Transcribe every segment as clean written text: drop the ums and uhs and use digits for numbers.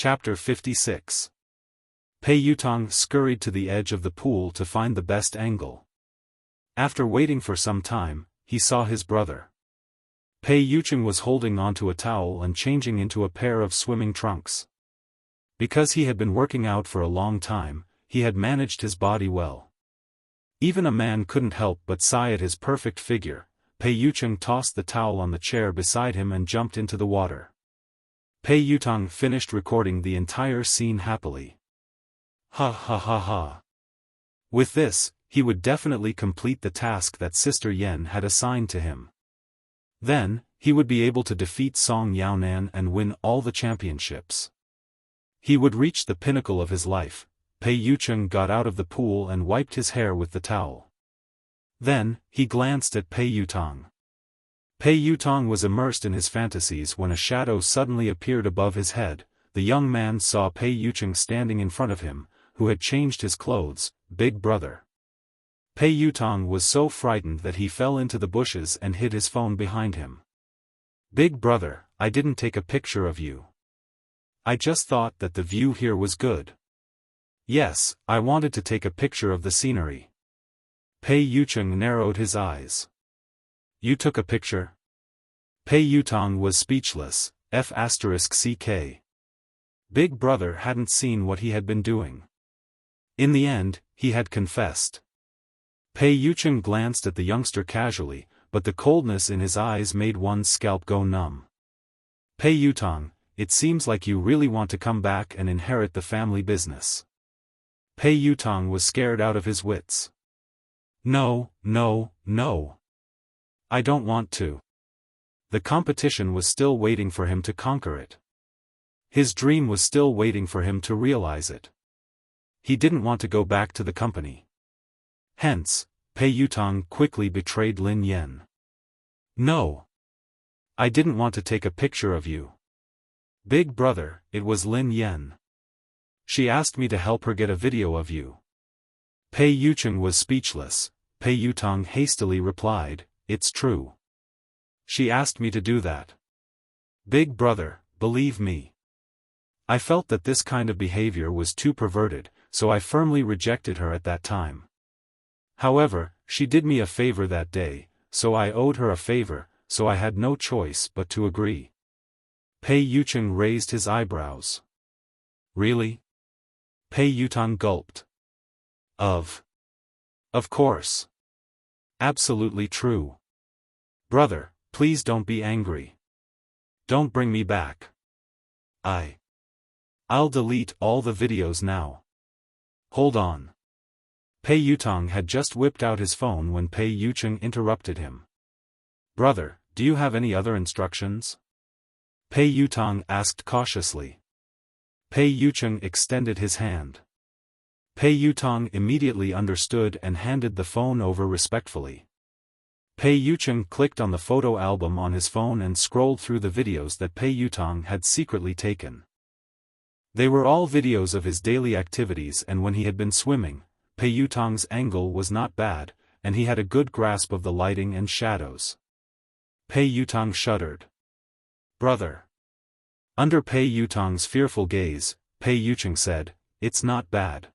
Chapter 56. Pei Yutong scurried to the edge of the pool to find the best angle. After waiting for some time, he saw his brother. Pei Yutong was holding onto a towel and changing into a pair of swimming trunks. Because he had been working out for a long time, he had managed his body well. Even a man couldn't help but sigh at his perfect figure. Pei Yutong tossed the towel on the chair beside him and jumped into the water. Pei Yutong finished recording the entire scene happily. Ha ha ha ha. With this, he would definitely complete the task that Sister Yen had assigned to him. Then, he would be able to defeat Song Yaonan and win all the championships. He would reach the pinnacle of his life. Pei Yutong got out of the pool and wiped his hair with the towel. Then, he glanced at Pei Yutong. Pei Yutong was immersed in his fantasies when a shadow suddenly appeared above his head. The young man saw Pei Yutong standing in front of him, who had changed his clothes, Big Brother. Pei Yutong was so frightened that he fell into the bushes and hid his phone behind him. Big Brother, I didn't take a picture of you. I just thought that the view here was good. Yes, I wanted to take a picture of the scenery. Pei Yutong narrowed his eyes. You took a picture? Pei Yutong was speechless. F***ck. Big Brother hadn't seen what he had been doing. In the end, he had confessed. Pei Yutong glanced at the youngster casually, but the coldness in his eyes made one's scalp go numb. Pei Yutong, it seems like you really want to come back and inherit the family business. Pei Yutong was scared out of his wits. No, no, no. I don't want to. The competition was still waiting for him to conquer it. His dream was still waiting for him to realize it. He didn't want to go back to the company. Hence, Pei Yutong quickly betrayed Lin Yen. No. I didn't want to take a picture of you. Big Brother, it was Lin Yen. She asked me to help her get a video of you. Pei Yutong was speechless. Pei Yutong hastily replied, it's true. She asked me to do that. Big Brother, believe me. I felt that this kind of behavior was too perverted, so I firmly rejected her at that time. However, she did me a favor that day, so I owed her a favor, so I had no choice but to agree. Pei Yutong raised his eyebrows. Really? Pei Yutong gulped. Of course. Absolutely true. Brother, please don't be angry. Don't bring me back. I'll delete all the videos now. Hold on. Pei Yutong had just whipped out his phone when Pei Yutong interrupted him. Brother, do you have any other instructions? Pei Yutong asked cautiously. Pei Yutong extended his hand. Pei Yutong immediately understood and handed the phone over respectfully. Pei Yutong clicked on the photo album on his phone and scrolled through the videos that Pei Yutong had secretly taken. They were all videos of his daily activities, and when he had been swimming, Pei Yutong's angle was not bad, and he had a good grasp of the lighting and shadows. Pei Yutong shuddered. Brother. Under Pei Yutong's fearful gaze, Pei Yutong said, it's not bad.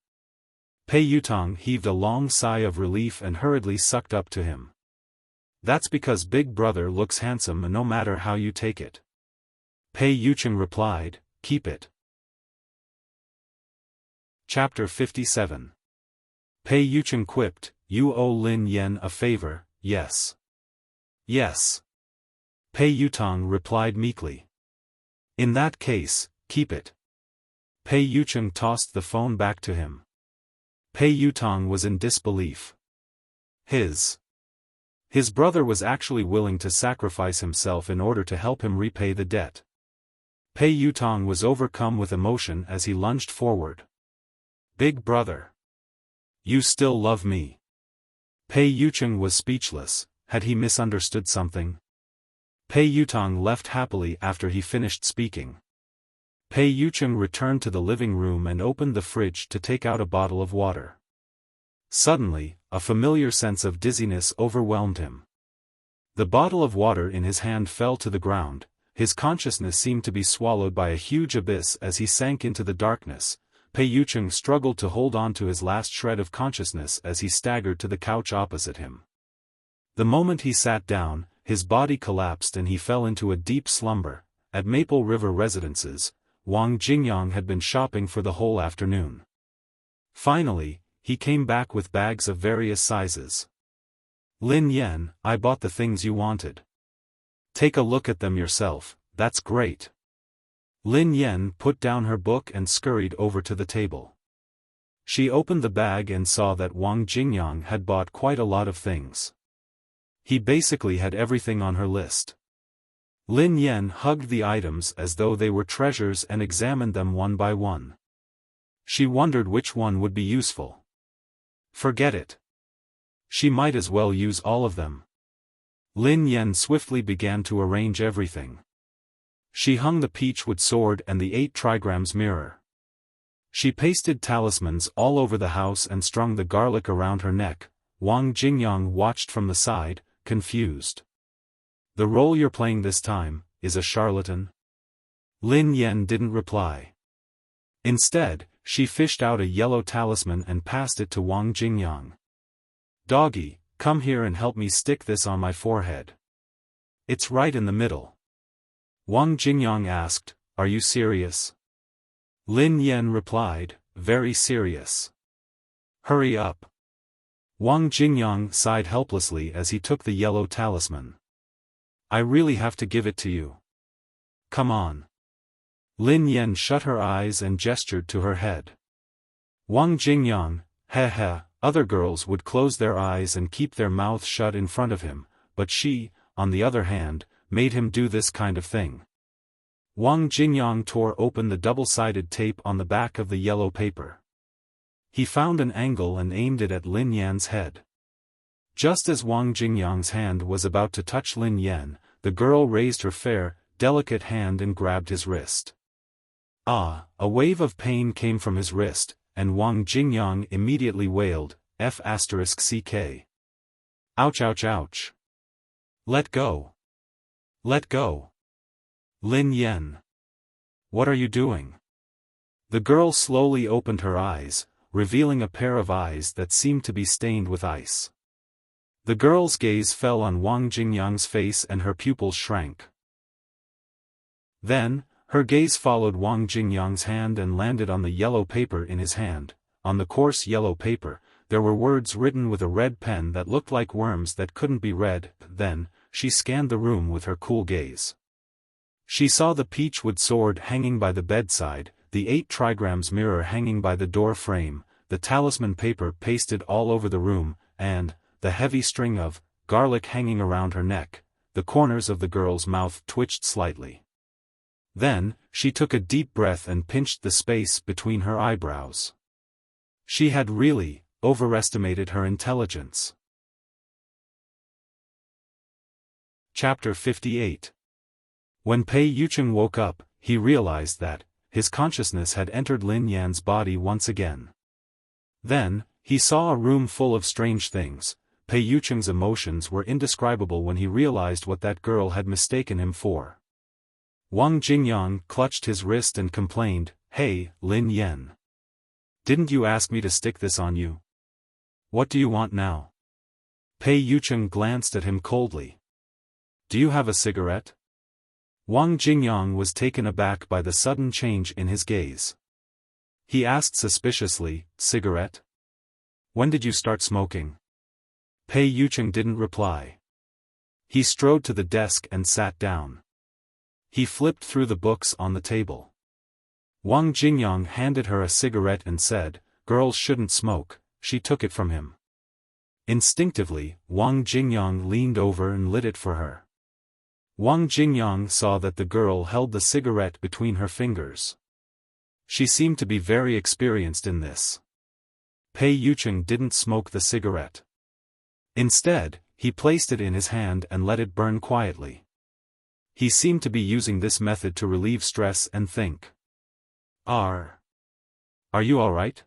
Pei Yutong heaved a long sigh of relief and hurriedly sucked up to him. That's because Big Brother looks handsome no matter how you take it. Pei Yutong replied, keep it. Chapter 57. Pei Yutong quipped, you owe Lin Yen a favor, yes. Yes. Pei Yutong replied meekly. In that case, keep it. Pei Yutong tossed the phone back to him. Pei Yutong was in disbelief. His brother was actually willing to sacrifice himself in order to help him repay the debt. Pei Yutong was overcome with emotion as he lunged forward. Big Brother. You still love me. Pei Yutong was speechless. Had he misunderstood something? Pei Yutong left happily after he finished speaking. Pei Yutong returned to the living room and opened the fridge to take out a bottle of water. Suddenly, a familiar sense of dizziness overwhelmed him. The bottle of water in his hand fell to the ground. his consciousness seemed to be swallowed by a huge abyss as he sank into the darkness. Pei Yucheng struggled to hold on to his last shred of consciousness as he staggered to the couch opposite him. The moment he sat down, his body collapsed and he fell into a deep slumber. At Maple River Residences, Wang Jingyang had been shopping for the whole afternoon. Finally, he came back with bags of various sizes. "Lin Yan, I bought the things you wanted. Take a look at them yourself, that's great." Lin Yan put down her book and scurried over to the table. She opened the bag and saw that Wang Jingyang had bought quite a lot of things. He basically had everything on her list. Lin Yan hugged the items as though they were treasures and examined them one by one. She wondered which one would be useful. Forget it. She might as well use all of them. Lin Yan swiftly began to arrange everything. She hung the peachwood sword and the 8 trigrams mirror. She pasted talismans all over the house and strung the garlic around her neck. Wang Jingyang watched from the side, confused. "The role you're playing this time is a charlatan?" Lin Yan didn't reply. Instead, she fished out a yellow talisman and passed it to Wang Jingyang. "Doggy, come here and help me stick this on my forehead. It's right in the middle." Wang Jingyang asked, "Are you serious?" Lin Yan replied, "Very serious." "Hurry up." Wang Jingyang sighed helplessly as he took the yellow talisman. "I really have to give it to you. Come on." Lin Yan shut her eyes and gestured to her head. Wang Jingyang, heh. Other girls would close their eyes and keep their mouths shut in front of him, but she, on the other hand, made him do this kind of thing. Wang Jingyang tore open the double-sided tape on the back of the yellow paper. He found an angle and aimed it at Lin Yan's head. Just as Wang Jingyang's hand was about to touch Lin Yan, the girl raised her fair, delicate hand and grabbed his wrist. Ah! A wave of pain came from his wrist, and Wang Jingyang immediately wailed, F***ck. "Ouch ouch ouch. Let go. Let go. Lin Yan. What are you doing?" The girl slowly opened her eyes, revealing a pair of eyes that seemed to be stained with ice. The girl's gaze fell on Wang Jingyang's face and her pupils shrank. Then, her gaze followed Wang Jingyang's hand and landed on the yellow paper in his hand. On the coarse yellow paper, there were words written with a red pen that looked like worms that couldn't be read. Then, she scanned the room with her cool gaze. She saw the peachwood sword hanging by the bedside, the 8 trigrams mirror hanging by the door frame, the talisman paper pasted all over the room, and the heavy string of garlic hanging around her neck. The corners of the girl's mouth twitched slightly. Then, she took a deep breath and pinched the space between her eyebrows. She had really overestimated her intelligence. Chapter 58. When Pei Yucheng woke up, he realized that his consciousness had entered Lin Yan's body once again. Then, he saw a room full of strange things. Pei Yucheng's emotions were indescribable when he realized what that girl had mistaken him for. Wang Jingyang clutched his wrist and complained, "Hey, Lin Yan. Didn't you ask me to stick this on you? What do you want now?" Pei Yucheng glanced at him coldly. "Do you have a cigarette?" Wang Jingyang was taken aback by the sudden change in his gaze. He asked suspiciously, "Cigarette? When did you start smoking?" Pei Yucheng didn't reply. He strode to the desk and sat down. He flipped through the books on the table. Wang Jingyang handed her a cigarette and said, "Girls shouldn't smoke." She took it from him. Instinctively, Wang Jingyang leaned over and lit it for her. Wang Jingyang saw that the girl held the cigarette between her fingers. She seemed to be very experienced in this. Pei Yucheng didn't smoke the cigarette. Instead, he placed it in his hand and let it burn quietly. He seemed to be using this method to relieve stress and think. Are you alright?"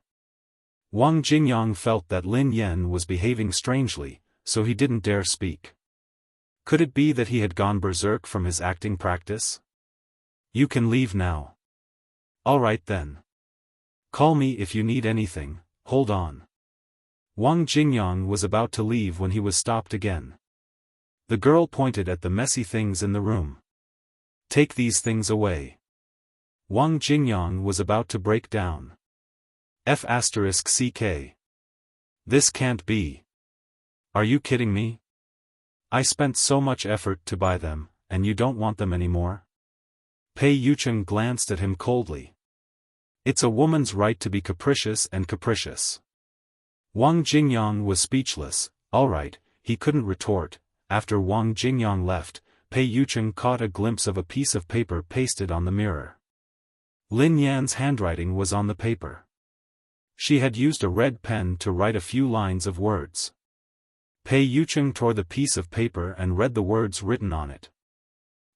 Wang Jingyang felt that Lin Yan was behaving strangely, so he didn't dare speak. Could it be that he had gone berserk from his acting practice? You can leave now. All right then. Call me if you need anything, hold on. Wang Jingyang was about to leave when he was stopped again. The girl pointed at the messy things in the room. Take these things away. Wang Jingyang was about to break down. F***CK. This can't be. Are you kidding me? I spent so much effort to buy them, and you don't want them anymore? Pei Yucheng glanced at him coldly. It's a woman's right to be capricious and capricious. Wang Jingyang was speechless. All right, he couldn't retort. After Wang Jingyang left, Pei Yucheng caught a glimpse of a piece of paper pasted on the mirror. Lin Yan's handwriting was on the paper. She had used a red pen to write a few lines of words. Pei Yucheng tore the piece of paper and read the words written on it.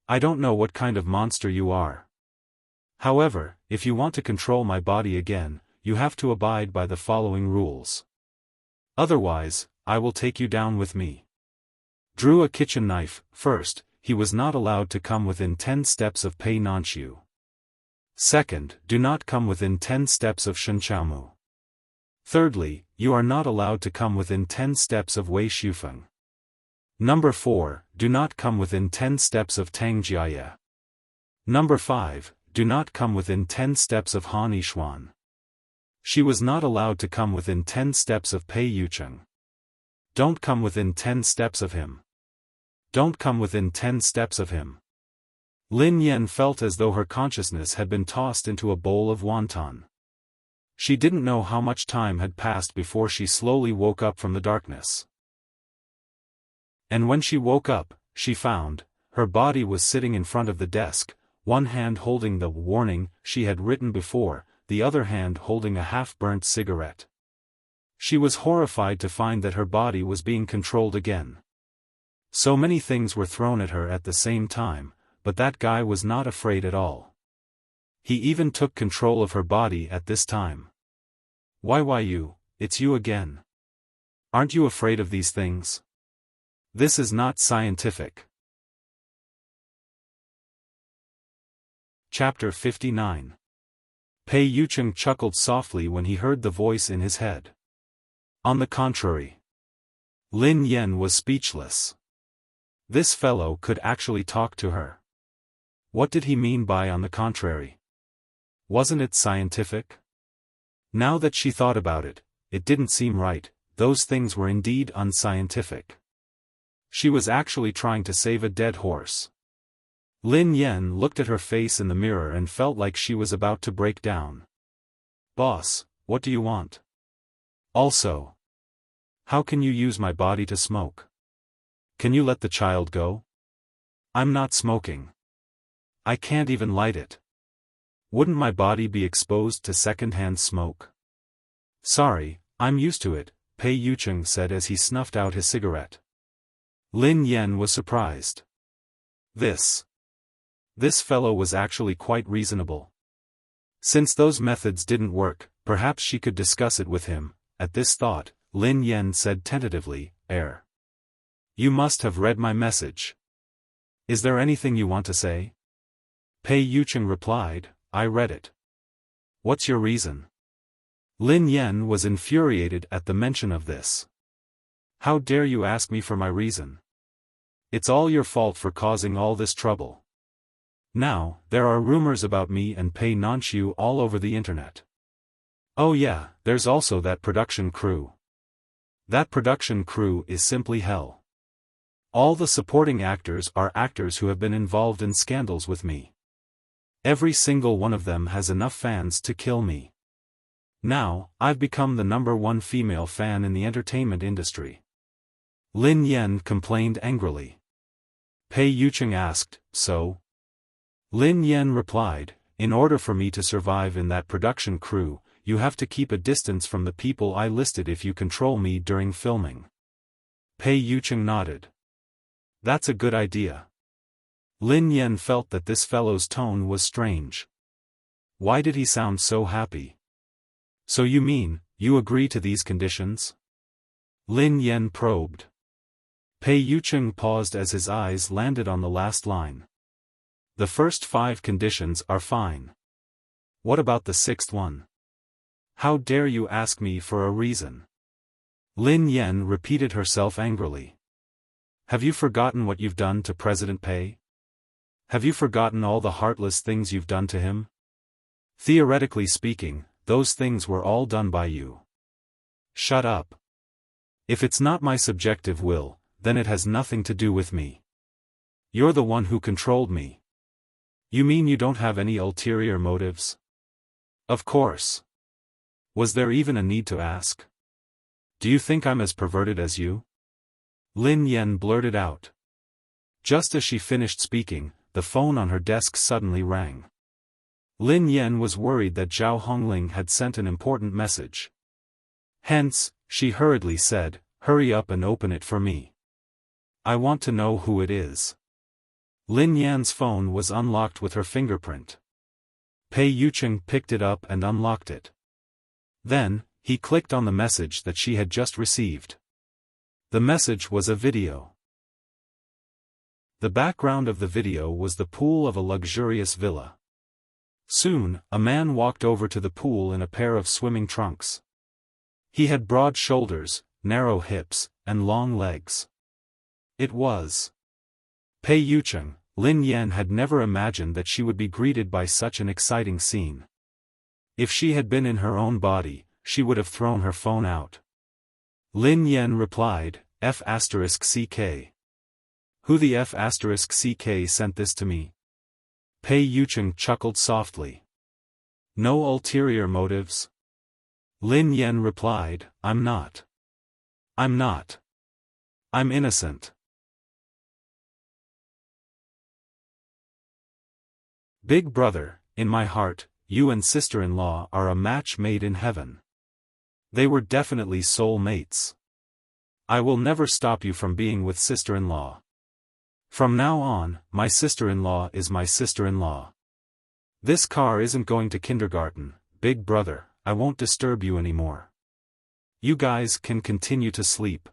I don't know what kind of monster you are. However, if you want to control my body again, you have to abide by the following rules. Otherwise, I will take you down with me. Drew a kitchen knife. First, he was not allowed to come within 10 steps of Pei Nanxiu. Second, do not come within 10 steps of Shen Xiaomu. Thirdly, you are not allowed to come within 10 steps of Wei Xiufeng. Number 4, do not come within 10 steps of Tang Jiaye. Number 5, do not come within 10 steps of Han Yishuan. She was not allowed to come within 10 steps of Pei Yucheng. Don't come within 10 steps of him. Don't come within 10 steps of him. Lin Yan felt as though her consciousness had been tossed into a bowl of wonton. She didn't know how much time had passed before she slowly woke up from the darkness. And when she woke up, she found, her body was sitting in front of the desk, one hand holding the warning she had written before, the other hand holding a half-burnt cigarette. She was horrified to find that her body was being controlled again. So many things were thrown at her at the same time, but that guy was not afraid at all. He even took control of her body at this time. Why you, it's you again. Aren't you afraid of these things? This is not scientific. Chapter 59. Pei Yucheng chuckled softly when he heard the voice in his head. On the contrary. Lin Yan was speechless. This fellow could actually talk to her. What did he mean by on the contrary? Wasn't it scientific? Now that she thought about it, it didn't seem right, those things were indeed unscientific. She was actually trying to save a dead horse. Lin Yan looked at her face in the mirror and felt like she was about to break down. Boss, what do you want? Also, how can you use my body to smoke? Can you let the child go? I'm not smoking. I can't even light it. Wouldn't my body be exposed to second-hand smoke? Sorry, I'm used to it, Pei Yucheng said as he snuffed out his cigarette. Lin Yan was surprised. This fellow was actually quite reasonable. Since those methods didn't work, perhaps she could discuss it with him. At this thought, Lin Yan said tentatively, You must have read my message. Is there anything you want to say? Pei Yucheng replied, I read it. What's your reason? Lin Yan was infuriated at the mention of this. How dare you ask me for my reason? It's all your fault for causing all this trouble. Now, there are rumors about me and Pei Nanxiu all over the internet. Oh yeah, there's also that production crew. That production crew is simply hell. All the supporting actors are actors who have been involved in scandals with me. Every single one of them has enough fans to kill me. Now, I've become the #1 female fan in the entertainment industry. Lin Yan complained angrily. Pei Yucheng asked, so? Lin Yan replied, in order for me to survive in that production crew, you have to keep a distance from the people I listed if you control me during filming. Pei Yucheng nodded. That's a good idea. Lin Yan felt that this fellow's tone was strange. Why did he sound so happy? So you mean, you agree to these conditions? Lin Yan probed. Pei Yucheng paused as his eyes landed on the last line. The first 5 conditions are fine. What about the 6th one? How dare you ask me for a reason? Lin Yan repeated herself angrily. Have you forgotten what you've done to President Pei? Have you forgotten all the heartless things you've done to him? Theoretically speaking, those things were all done by you. Shut up. If it's not my subjective will, then it has nothing to do with me. You're the one who controlled me. You mean you don't have any ulterior motives? Of course. Was there even a need to ask? Do you think I'm as perverted as you? Lin Yan blurted out. Just as she finished speaking, the phone on her desk suddenly rang. Lin Yan was worried that Zhao Hongling had sent an important message. Hence, she hurriedly said, "Hurry up and open it for me. I want to know who it is." Lin Yan's phone was unlocked with her fingerprint. Pei Yucheng picked it up and unlocked it. Then, he clicked on the message that she had just received. The message was a video. The background of the video was the pool of a luxurious villa. Soon, a man walked over to the pool in a pair of swimming trunks. He had broad shoulders, narrow hips, and long legs. It was Pei Yucheng. Lin Yan had never imagined that she would be greeted by such an exciting scene. If she had been in her own body, she would have thrown her phone out. Lin Yan replied, F***CK. Who the F***CK sent this to me? Pei Yucheng chuckled softly. No ulterior motives? Lin Yan replied, I'm not. I'm innocent. Big brother, in my heart, you and sister-in-law are a match made in heaven. They were definitely soul mates. I will never stop you from being with sister-in-law. From now on, my sister-in-law is my sister-in-law. This car isn't going to kindergarten, big brother, I won't disturb you anymore. You guys can continue to sleep.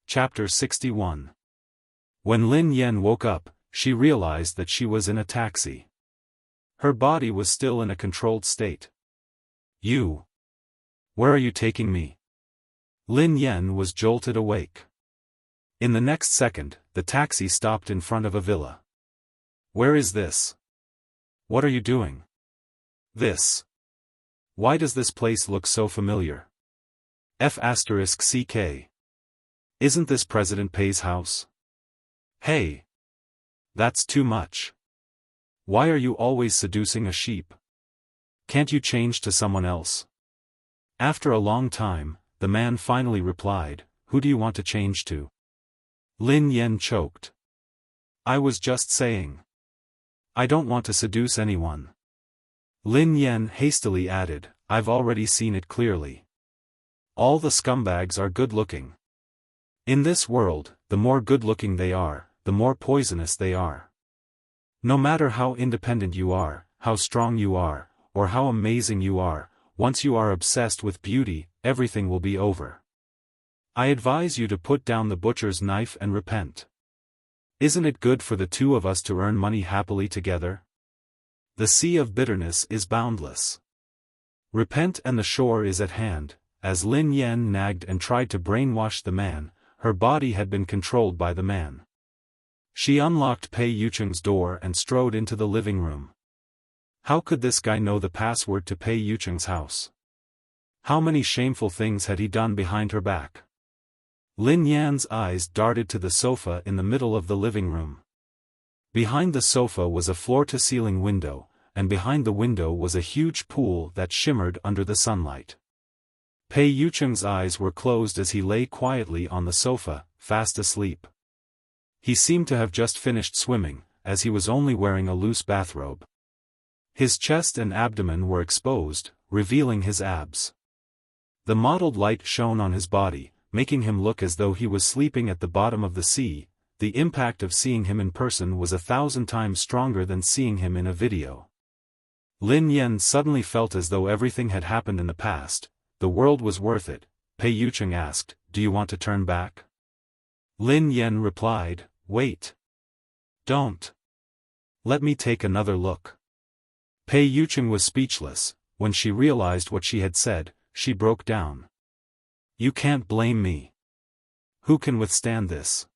Chapter 61. When Lin Yan woke up, she realized that she was in a taxi. Her body was still in a controlled state. You. Where are you taking me? Lin Yan was jolted awake. In the next second, the taxi stopped in front of a villa. Where is this? What are you doing? This. Why does this place look so familiar? F***CK. Isn't this President Pei's house? Hey. That's too much. Why are you always seducing a sheep? Can't you change to someone else? After a long time, the man finally replied, Who do you want to change to? Lin Yan choked. I was just saying. I don't want to seduce anyone. Lin Yan hastily added, I've already seen it clearly. All the scumbags are good-looking. In this world, the more good-looking they are, the more poisonous they are. No matter how independent you are, how strong you are, or how amazing you are, once you are obsessed with beauty, everything will be over. I advise you to put down the butcher's knife and repent. Isn't it good for the two of us to earn money happily together? The sea of bitterness is boundless. Repent and the shore is at hand. As Lin Yan nagged and tried to brainwash the man, her body had been controlled by the man. She unlocked Pei Yucheng's door and strode into the living room. How could this guy know the password to Pei Yucheng's house? How many shameful things had he done behind her back? Lin Yan's eyes darted to the sofa in the middle of the living room. Behind the sofa was a floor-to-ceiling window, and behind the window was a huge pool that shimmered under the sunlight. Pei Yucheng's eyes were closed as he lay quietly on the sofa, fast asleep. He seemed to have just finished swimming, as he was only wearing a loose bathrobe. His chest and abdomen were exposed, revealing his abs. The mottled light shone on his body, making him look as though he was sleeping at the bottom of the sea. The impact of seeing him in person was 1,000 times stronger than seeing him in a video. Lin Yan suddenly felt as though everything had happened in the past. The world was worth it. Pei Yucheng asked, do you want to turn back? Lin Yan replied, wait. Don't. Let me take another look. Pei Yucheng was speechless. When she realized what she had said, she broke down. You can't blame me. Who can withstand this?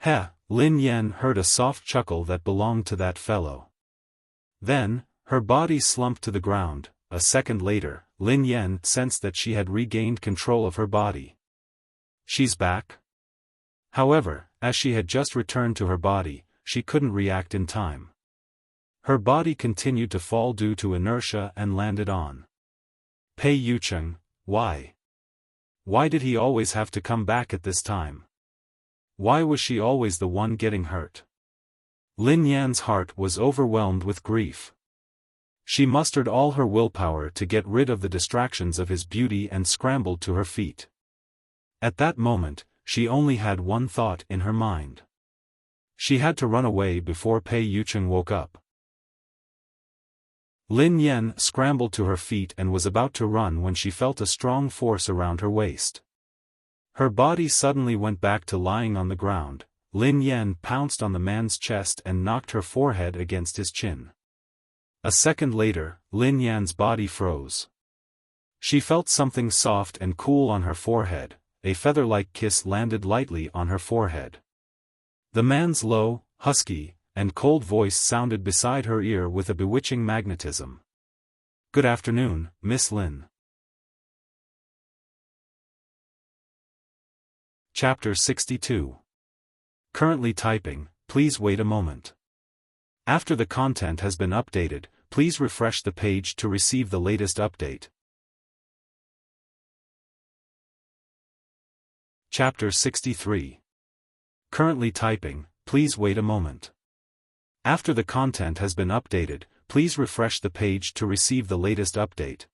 Heh, Lin Yan heard a soft chuckle that belonged to that fellow. Then, her body slumped to the ground. A second later, Lin Yan sensed that she had regained control of her body. She's back? However, as she had just returned to her body, she couldn't react in time. Her body continued to fall due to inertia and landed on. Pei Yucheng, why? Why did he always have to come back at this time? Why was she always the one getting hurt? Lin Yan's heart was overwhelmed with grief. She mustered all her willpower to get rid of the distractions of his beauty and scrambled to her feet. At that moment, she only had one thought in her mind. She had to run away before Pei Yucheng woke up. Lin Yan scrambled to her feet and was about to run when she felt a strong force around her waist. Her body suddenly went back to lying on the ground. Lin Yan pounced on the man's chest and knocked her forehead against his chin. A second later, Lin Yan's body froze. She felt something soft and cool on her forehead. A feather-like kiss landed lightly on her forehead. The man's low, husky, and cold voice sounded beside her ear with a bewitching magnetism. Good afternoon, Miss Lin. Chapter 62. Currently typing, please wait a moment. After the content has been updated, please refresh the page to receive the latest update. Chapter 63. Currently typing, please wait a moment. After the content has been updated, please refresh the page to receive the latest update.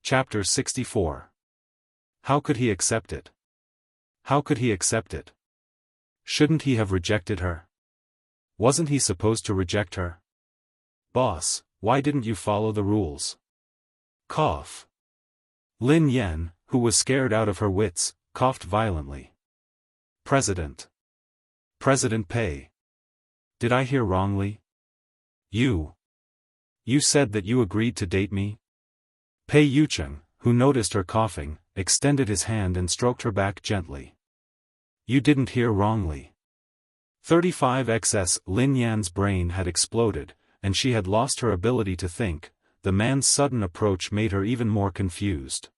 Chapter 64. How could he accept it? How could he accept it? Shouldn't he have rejected her? Wasn't he supposed to reject her? Boss, why didn't you follow the rules? Cough. Lin Yan, who was scared out of her wits, coughed violently. President Pei. Did I hear wrongly? You said that you agreed to date me? Pei Yucheng, who noticed her coughing, extended his hand and stroked her back gently. You didn't hear wrongly. 35xs Lin Yan's brain had exploded, and she had lost her ability to think. The man's sudden approach made her even more confused.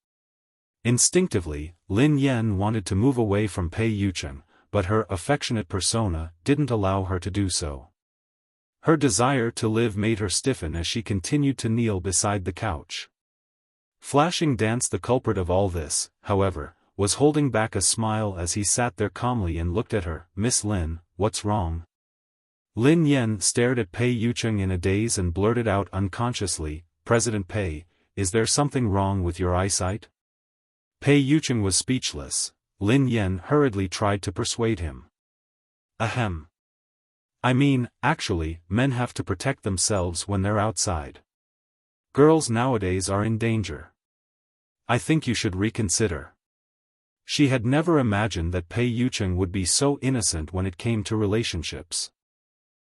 Instinctively, Lin Yan wanted to move away from Pei Yucheng, but her affectionate persona didn't allow her to do so. Her desire to live made her stiffen as she continued to kneel beside the couch. Flashing Dance, the culprit of all this, however, was holding back a smile as he sat there calmly and looked at her. Miss Lin, what's wrong? Lin Yan stared at Pei Yucheng in a daze and blurted out unconsciously, President Pei, is there something wrong with your eyesight? Pei Yucheng was speechless. Lin Yan hurriedly tried to persuade him. Ahem. I mean, actually, men have to protect themselves when they're outside. Girls nowadays are in danger. I think you should reconsider. She had never imagined that Pei Yucheng would be so innocent when it came to relationships.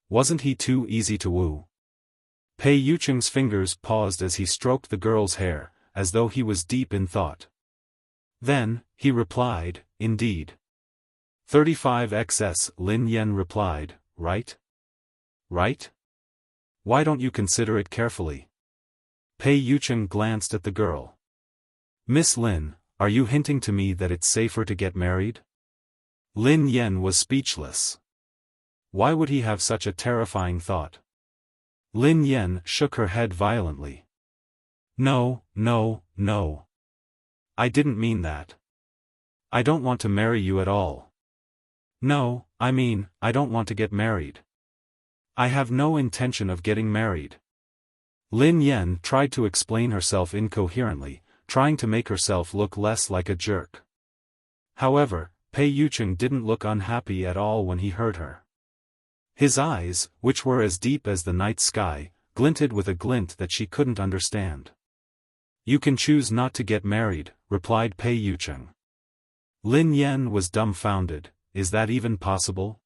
Wasn't he too easy to woo? Pei Yucheng's fingers paused as he stroked the girl's hair, as though he was deep in thought. Then, he replied, indeed. 35xs Lin Yan replied, right? Right? Why don't you consider it carefully? Pei Yucheng glanced at the girl. Miss Lin, are you hinting to me that it's safer to get married? Lin Yan was speechless. Why would he have such a terrifying thought? Lin Yan shook her head violently. No. I didn't mean that. I don't want to marry you at all. No, I mean, I don't want to get married. I have no intention of getting married. Lin Yan tried to explain herself incoherently, trying to make herself look less like a jerk. However, Pei Yucheng didn't look unhappy at all when he heard her. His eyes, which were as deep as the night sky, glinted with a glint that she couldn't understand. You can choose not to get married, replied Pei Yucheng. Lin Yan was dumbfounded. Is that even possible?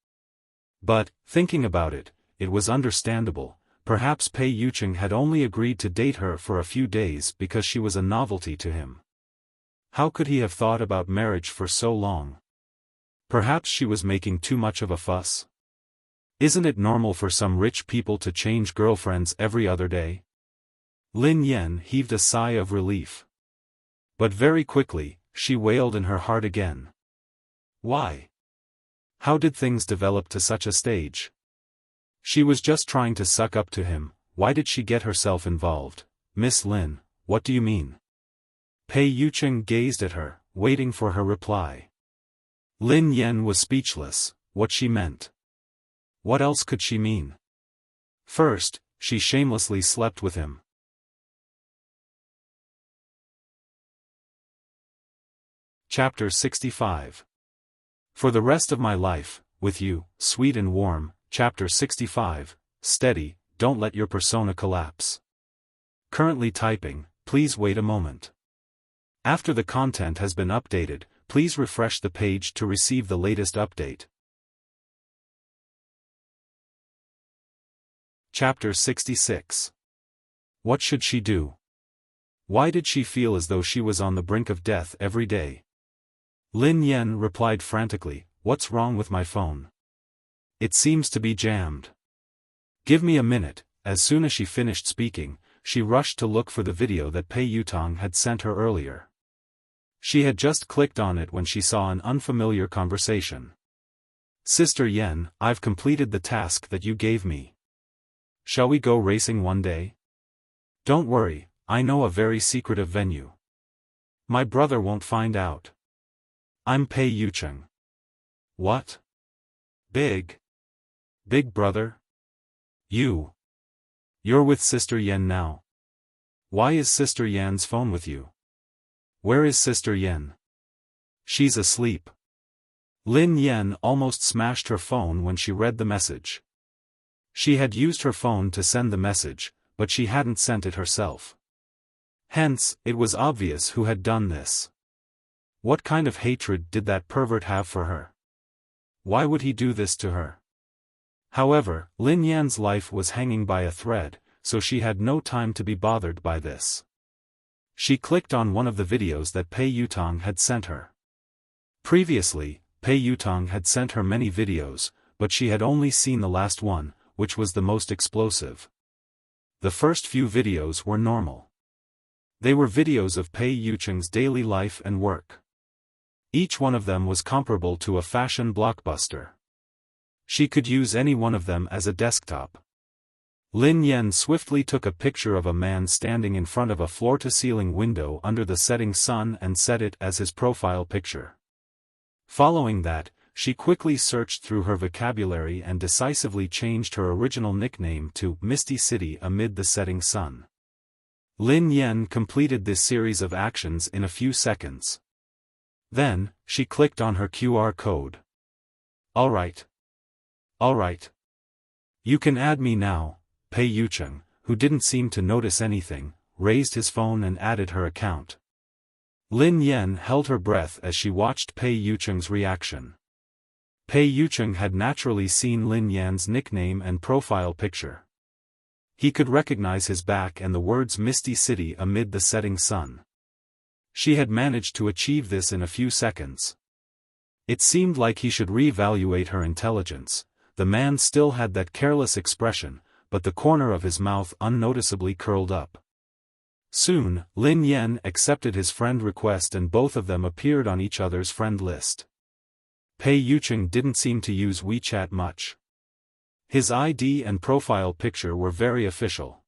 But, thinking about it, it was understandable. Perhaps Pei Yucheng had only agreed to date her for a few days because she was a novelty to him. How could he have thought about marriage for so long? Perhaps she was making too much of a fuss? Isn't it normal for some rich people to change girlfriends every other day? Lin Yan heaved a sigh of relief. But very quickly, she wailed in her heart again. Why? How did things develop to such a stage? She was just trying to suck up to him. Why did she get herself involved? Miss Lin, what do you mean? Pei Yucheng gazed at her, waiting for her reply. Lin Yan was speechless. What she meant? What else could she mean? First, she shamelessly slept with him. Chapter 65. For the rest of my life, with you, sweet and warm. Chapter 65, steady, don't let your persona collapse. Currently typing, please wait a moment. After the content has been updated, please refresh the page to receive the latest update. Chapter 66. What should she do? Why did she feel as though she was on the brink of death every day? Lin Yan replied frantically, "What's wrong with my phone? It seems to be jammed." "Give me a minute." As soon as she finished speaking, she rushed to look for the video that Pei Yutong had sent her earlier. She had just clicked on it when she saw an unfamiliar conversation. "Sister Yan, I've completed the task that you gave me. Shall we go racing one day? Don't worry, I know a very secretive venue. My brother won't find out. I'm Pei Yucheng." "What? Big brother? You're with Sister Yan now? Why is Sister Yan's phone with you? Where is Sister Yan?" "She's asleep." Lin Yan almost smashed her phone when she read the message. She had used her phone to send the message, but she hadn't sent it herself. Hence, it was obvious who had done this. What kind of hatred did that pervert have for her? Why would he do this to her? However, Lin Yan's life was hanging by a thread, so she had no time to be bothered by this. She clicked on one of the videos that Pei Yutong had sent her. Previously, Pei Yutong had sent her many videos, but she had only seen the last one, which was the most explosive. The first few videos were normal. They were videos of Pei Yucheng's daily life and work. Each one of them was comparable to a fashion blockbuster. She could use any one of them as a desktop. Lin Yan swiftly took a picture of a man standing in front of a floor-to-ceiling window under the setting sun and set it as his profile picture. Following that, she quickly searched through her vocabulary and decisively changed her original nickname to Misty City amid the setting sun. Lin Yan completed this series of actions in a few seconds. Then, she clicked on her QR code. Alright. You can add me now." Pei Yucheng, who didn't seem to notice anything, raised his phone and added her account. Lin Yan held her breath as she watched Pei Yucheng's reaction. Pei Yucheng had naturally seen Lin Yan's nickname and profile picture. He could recognize his back and the words Misty City amid the setting sun. She had managed to achieve this in a few seconds. It seemed like he should re-evaluate her intelligence. The man still had that careless expression, but the corner of his mouth unnoticeably curled up. Soon, Lin Yan accepted his friend request and both of them appeared on each other's friend list. Pei Yucheng didn't seem to use WeChat much. His ID and profile picture were very official.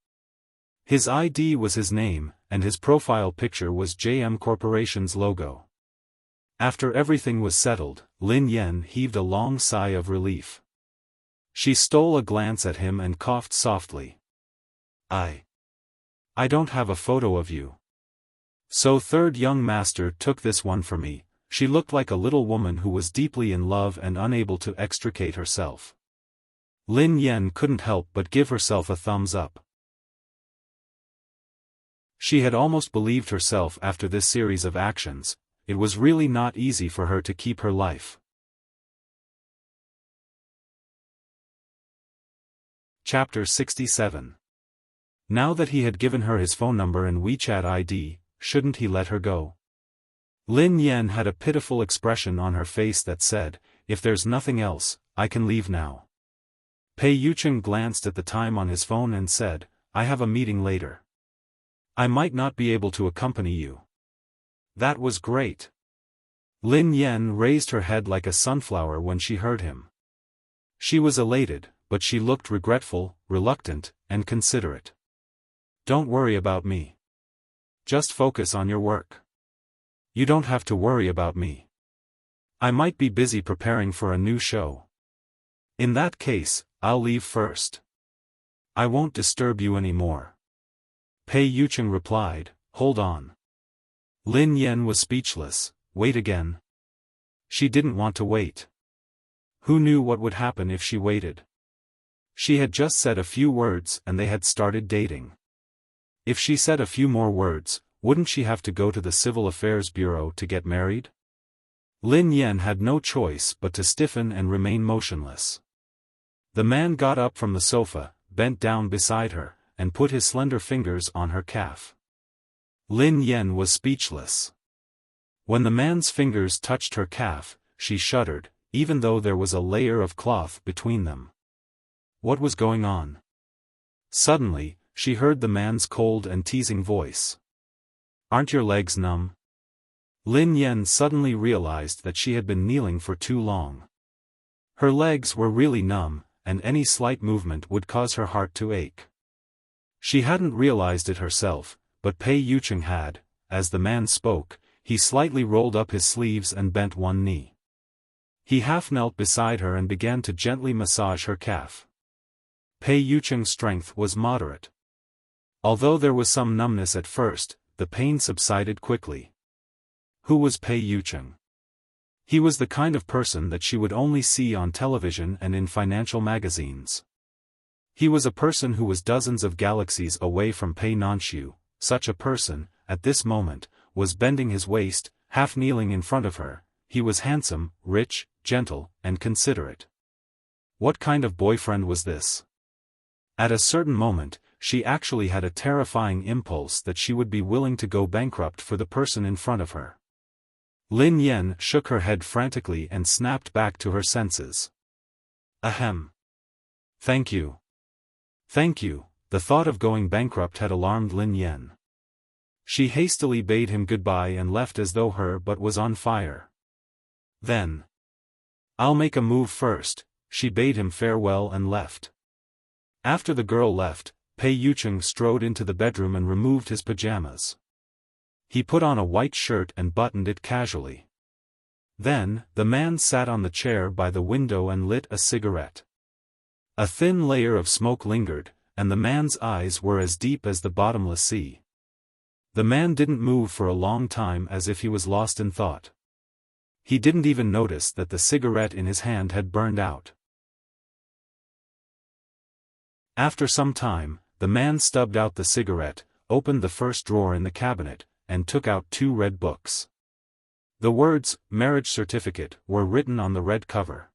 His ID was his name, and his profile picture was JM Corporation's logo. After everything was settled, Lin Yan heaved a long sigh of relief. She stole a glance at him and coughed softly. I don't have a photo of you. So third young master took this one for me." She looked like a little woman who was deeply in love and unable to extricate herself. Lin Yan couldn't help but give herself a thumbs up. She had almost believed herself after this series of actions. It was really not easy for her to keep her life. Chapter 67. Now that he had given her his phone number and WeChat ID, shouldn't he let her go? Lin Yan had a pitiful expression on her face that said, "If there's nothing else, I can leave now." Pei Yucheng glanced at the time on his phone and said, "I have a meeting later. I might not be able to accompany you." That was great. Lin Yan raised her head like a sunflower when she heard him. She was elated, but she looked regretful, reluctant, and considerate. "Don't worry about me. Just focus on your work. You don't have to worry about me. I might be busy preparing for a new show. In that case, I'll leave first. I won't disturb you anymore." Pei Yucheng replied, "Hold on." Lin Yan was speechless. Wait again? She didn't want to wait. Who knew what would happen if she waited? She had just said a few words and they had started dating. If she said a few more words, wouldn't she have to go to the Civil Affairs Bureau to get married? Lin Yan had no choice but to stiffen and remain motionless. The man got up from the sofa, bent down beside her, and put his slender fingers on her calf. Lin Yan was speechless. When the man's fingers touched her calf, she shuddered, even though there was a layer of cloth between them. What was going on? Suddenly, she heard the man's cold and teasing voice. "Aren't your legs numb?" Lin Yan suddenly realized that she had been kneeling for too long. Her legs were really numb, and any slight movement would cause her heart to ache. She hadn't realized it herself, but Pei Yucheng had. As the man spoke, he slightly rolled up his sleeves and bent one knee. He half knelt beside her and began to gently massage her calf. Pei Yucheng's strength was moderate. Although there was some numbness at first, the pain subsided quickly. Who was Pei Yucheng? He was the kind of person that she would only see on television and in financial magazines. He was a person who was dozens of galaxies away from Pei Nanxiu. Such a person, at this moment, was bending his waist, half kneeling in front of her. He was handsome, rich, gentle, and considerate. What kind of boyfriend was this? At a certain moment, she actually had a terrifying impulse that she would be willing to go bankrupt for the person in front of her. Lin Yan shook her head frantically and snapped back to her senses. Ahem. Thank you. Thank you. The thought of going bankrupt had alarmed Lin Yan. She hastily bade him goodbye and left as though her butt was on fire. Then, "I'll make a move first," she bade him farewell and left. After the girl left, Pei Yucheng strode into the bedroom and removed his pajamas. He put on a white shirt and buttoned it casually. Then, the man sat on the chair by the window and lit a cigarette. A thin layer of smoke lingered, and the man's eyes were as deep as the bottomless sea. The man didn't move for a long time, as if he was lost in thought. He didn't even notice that the cigarette in his hand had burned out. After some time, the man stubbed out the cigarette, opened the first drawer in the cabinet, and took out 2 red books. The words, "Marriage Certificate," were written on the red cover.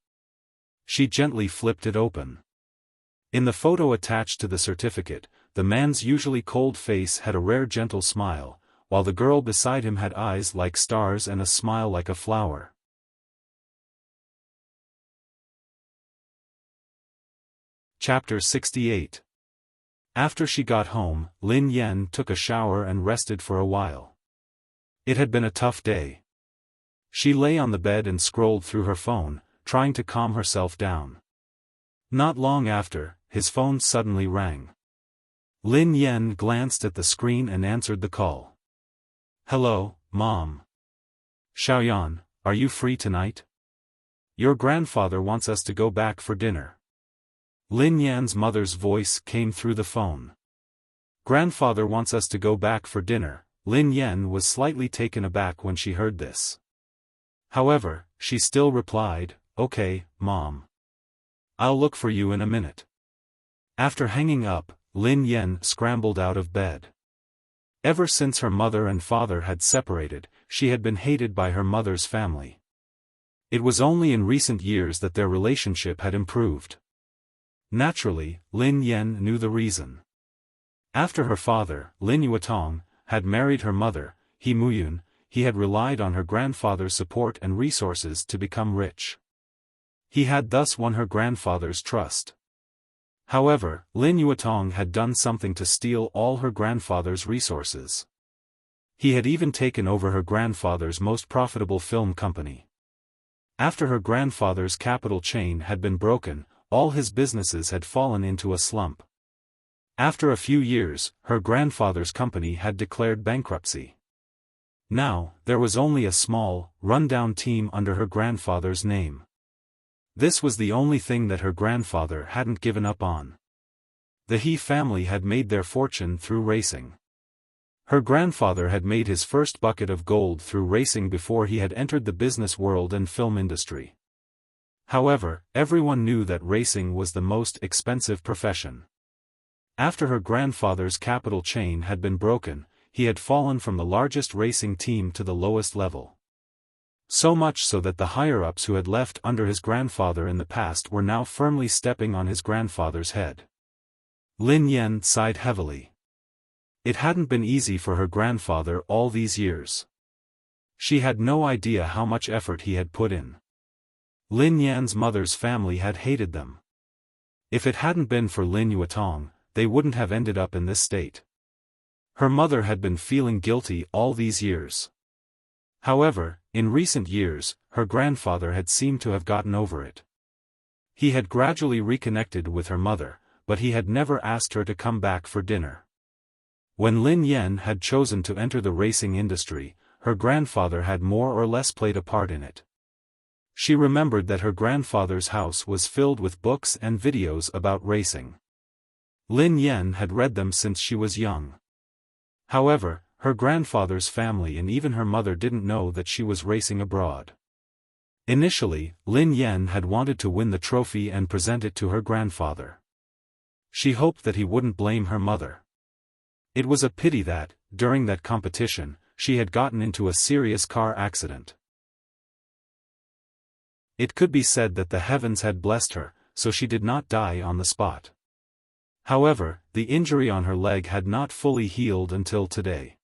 She gently flipped it open. In the photo attached to the certificate, the man's usually cold face had a rare gentle smile, while the girl beside him had eyes like stars and a smile like a flower. Chapter 68. After she got home, Lin Yan took a shower and rested for a while. It had bin a tough day. She lay on the bed and scrolled through her phone, trying to calm herself down. Not long after, his phone suddenly rang. Lin Yan glanced at the screen and answered the call. "Hello, Mom. Xiaofan, are you free tonight? Your grandfather wants us to go back for dinner." Lin Yan's mother's voice came through the phone. "Grandfather wants us to go back for dinner." Lin Yan was slightly taken aback when she heard this. However, she still replied, "Okay, Mom. I'll look for you in a minute." After hanging up, Lin Yan scrambled out of bed. Ever since her mother and father had separated, she had been hated by her mother's family. It was only in recent years that their relationship had improved. Naturally, Lin Yan knew the reason. After her father, Lin Yuetong, had married her mother, He Muyun, he had relied on her grandfather's support and resources to become rich. He had thus won her grandfather's trust. However, Lin Yuetong had done something to steal all her grandfather's resources. He had even taken over her grandfather's most profitable film company. After her grandfather's capital chain had been broken, all his businesses had fallen into a slump. After a few years, her grandfather's company had declared bankruptcy. Now, there was only a small, run-down team under her grandfather's name. This was the only thing that her grandfather hadn't given up on. The He family had made their fortune through racing. Her grandfather had made his first bucket of gold through racing before he had entered the business world and film industry. However, everyone knew that racing was the most expensive profession. After her grandfather's capital chain had been broken, he had fallen from the largest racing team to the lowest level. So much so that the higher-ups who had left under his grandfather in the past were now firmly stepping on his grandfather's head. Lin Yan sighed heavily. It hadn't been easy for her grandfather all these years. She had no idea how much effort he had put in. Lin Yan's mother's family had hated them. If it hadn't been for Lin Yuetong, they wouldn't have ended up in this state. Her mother had been feeling guilty all these years. However, in recent years, her grandfather had seemed to have gotten over it. He had gradually reconnected with her mother, but he had never asked her to come back for dinner. When Lin Yan had chosen to enter the racing industry, her grandfather had more or less played a part in it. She remembered that her grandfather's house was filled with books and videos about racing. Lin Yan had read them since she was young. However, her grandfather's family and even her mother didn't know that she was racing abroad. Initially, Lin Yan had wanted to win the trophy and present it to her grandfather. She hoped that he wouldn't blame her mother. It was a pity that, during that competition, she had gotten into a serious car accident. It could be said that the heavens had blessed her, so she did not die on the spot. However, the injury on her leg had not fully healed until today.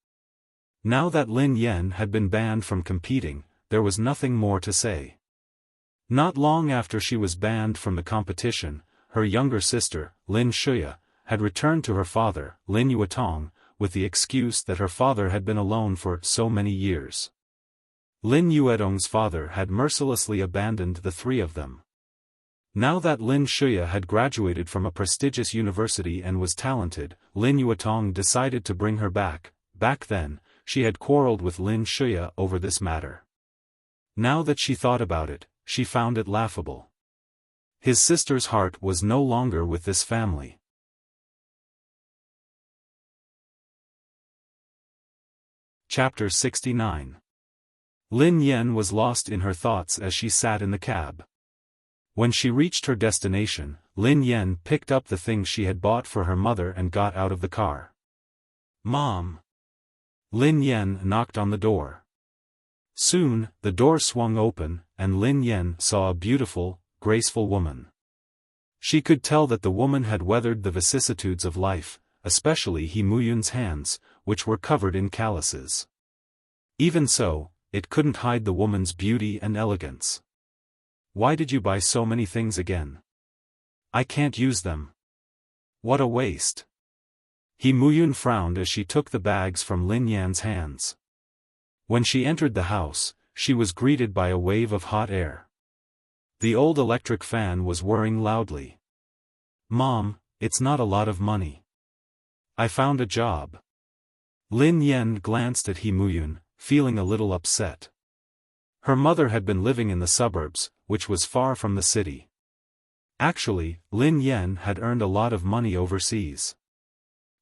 Now that Lin Yan had been banned from competing, there was nothing more to say. Not long after she was banned from the competition, her younger sister, Lin Shuya, had returned to her father, Lin Yuetong, with the excuse that her father had been alone for so many years. Lin Yuetong's father had mercilessly abandoned the three of them. Now that Lin Shuya had graduated from a prestigious university and was talented, Lin Yuetong decided to bring her back. Back then, she had quarreled with Lin Shuya over this matter. Now that she thought about it, she found it laughable. His sister's heart was no longer with this family. Chapter 69. Lin Yan was lost in her thoughts as she sat in the cab. When she reached her destination, Lin Yan picked up the things she had bought for her mother and got out of the car. "Mom!" Lin Yan knocked on the door. Soon, the door swung open, and Lin Yan saw a beautiful, graceful woman. She could tell that the woman had weathered the vicissitudes of life, especially He Muyun's hands, which were covered in calluses. Even so, it couldn't hide the woman's beauty and elegance. "Why did you buy so many things again? I can't use them. What a waste." He Muyun frowned as she took the bags from Lin Yan's hands. When she entered the house, she was greeted by a wave of hot air. The old electric fan was whirring loudly. "Mom, it's not a lot of money. I found a job." Lin Yan glanced at He Muyun, feeling a little upset. Her mother had been living in the suburbs, which was far from the city. Actually, Lin Yan had earned a lot of money overseas.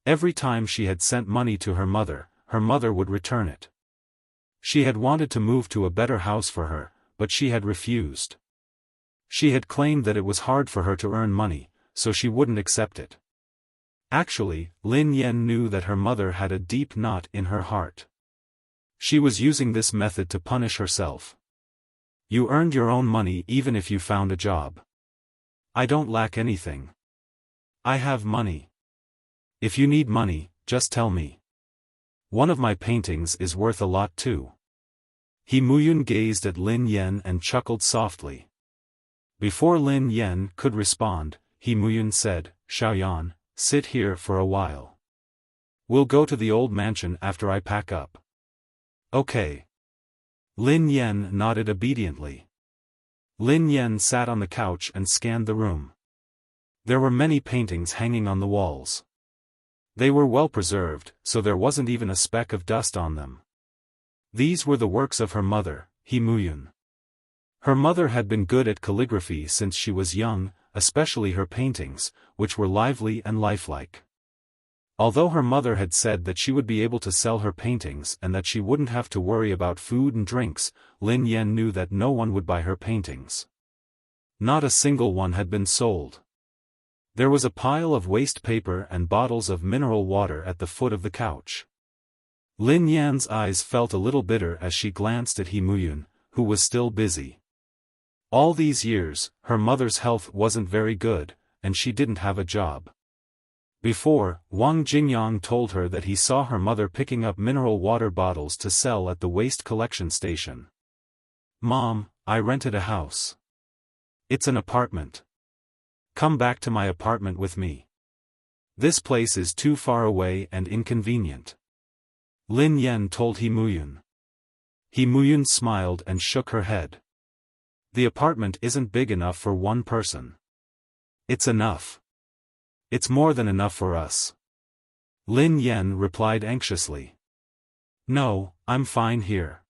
Every time she had sent money to her mother would return it. She had wanted to move to a better house for her, but she had refused. She had claimed that it was hard for her to earn money, so she wouldn't accept it. Actually, Lin Yan knew that her mother had a deep knot in her heart. She was using this method to punish herself. You earned your own money even if you found a job. I don't lack anything. I have money. If you need money, just tell me. One of my paintings is worth a lot too. He Muyun gazed at Lin Yan and chuckled softly. Before Lin Yan could respond, He Muyun said, Xiaoyan, sit here for a while. We'll go to the old mansion after I pack up. Okay. Lin Yan nodded obediently. Lin Yan sat on the couch and scanned the room. There were many paintings hanging on the walls. They were well preserved, so there wasn't even a speck of dust on them. These were the works of her mother, He Muyun. Her mother had been good at calligraphy since she was young, especially her paintings, which were lively and lifelike. Although her mother had said that she would be able to sell her paintings and that she wouldn't have to worry about food and drinks, Lin Yan knew that no one would buy her paintings. Not a single one had been sold. There was a pile of waste paper and bottles of mineral water at the foot of the couch. Lin Yan's eyes felt a little bitter as she glanced at He Muyun, who was still busy. All these years, her mother's health wasn't very good, and she didn't have a job. Before, Wang Jingyang told her that he saw her mother picking up mineral water bottles to sell at the waste collection station. Mom, I rented a house. It's an apartment. Come back to my apartment with me. This place is too far away and inconvenient. Lin Yan told He Muyun. He Muyun smiled and shook her head. The apartment isn't big enough for one person. It's enough. It's more than enough for us. Lin Yan replied anxiously. No, I'm fine here.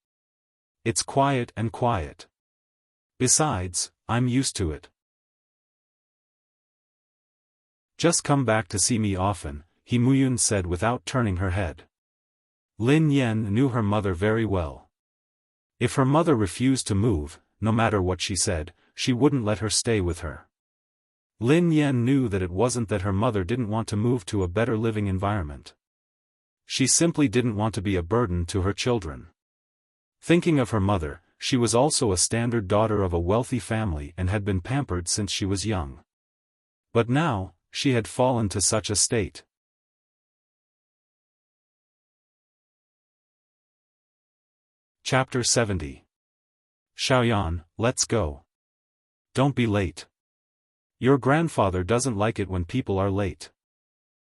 It's quiet and quiet. Besides, I'm used to it. Just come back to see me often, He Muyun said without turning her head. Lin Yan knew her mother very well. If her mother refused to move, no matter what she said, she wouldn't let her stay with her. Lin Yan knew that it wasn't that her mother didn't want to move to a better living environment. She simply didn't want to be a burden to her children. Thinking of her mother, she was also a standard daughter of a wealthy family and had been pampered since she was young. But now, she had fallen to such a state. Chapter 70. Xiaoyan, let's go. Don't be late. Your grandfather doesn't like it when people are late.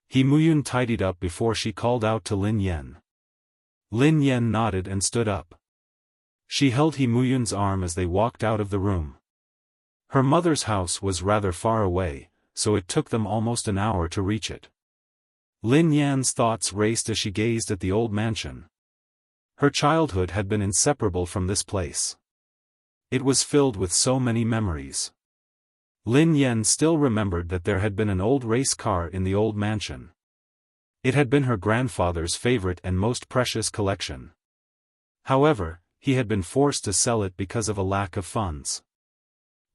He Muyun tidied up before she called out to Lin Yan. Lin Yan nodded and stood up. She held He Muyun's arm as they walked out of the room. Her mother's house was rather far away, so it took them almost an hour to reach it. Lin Yan's thoughts raced as she gazed at the old mansion. Her childhood had been inseparable from this place. It was filled with so many memories. Lin Yan still remembered that there had been an old race car in the old mansion. It had been her grandfather's favorite and most precious collection. However, he had been forced to sell it because of a lack of funds.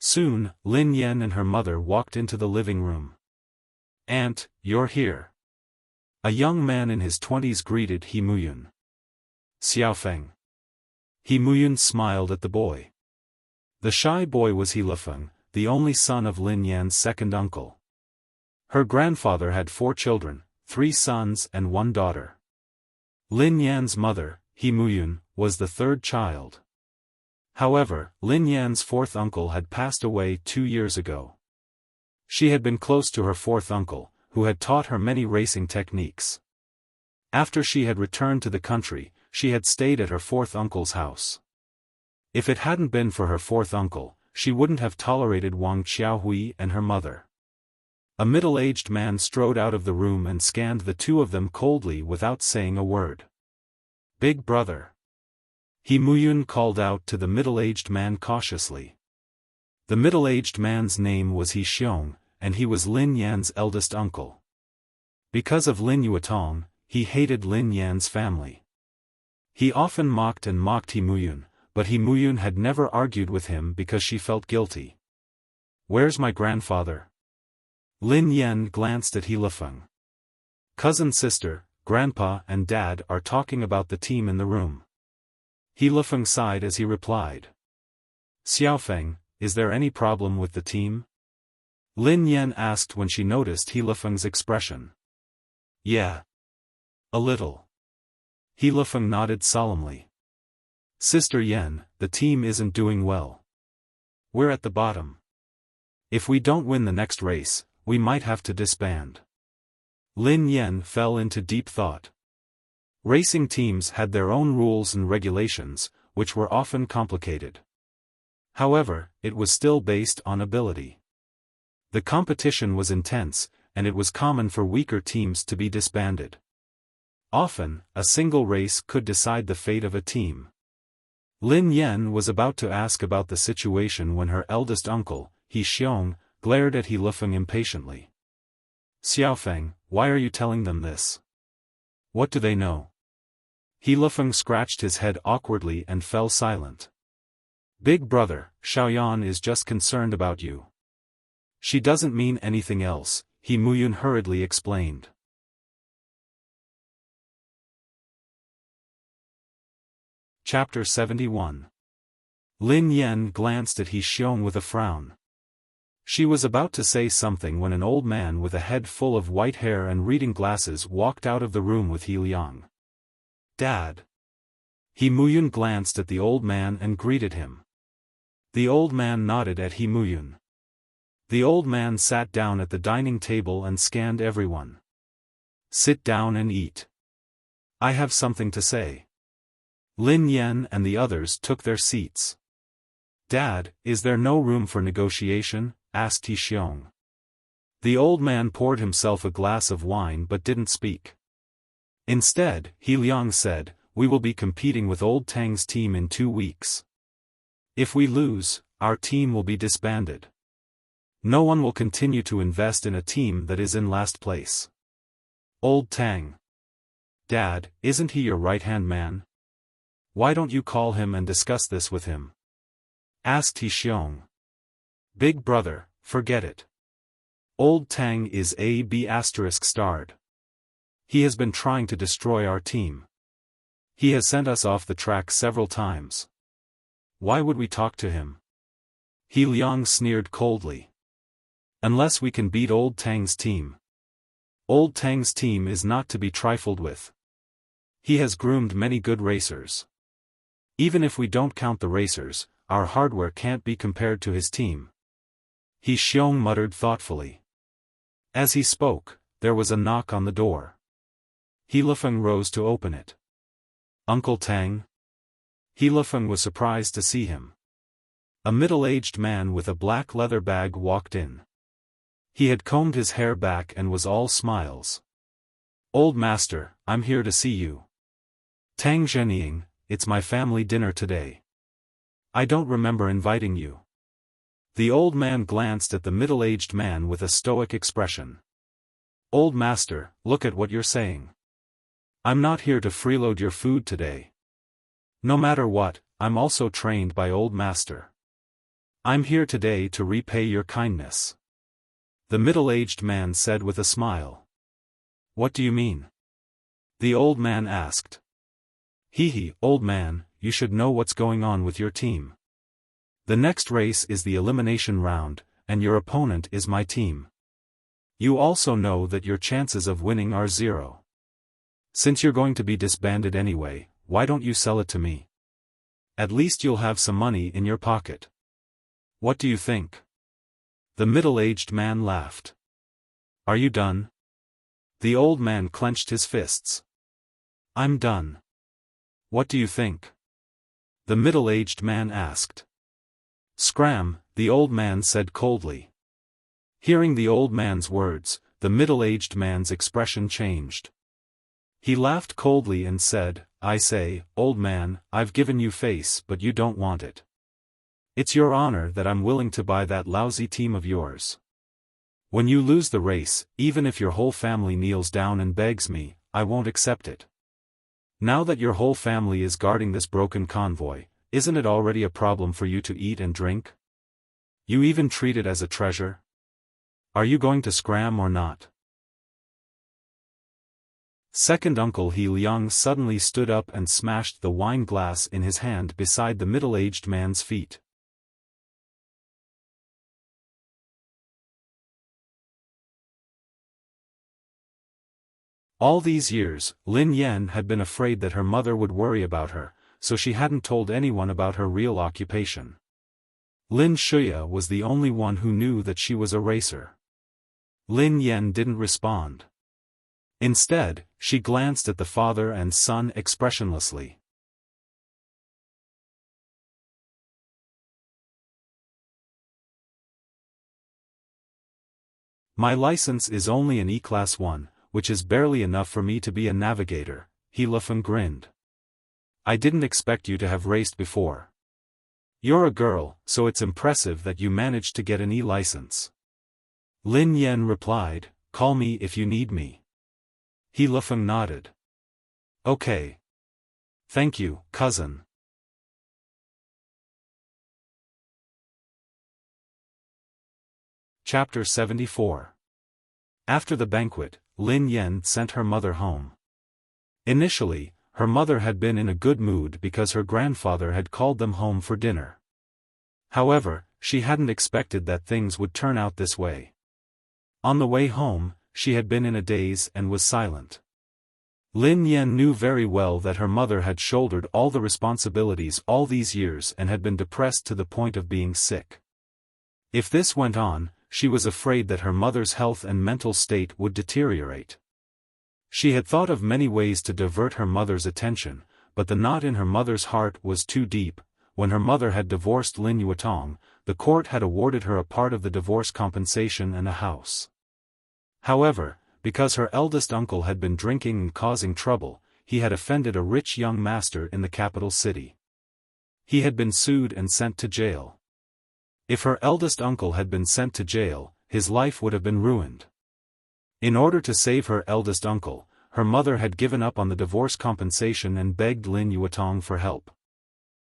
Soon, Lin Yan and her mother walked into the living room. Aunt, you're here. A young man in his 20s greeted He Muyun. Xiaofan. He Muyun smiled at the boy. The shy boy was He Lifeng, the only son of Lin Yan's second uncle. Her grandfather had 4 children, 3 sons and 1 daughter. Lin Yan's mother, He Muyun, was the 3rd child. However, Lin Yan's 4th uncle had passed away 2 years ago. She had been close to her 4th uncle, who had taught her many racing techniques. After she had returned to the country, she had stayed at her 4th uncle's house. If it hadn't been for her 4th uncle, she wouldn't have tolerated Wang Xiaohui and her mother. A middle-aged man strode out of the room and scanned the two of them coldly without saying a word. Big brother. He Muyun called out to the middle-aged man cautiously. The middle-aged man's name was He Xiong, and he was Lin Yan's eldest uncle. Because of Lin Yuetong, he hated Lin Yan's family. He often mocked He Muyun, but He Muyun had never argued with him because she felt guilty. Where's my grandfather? Lin Yan glanced at He Lifeng. Cousin, sister, grandpa and dad are talking about the team in the room. He Lifeng sighed as he replied. Xiaofan, is there any problem with the team? Lin Yan asked when she noticed He Lifeng's expression. Yeah. A little. He Lifeng nodded solemnly. Sister Yan, the team isn't doing well. We're at the bottom. If we don't win the next race, we might have to disband. Lin Yan fell into deep thought. Racing teams had their own rules and regulations, which were often complicated. However, it was still based on ability. The competition was intense, and it was common for weaker teams to be disbanded. Often, a single race could decide the fate of a team. Lin Yan was about to ask about the situation when her eldest uncle, He Xiong, glared at He Lifeng impatiently. Xiaofan, why are you telling them this? What do they know? He Lifeng scratched his head awkwardly and fell silent. Big brother, Xiaoyan is just concerned about you. She doesn't mean anything else, He Muyun hurriedly explained. Chapter 71. Lin Yan glanced at He Xiong with a frown. She was about to say something when an old man with a head full of white hair and reading glasses walked out of the room with He Liang. Dad. He Muyun glanced at the old man and greeted him. The old man nodded at He Muyun. The old man sat down at the dining table and scanned everyone. Sit down and eat. I have something to say. Lin Yan and the others took their seats. Dad, is there no room for negotiation? Asked He Xiong. The old man poured himself a glass of wine but didn't speak. Instead, He Liang said, we will be competing with Old Tang's team in 2 weeks. If we lose, our team will be disbanded. No one will continue to invest in a team that is in last place. Old Tang. Dad, isn't he your right-hand man? Why don't you call him and discuss this with him? Asked He Xiong. Big brother, forget it. Old Tang is AB****. He has been trying to destroy our team. He has sent us off the track several times. Why would we talk to him? He Liang sneered coldly. Unless we can beat Old Tang's team. Old Tang's team is not to be trifled with. He has groomed many good racers. Even if we don't count the racers, our hardware can't be compared to his team. He Xiong muttered thoughtfully. As he spoke, there was a knock on the door. He Lifeng rose to open it. Uncle Tang? He Lifeng was surprised to see him. A middle-aged man with a black leather bag walked in. He had combed his hair back and was all smiles. Old master, I'm here to see you. Tang Zhenying, it's my family dinner today. I don't remember inviting you. The old man glanced at the middle-aged man with a stoic expression. Old master, look at what you're saying. I'm not here to freeload your food today. No matter what, I'm also trained by old master. I'm here today to repay your kindness. The middle-aged man said with a smile. What do you mean? The old man asked. Hee, old man, you should know what's going on with your team. The next race is the elimination round, and your opponent is my team. You also know that your chances of winning are 0. Since you're going to be disbanded anyway, why don't you sell it to me? At least you'll have some money in your pocket. What do you think? The middle-aged man laughed. Are you done? The old man clenched his fists. I'm done. What do you think? The middle-aged man asked. Scram, the old man said coldly. Hearing the old man's words, the middle-aged man's expression changed. He laughed coldly and said, I say, old man, I've given you face but you don't want it. It's your honor that I'm willing to buy that lousy team of yours. When you lose the race, even if your whole family kneels down and begs me, I won't accept it. Now that your whole family is guarding this broken convoy, isn't it already a problem for you to eat and drink? You even treat it as a treasure? Are you going to scram or not? Second uncle He Liang suddenly stood up and smashed the wine glass in his hand beside the middle-aged man's feet. All these years, Lin Yan had been afraid that her mother would worry about her, so she hadn't told anyone about her real occupation. Lin Shuya was the only one who knew that she was a racer. Lin Yan didn't respond. Instead, she glanced at the father and son expressionlessly. My license is only an E-Class 1, which is barely enough for me to be a navigator, Xiaofan grinned. I didn't expect you to have raced before. You're a girl, so it's impressive that you managed to get an E-license. Lin Yan replied, call me if you need me. Xiaofan nodded. Okay. Thank you, cousin. Chapter 74. After the banquet, Lin Yan sent her mother home. Initially, her mother had been in a good mood because her grandfather had called them home for dinner. However, she hadn't expected that things would turn out this way. On the way home, she had been in a daze and was silent. Lin Yan knew very well that her mother had shouldered all the responsibilities all these years and had been depressed to the point of being sick. If this went on, she was afraid that her mother's health and mental state would deteriorate. She had thought of many ways to divert her mother's attention, but the knot in her mother's heart was too deep. When her mother had divorced Lin Yuetong, the court had awarded her a part of the divorce compensation and a house. However, because her eldest uncle had been drinking and causing trouble, he had offended a rich young master in the capital city. He had been sued and sent to jail. If her eldest uncle had been sent to jail, his life would have been ruined. In order to save her eldest uncle, her mother had given up on the divorce compensation and begged Lin Yuetong for help.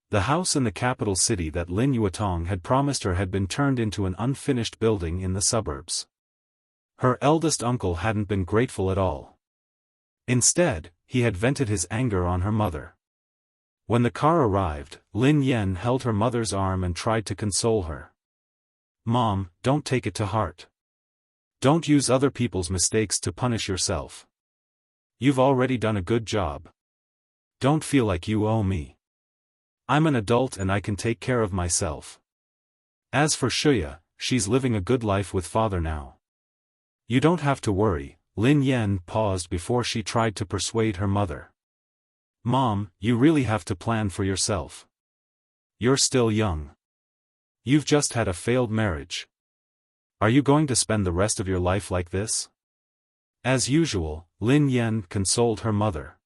The house in the capital city that Lin Yuetong had promised her had been turned into an unfinished building in the suburbs. Her eldest uncle hadn't been grateful at all. Instead, he had vented his anger on her mother. When the car arrived, Lin Yan held her mother's arm and tried to console her. Mom, don't take it to heart. Don't use other people's mistakes to punish yourself. You've already done a good job. Don't feel like you owe me. I'm an adult and I can take care of myself. As for Shuya, she's living a good life with father now. You don't have to worry. Lin Yan paused before she tried to persuade her mother. Mom, you really have to plan for yourself. You're still young. You've just had a failed marriage. Are you going to spend the rest of your life like this? As usual, Lin Yan consoled her mother.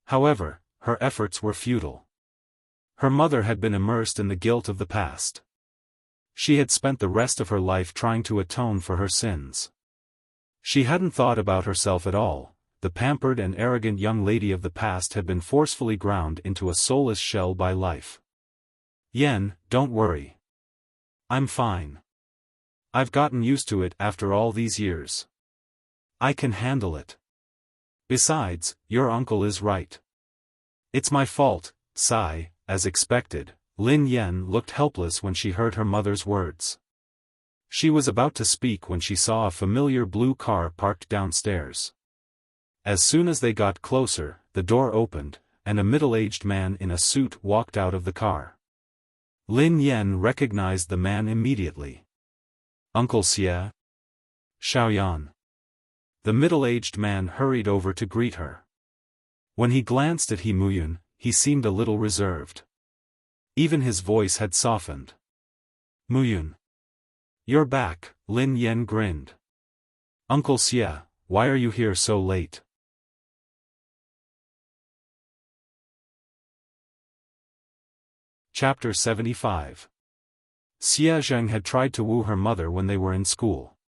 However, her efforts were futile. Her mother had been immersed in the guilt of the past. She had spent the rest of her life trying to atone for her sins. She hadn't thought about herself at all. The pampered and arrogant young lady of the past had been forcefully ground into a soulless shell by life. Yan, don't worry. I'm fine. I've gotten used to it after all these years. I can handle it. Besides, your uncle is right. It's my fault, sigh. As expected, Lin Yan looked helpless when she heard her mother's words. She was about to speak when she saw a familiar blue car parked downstairs. As soon as they got closer, the door opened, and a middle-aged man in a suit walked out of the car. Lin Yan recognized the man immediately. Uncle Xia? Xiaoyan. The middle-aged man hurried over to greet her. When he glanced at He Muyun, he seemed a little reserved. Even his voice had softened. Muyun. You're back, Lin Yan grinned. Uncle Xia, why are you here so late? Chapter 75. Xia Zheng had tried to woo her mother when they were in school.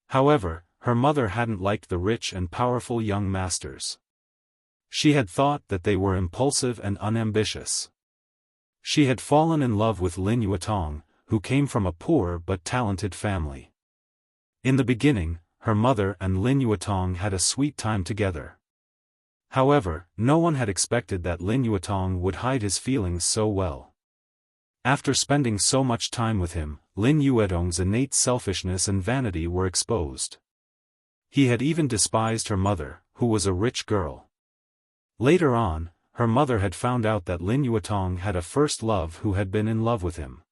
However, her mother hadn't liked the rich and powerful young masters. She had thought that they were impulsive and unambitious. She had fallen in love with Lin Yuetong, who came from a poor but talented family. In the beginning, her mother and Lin Yuetong had a sweet time together. However, no one had expected that Lin Yuetong would hide his feelings so well. After spending so much time with him, Lin Yuetong's innate selfishness and vanity were exposed. He had even despised her mother, who was a rich girl. Later on, her mother had found out that Lin Yuetong had a first love who had been in love with him.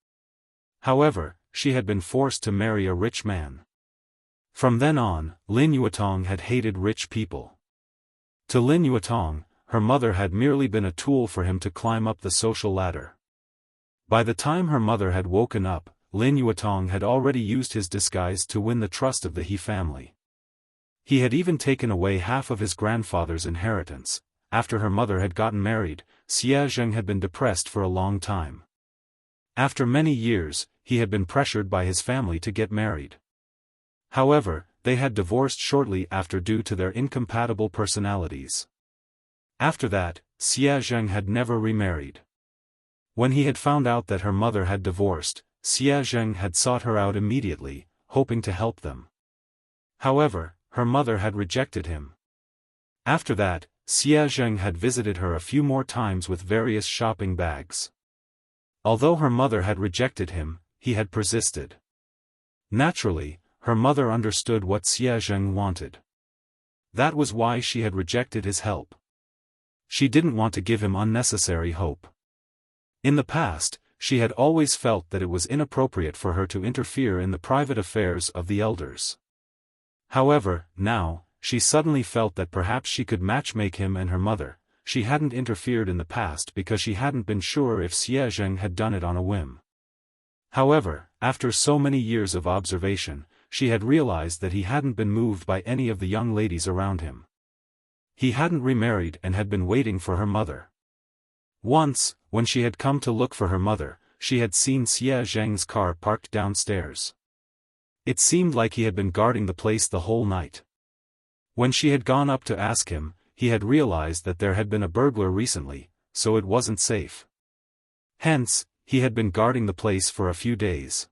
However, she had been forced to marry a rich man. From then on, Lin Yuetong had hated rich people. To Lin Yuetong, her mother had merely been a tool for him to climb up the social ladder. By the time her mother had woken up, Lin Yuetong had already used his disguise to win the trust of the He family. He had even taken away half of his grandfather's inheritance. After her mother had gotten married, Xia Zheng had been depressed for a long time. After many years, he had been pressured by his family to get married. However, they had divorced shortly after due to their incompatible personalities. After that, Xia Zheng had never remarried. When he had found out that her mother had divorced, Xia Zheng had sought her out immediately, hoping to help them. However, her mother had rejected him. After that, Xia Zheng had visited her a few more times with various shopping bags. Although her mother had rejected him, he had persisted. Naturally, her mother understood what Xia Zheng wanted. That was why she had rejected his help. She didn't want to give him unnecessary hope. In the past, she had always felt that it was inappropriate for her to interfere in the private affairs of the elders. However, now, she suddenly felt that perhaps she could matchmake him and her mother. She hadn't interfered in the past because she hadn't been sure if Xia Zheng had done it on a whim. However, after so many years of observation, she had realized that he hadn't been moved by any of the young ladies around him. He hadn't remarried and had been waiting for her mother. Once, when she had come to look for her mother, she had seen Xia Zheng's car parked downstairs. It seemed like he had been guarding the place the whole night. When she had gone up to ask him, he had realized that there had been a burglar recently, so it wasn't safe. Hence, he had been guarding the place for a few days.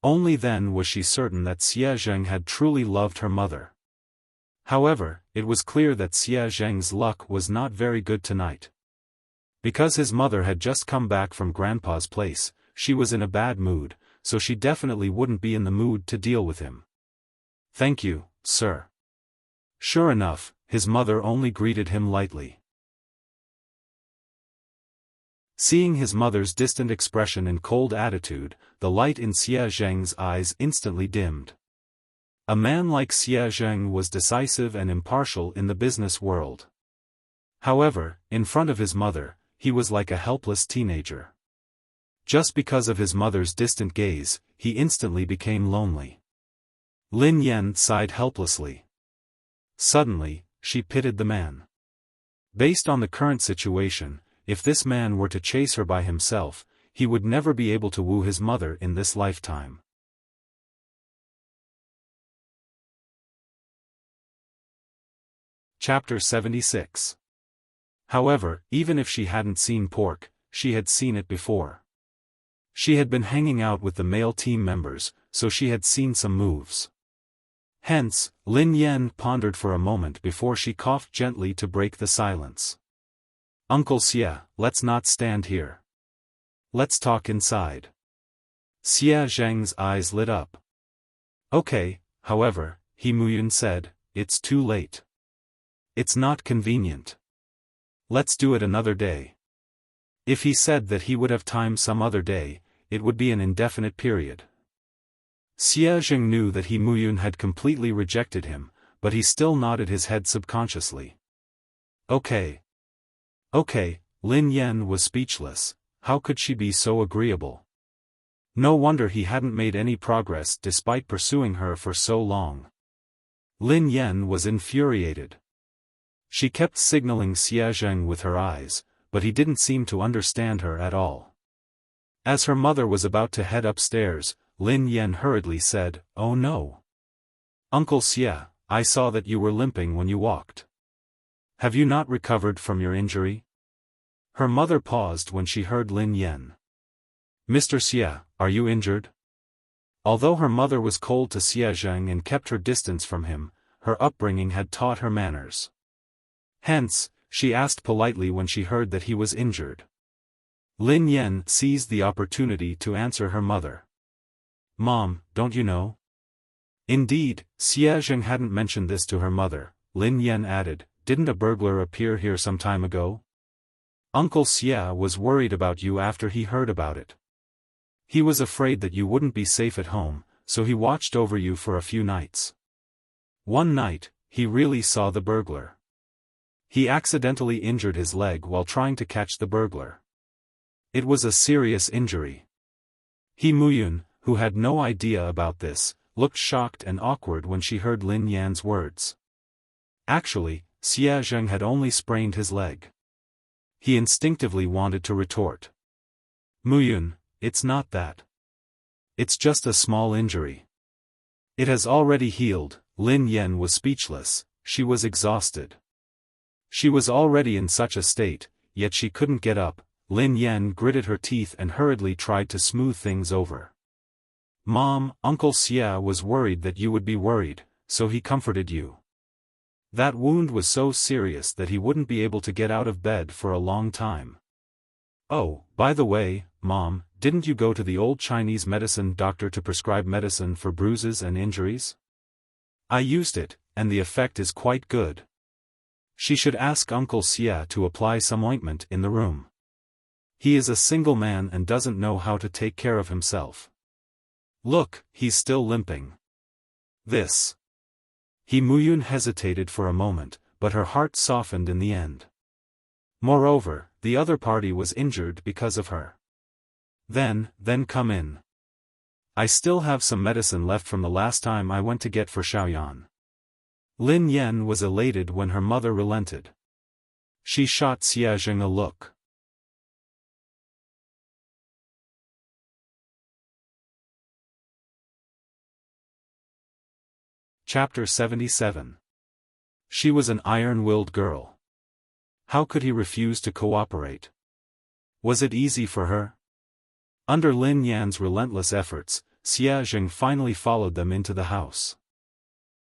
Only then was she certain that Xia Zheng had truly loved her mother. However, it was clear that Xia Zheng's luck was not very good tonight. Because his mother had just come back from Grandpa's place, she was in a bad mood, so she definitely wouldn't be in the mood to deal with him. "Thank you, sir." Sure enough, his mother only greeted him lightly. Seeing his mother's distant expression and cold attitude, the light in Xia Zheng's eyes instantly dimmed. A man like Xia Zheng was decisive and impartial in the business world. However, in front of his mother, he was like a helpless teenager. Just because of his mother's distant gaze, he instantly became lonely. Lin Yan sighed helplessly. Suddenly, she pitied the man. Based on the current situation, if this man were to chase her by himself, he would never be able to woo his mother in this lifetime. Chapter 76. However, even if she hadn't seen pork, she had seen it before. She had been hanging out with the male team members, so she had seen some moves. Hence, Lin Yan pondered for a moment before she coughed gently to break the silence. "Uncle Xia, let's not stand here. Let's talk inside." Xia Zheng's eyes lit up. "Okay, however," He Muyun said, "it's too late. It's not convenient. Let's do it another day." If he said that he would have time some other day, it would be an indefinite period. Xia Zheng knew that He Muyun had completely rejected him, but he still nodded his head subconsciously. Okay. Lin Yan was speechless. How could she be so agreeable? No wonder he hadn't made any progress despite pursuing her for so long. Lin Yan was infuriated. She kept signaling Xia Zheng with her eyes, but he didn't seem to understand her at all. As her mother was about to head upstairs, Lin Yan hurriedly said, "Oh no. Uncle Xia, I saw that you were limping when you walked. Have you not recovered from your injury?" Her mother paused when she heard Lin Yan. "Mr. Xia, are you injured?" Although her mother was cold to Xia Zheng and kept her distance from him, her upbringing had taught her manners. Hence, she asked politely when she heard that he was injured. Lin Yan seized the opportunity to answer her mother. "Mom, don't you know?" Indeed, Xia Zheng hadn't mentioned this to her mother. Lin Yan added, "Didn't a burglar appear here some time ago? Uncle Xia was worried about you after he heard about it. He was afraid that you wouldn't be safe at home, so he watched over you for a few nights. One night, he really saw the burglar. He accidentally injured his leg while trying to catch the burglar. It was a serious injury." He Muyun, who had no idea about this, looked shocked and awkward when she heard Lin Yan's words. Actually, Xia Zheng had only sprained his leg. He instinctively wanted to retort. "Muyun, it's not that. It's just a small injury. It has already healed." Lin Yan was speechless, she was exhausted. She was already in such a state, yet she couldn't get up. Lin Yan gritted her teeth and hurriedly tried to smooth things over. "Mom, Uncle Xia was worried that you would be worried, so he comforted you. That wound was so serious that he wouldn't be able to get out of bed for a long time. Oh, by the way, Mom, didn't you go to the old Chinese medicine doctor to prescribe medicine for bruises and injuries? I used it, and the effect is quite good. She should ask Uncle Xia to apply some ointment in the room. He is a single man and doesn't know how to take care of himself. Look, he's still limping. This." He Muyun hesitated for a moment, but her heart softened in the end. Moreover, the other party was injured because of her. Then come in. I still have some medicine left from the last time I went to get for Xiaoyan." Lin Yan was elated when her mother relented. She shot Xia Zheng a look. Chapter 77. She was an iron-willed girl. How could he refuse to cooperate? Was it easy for her? Under Lin Yan's relentless efforts, Xia Zheng finally followed them into the house.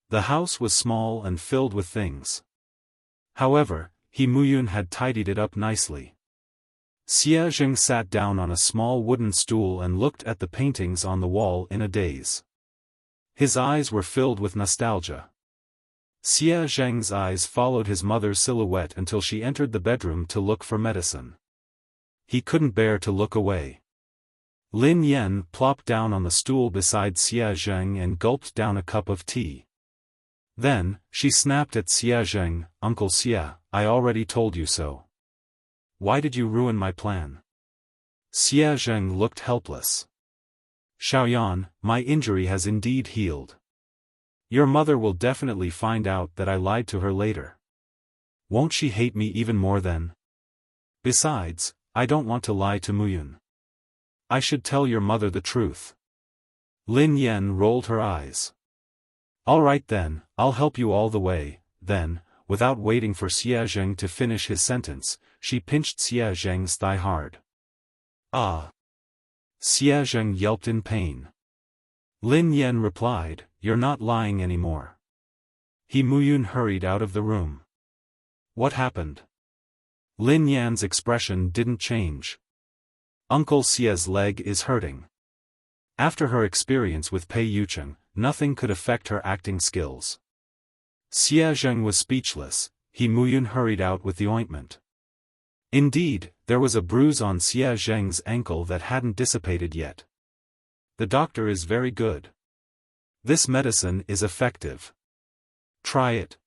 The house was small and filled with things. However, He Muyun had tidied it up nicely. Xia Zheng sat down on a small wooden stool and looked at the paintings on the wall in a daze. His eyes were filled with nostalgia. Xia Zheng's eyes followed his mother's silhouette until she entered the bedroom to look for medicine. He couldn't bear to look away. Lin Yan plopped down on the stool beside Xia Zheng and gulped down a cup of tea. Then, she snapped at Xia Zheng, "Uncle Xia, I already told you so. Why did you ruin my plan?" Xia Zheng looked helpless. "Xiaoyan, my injury has indeed healed. Your mother will definitely find out that I lied to her later. Won't she hate me even more then? Besides, I don't want to lie to Muyun. I should tell your mother the truth." Lin Yan rolled her eyes. "All right then, I'll help you all the way." Then, without waiting for Xia Zheng to finish his sentence, she pinched Xia Zheng's thigh hard. "Ah!" Xia Zheng yelped in pain. Lin Yan replied, "You're not lying anymore." He Muyun hurried out of the room. What happened? Lin Yan's expression didn't change. "Uncle Xia's leg is hurting." After her experience with Pei Yucheng, nothing could affect her acting skills. Xia Zheng was speechless. He Muyun hurried out with the ointment. Indeed, there was a bruise on Xia Zheng's ankle that hadn't dissipated yet. "The doctor is very good. This medicine is effective. Try it."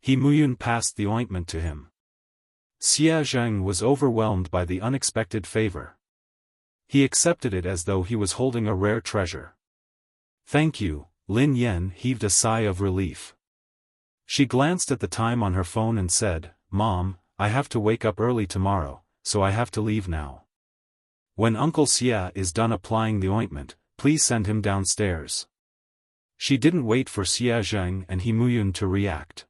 He Muyun passed the ointment to him. Xia Zheng was overwhelmed by the unexpected favor. He accepted it as though he was holding a rare treasure. "Thank you." Lin Yan heaved a sigh of relief. She glanced at the time on her phone and said, "Mom, I have to wake up early tomorrow, so I have to leave now. When Uncle Xia is done applying the ointment, please send him downstairs." She didn't wait for Xia Zheng and He Muyun to react.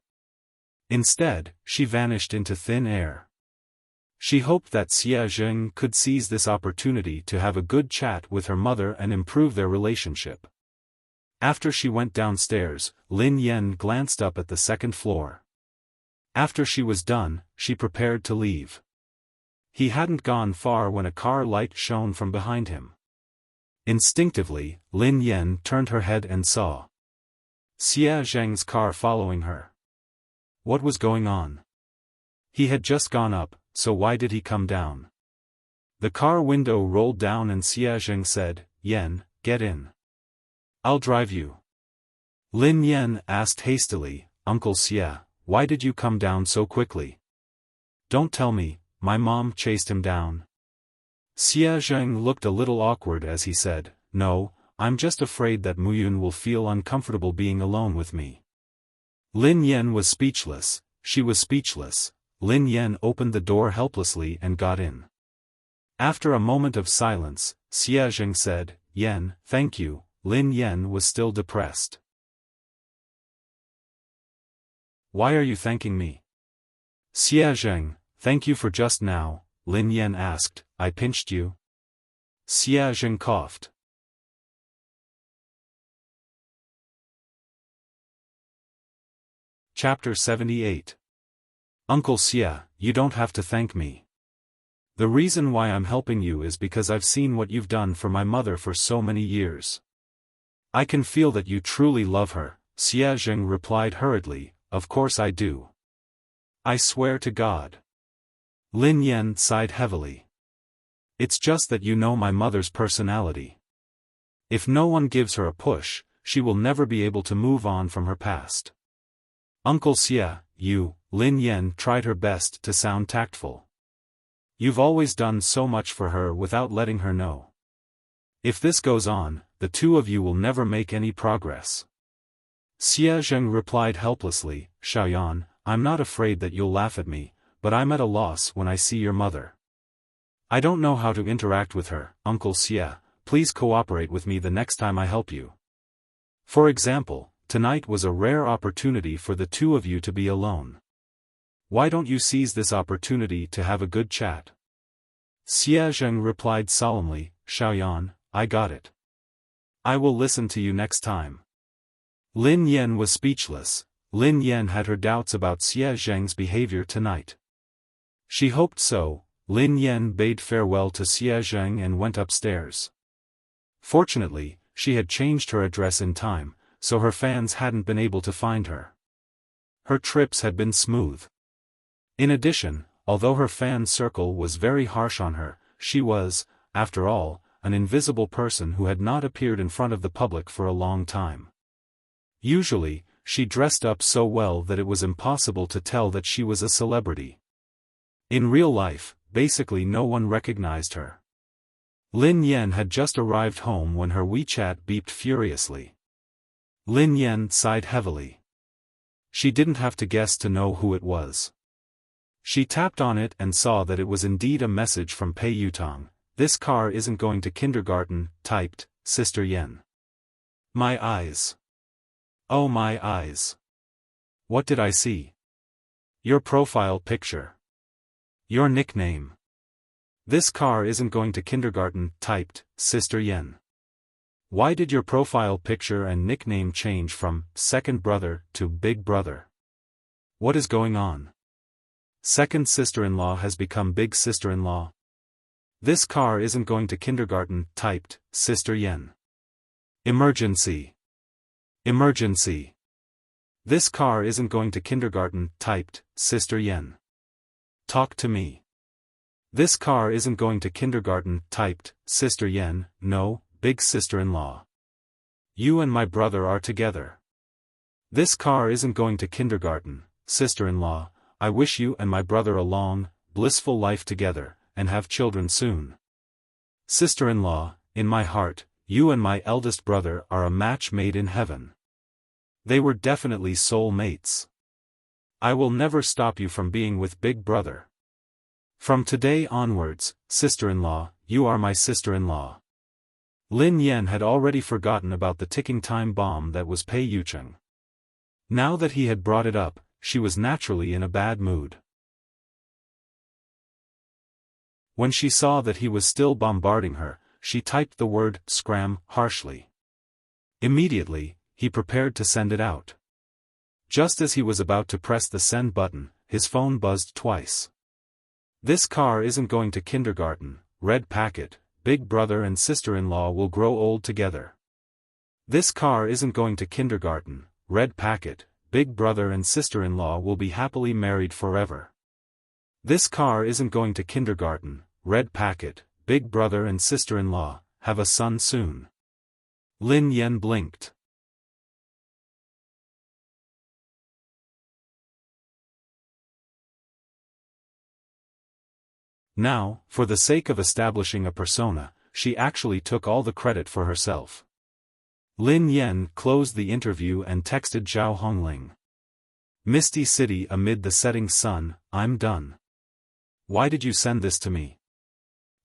Instead, she vanished into thin air. She hoped that Xia Zheng could seize this opportunity to have a good chat with her mother and improve their relationship. After she went downstairs, Lin Yan glanced up at the second floor. After she was done, she prepared to leave. He hadn't gone far when a car light shone from behind him. Instinctively, Lin Yan turned her head and saw Xia Zheng's car following her. What was going on? He had just gone up, so why did he come down? The car window rolled down and Xia Zheng said, "Yan, get in. I'll drive you." Lin Yan asked hastily, "Uncle Xia, why did you come down so quickly?" "Don't tell me, my mom chased him down." Xia Zheng looked a little awkward as he said, "No, I'm just afraid that Muyun will feel uncomfortable being alone with me." Lin Yan was speechless, she was speechless. Lin Yan opened the door helplessly and got in. After a moment of silence, Xia Zheng said, "Yan, thank you." Lin Yan was still depressed. "Why are you thanking me?" "Xia Zheng, thank you for just now," Lin Yan asked. "I pinched you?" Xia Zheng coughed. Chapter 78. Uncle Xia, you don't have to thank me. The reason why I'm helping you is because I've seen what you've done for my mother for so many years. I can feel that you truly love her, Xia Zheng replied hurriedly. "Of course I do. I swear to God." Lin Yan sighed heavily. "It's just that you know my mother's personality. If no one gives her a push, she will never be able to move on from her past." "Uncle Xia, you," Lin Yan tried her best to sound tactful. "You've always done so much for her without letting her know. If this goes on, the two of you will never make any progress." Xia Zheng replied helplessly, "Xiaoyan, I'm not afraid that you'll laugh at me, but I'm at a loss when I see your mother. I don't know how to interact with her. Uncle Xia, please cooperate with me the next time I help you. For example, tonight was a rare opportunity for the two of you to be alone. Why don't you seize this opportunity to have a good chat?" Xia Zheng replied solemnly, "Xiaoyan, I got it. I will listen to you next time." Lin Yan was speechless. Lin Yan had her doubts about Xia Zheng's behavior tonight. She hoped so. Lin Yan bade farewell to Xia Zheng and went upstairs. Fortunately, she had changed her address in time, so her fans hadn't been able to find her. Her trips had been smooth. In addition, although her fan circle was very harsh on her, she was, after all, an invisible person who had not appeared in front of the public for a long time. Usually, she dressed up so well that it was impossible to tell that she was a celebrity. In real life, basically no one recognized her. Lin Yan had just arrived home when her WeChat beeped furiously. Lin Yan sighed heavily. She didn't have to guess to know who it was. She tapped on it and saw that it was indeed a message from Pei Yutang. "This car isn't going to kindergarten," typed, "Sister Yan." My eyes. Oh my eyes. What did I see? Your profile picture. Your nickname. "This car isn't going to kindergarten," typed, "Sister Yan." Why did your profile picture and nickname change from second brother to big brother? What is going on? Second sister-in-law has become big sister-in-law. "This car isn't going to kindergarten," typed, Sister Yan. Emergency. Emergency. "This car isn't going to kindergarten," typed, Sister Yan. Talk to me. "This car isn't going to kindergarten," typed, Sister Yan. No, big sister-in-law. "You and my brother are together." "This car isn't going to kindergarten, sister-in-law. I wish you and my brother a long, blissful life together, and have children soon." "Sister-in-law, in my heart, you and my eldest brother are a match made in heaven. They were definitely soul mates. I will never stop you from being with big brother. From today onwards, sister-in-law, you are my sister-in-law." Lin Yan had already forgotten about the ticking time bomb that was Pei Yucheng. Now that he had brought it up, she was naturally in a bad mood. When she saw that he was still bombarding her, she typed the word "scram" harshly. Immediately, he prepared to send it out. Just as he was about to press the send button, his phone buzzed twice. This car isn't going to kindergarten, red packet, big brother and sister-in-law will grow old together. This car isn't going to kindergarten, red packet, big brother and sister-in-law will be happily married forever. This car isn't going to kindergarten, red packet, big brother and sister-in-law, have a son soon. Lin Yen blinked. Now, for the sake of establishing a persona, she actually took all the credit for herself. Lin Yen closed the interview and texted Zhao Hongling. Misty City amid the setting sun, I'm done. Why did you send this to me?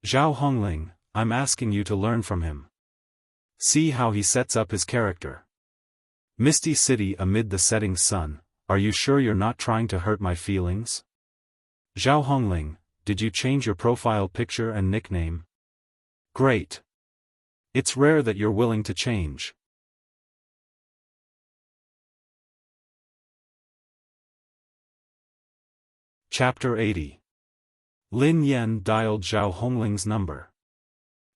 Zhao Hongling, I'm asking you to learn from him. See how he sets up his character. Misty City amid the setting sun, are you sure you're not trying to hurt my feelings? Zhao Hongling, did you change your profile picture and nickname? Great. It's rare that you're willing to change. Chapter 80. Lin Yen dialed Zhao Hongling's number.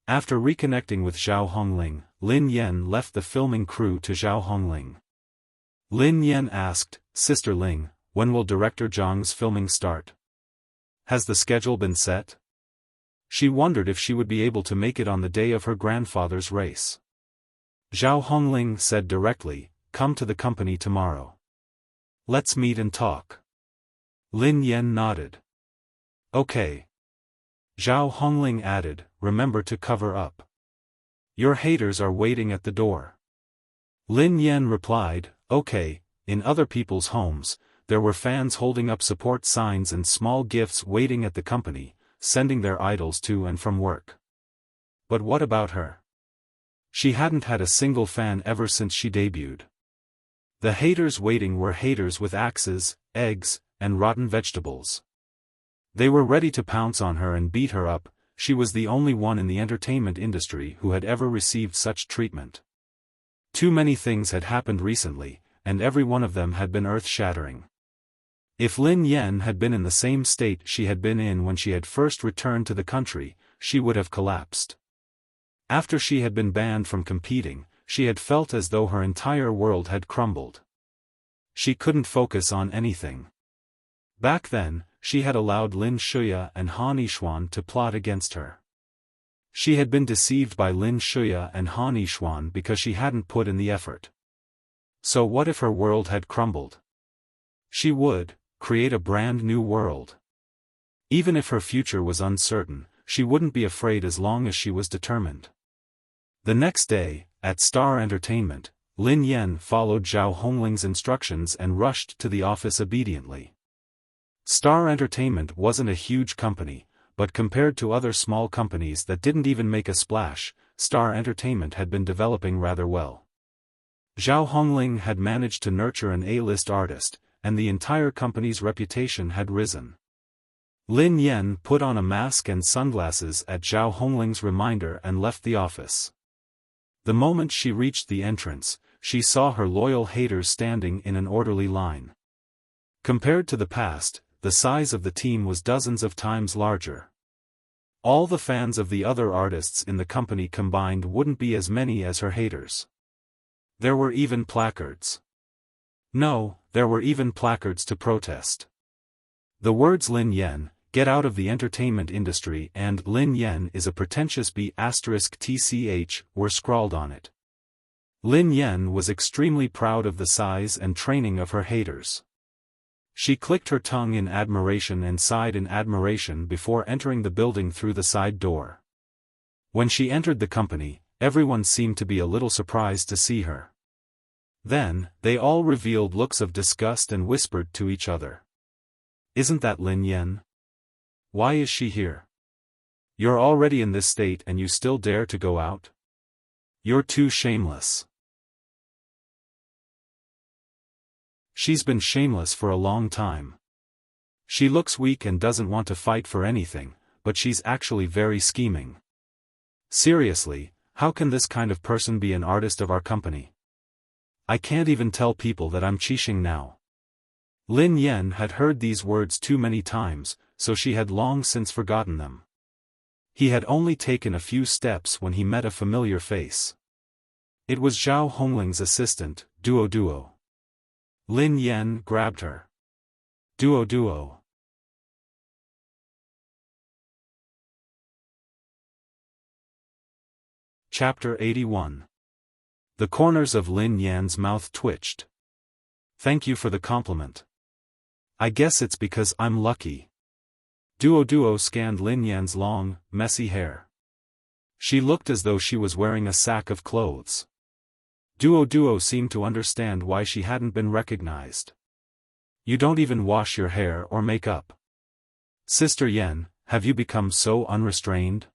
After reconnecting with Zhao Hongling, Lin Yen left the filming crew to Zhao Hongling. Lin Yen asked, Sister Ling, when will Director Zhang's filming start? Has the schedule been set? She wondered if she would be able to make it on the day of her grandfather's race. Zhao Hongling said directly, come to the company tomorrow. Let's meet and talk. Lin Yen nodded. Okay. Zhao Hongling added, remember to cover up. Your haters are waiting at the door. Lin Yen replied, okay. In other people's homes, there were fans holding up support signs and small gifts waiting at the company, sending their idols to and from work. But what about her? She hadn't had a single fan ever since she debuted. The haters waiting were haters with axes, eggs, and rotten vegetables. They were ready to pounce on her and beat her up. She was the only one in the entertainment industry who had ever received such treatment. Too many things had happened recently, and every one of them had been earth-shattering. If Lin Yen had been in the same state she had been in when she had first returned to the country, she would have collapsed. After she had been banned from competing, she had felt as though her entire world had crumbled. She couldn't focus on anything. Back then, she had allowed Lin Shuya and Han Yixuan to plot against her. She had been deceived by Lin Shuya and Han Yixuan because she hadn't put in the effort. So what if her world had crumbled? She would create a brand new world. Even if her future was uncertain, she wouldn't be afraid as long as she was determined. The next day, at Star Entertainment, Lin Yen followed Zhao Hongling's instructions and rushed to the office obediently. Star Entertainment wasn't a huge company, but compared to other small companies that didn't even make a splash, Star Entertainment had been developing rather well. Zhao Hongling had managed to nurture an A-list artist, and the entire company's reputation had risen. Lin Yen put on a mask and sunglasses at Zhao Hongling's reminder and left the office. The moment she reached the entrance, she saw her loyal haters standing in an orderly line. Compared to the past, the size of the team was dozens of times larger. All the fans of the other artists in the company combined wouldn't be as many as her haters. There were even placards. No, there were even placards to protest. The words Lin Yen, get out of the entertainment industry, and Lin Yen is a pretentious B***TCH were scrawled on it. Lin Yen was extremely proud of the size and training of her haters. She clicked her tongue in admiration and sighed in admiration before entering the building through the side door. When she entered the company, everyone seemed to be a little surprised to see her. Then, they all revealed looks of disgust and whispered to each other. Isn't that Lin Yen? Why is she here? You're already in this state and you still dare to go out? You're too shameless. She's been shameless for a long time. She looks weak and doesn't want to fight for anything, but she's actually very scheming. Seriously, how can this kind of person be an artist of our company? I can't even tell people that I'm Qixing now. Lin Yan had heard these words too many times, so she had long since forgotten them. He had only taken a few steps when he met a familiar face. It was Zhao Hongling's assistant, Duo Duo. Lin Yan grabbed her. Duo Duo. Chapter 81. The corners of Lin Yan's mouth twitched. Thank you for the compliment. I guess it's because I'm lucky. Duo Duo scanned Lin Yan's long, messy hair. She looked as though she was wearing a sack of clothes. Duo Duo seemed to understand why she hadn't been recognized. You don't even wash your hair or makeup. Sister Yan, have you become so unrestrained?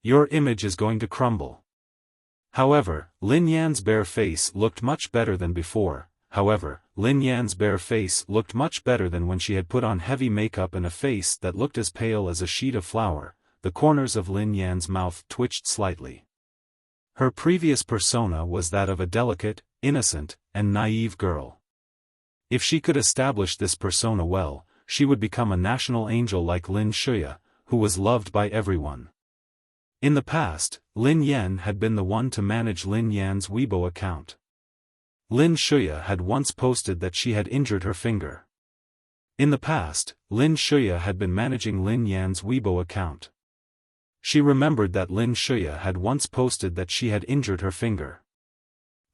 Your image is going to crumble. However, Lin Yan's bare face looked much better than before. Lin Yan's bare face looked much better than when she had put on heavy makeup and a face that looked as pale as a sheet of flour. The corners of Lin Yan's mouth twitched slightly. Her previous persona was that of a delicate, innocent, and naive girl. If she could establish this persona well, she would become a national angel like Lin Shuya, who was loved by everyone. In the past, Lin Yan had been the one to manage Lin Yan's Weibo account. Lin Shuya had once posted that she had injured her finger. In the past, Lin Shuya had been managing Lin Yan's Weibo account. She remembered that Lin Shuya had once posted that she had injured her finger.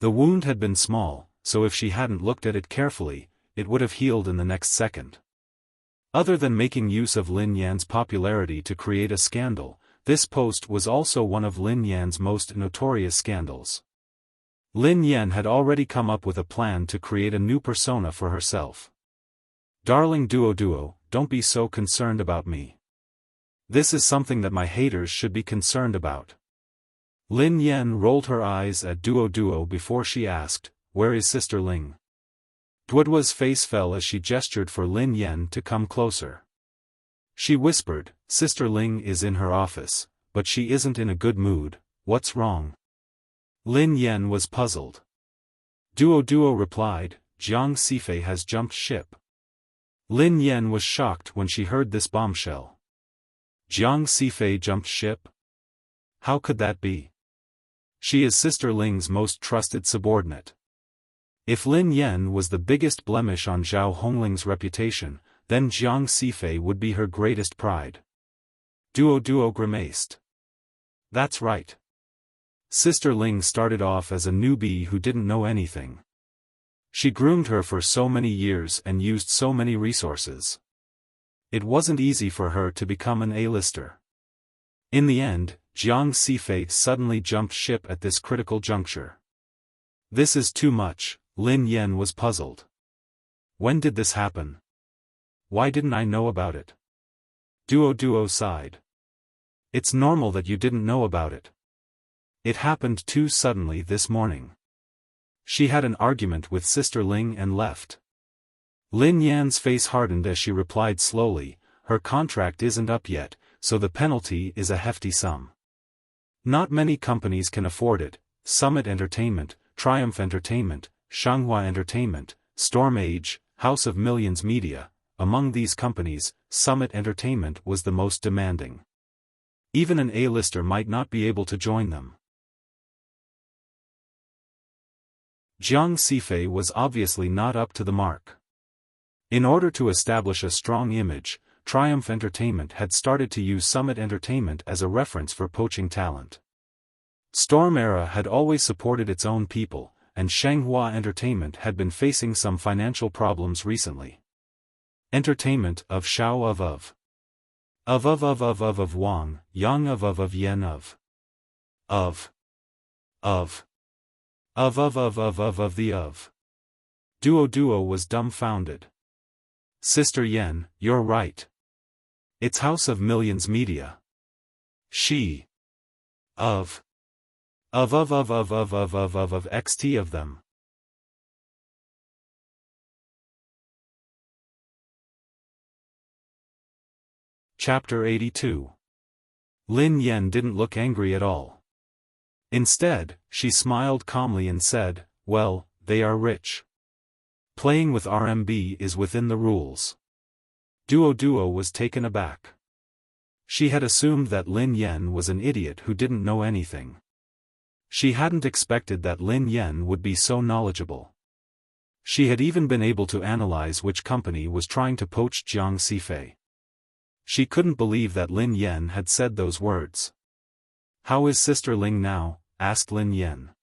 The wound had been small, so if she hadn't looked at it carefully, it would have healed in the next second. Other than making use of Lin Yan's popularity to create a scandal, this post was also one of Lin Yan's most notorious scandals. Lin Yan had already come up with a plan to create a new persona for herself. Darling Duo Duo, don't be so concerned about me. This is something that my haters should be concerned about. Lin Yan rolled her eyes at Duo Duo before she asked, where is Sister Ling? Duoduo's face fell as she gestured for Lin Yan to come closer. She whispered, Sister Ling is in her office, but she isn't in a good mood. What's wrong? Lin Yan was puzzled. Duo Duo replied, Jiang Sifei has jumped ship. Lin Yan was shocked when she heard this bombshell. Jiang Sifei jumped ship? How could that be? She is Sister Ling's most trusted subordinate. If Lin Yan was the biggest blemish on Zhao Hongling's reputation, then Jiang Sifei would be her greatest pride. Duo Duo grimaced. That's right. Sister Ling started off as a newbie who didn't know anything. She groomed her for so many years and used so many resources. It wasn't easy for her to become an A-lister. In the end, Jiang Sifei suddenly jumped ship at this critical juncture. This is too much, Lin Yan was puzzled. When did this happen? Why didn't I know about it? Duo Duo sighed. It's normal that you didn't know about it. It happened too suddenly this morning. She had an argument with Sister Ling and left. Lin Yan's face hardened as she replied slowly, her contract isn't up yet, so the penalty is a hefty sum. Not many companies can afford it. Summit Entertainment, Triumph Entertainment, Shanghua Entertainment, Storm Age, House of Millions Media. Among these companies, Summit Entertainment was the most demanding. Even an A-lister might not be able to join them. Jiang Sifei was obviously not up to the mark. In order to establish a strong image, Triumph Entertainment had started to use Summit Entertainment as a reference for poaching talent. Storm Era had always supported its own people, and Shanghua Entertainment had been facing some financial problems recently. Entertainment of Shao of Wang, Yang of Yen of the. Duo Duo was dumbfounded. Sister Yen, you're right. It's House of Millions Media. She. Of XT of them. Chapter 82. Lin Yan didn't look angry at all. Instead, she smiled calmly and said, well, they are rich. Playing with RMB is within the rules. Duo was taken aback. She had assumed that Lin Yan was an idiot who didn't know anything. She hadn't expected that Lin Yan would be so knowledgeable. She had even been able to analyze which company was trying to poach Jiang Xifei. She couldn't believe that Lin Yan had said those words. "How is Sister Ling now?" asked Lin Yan.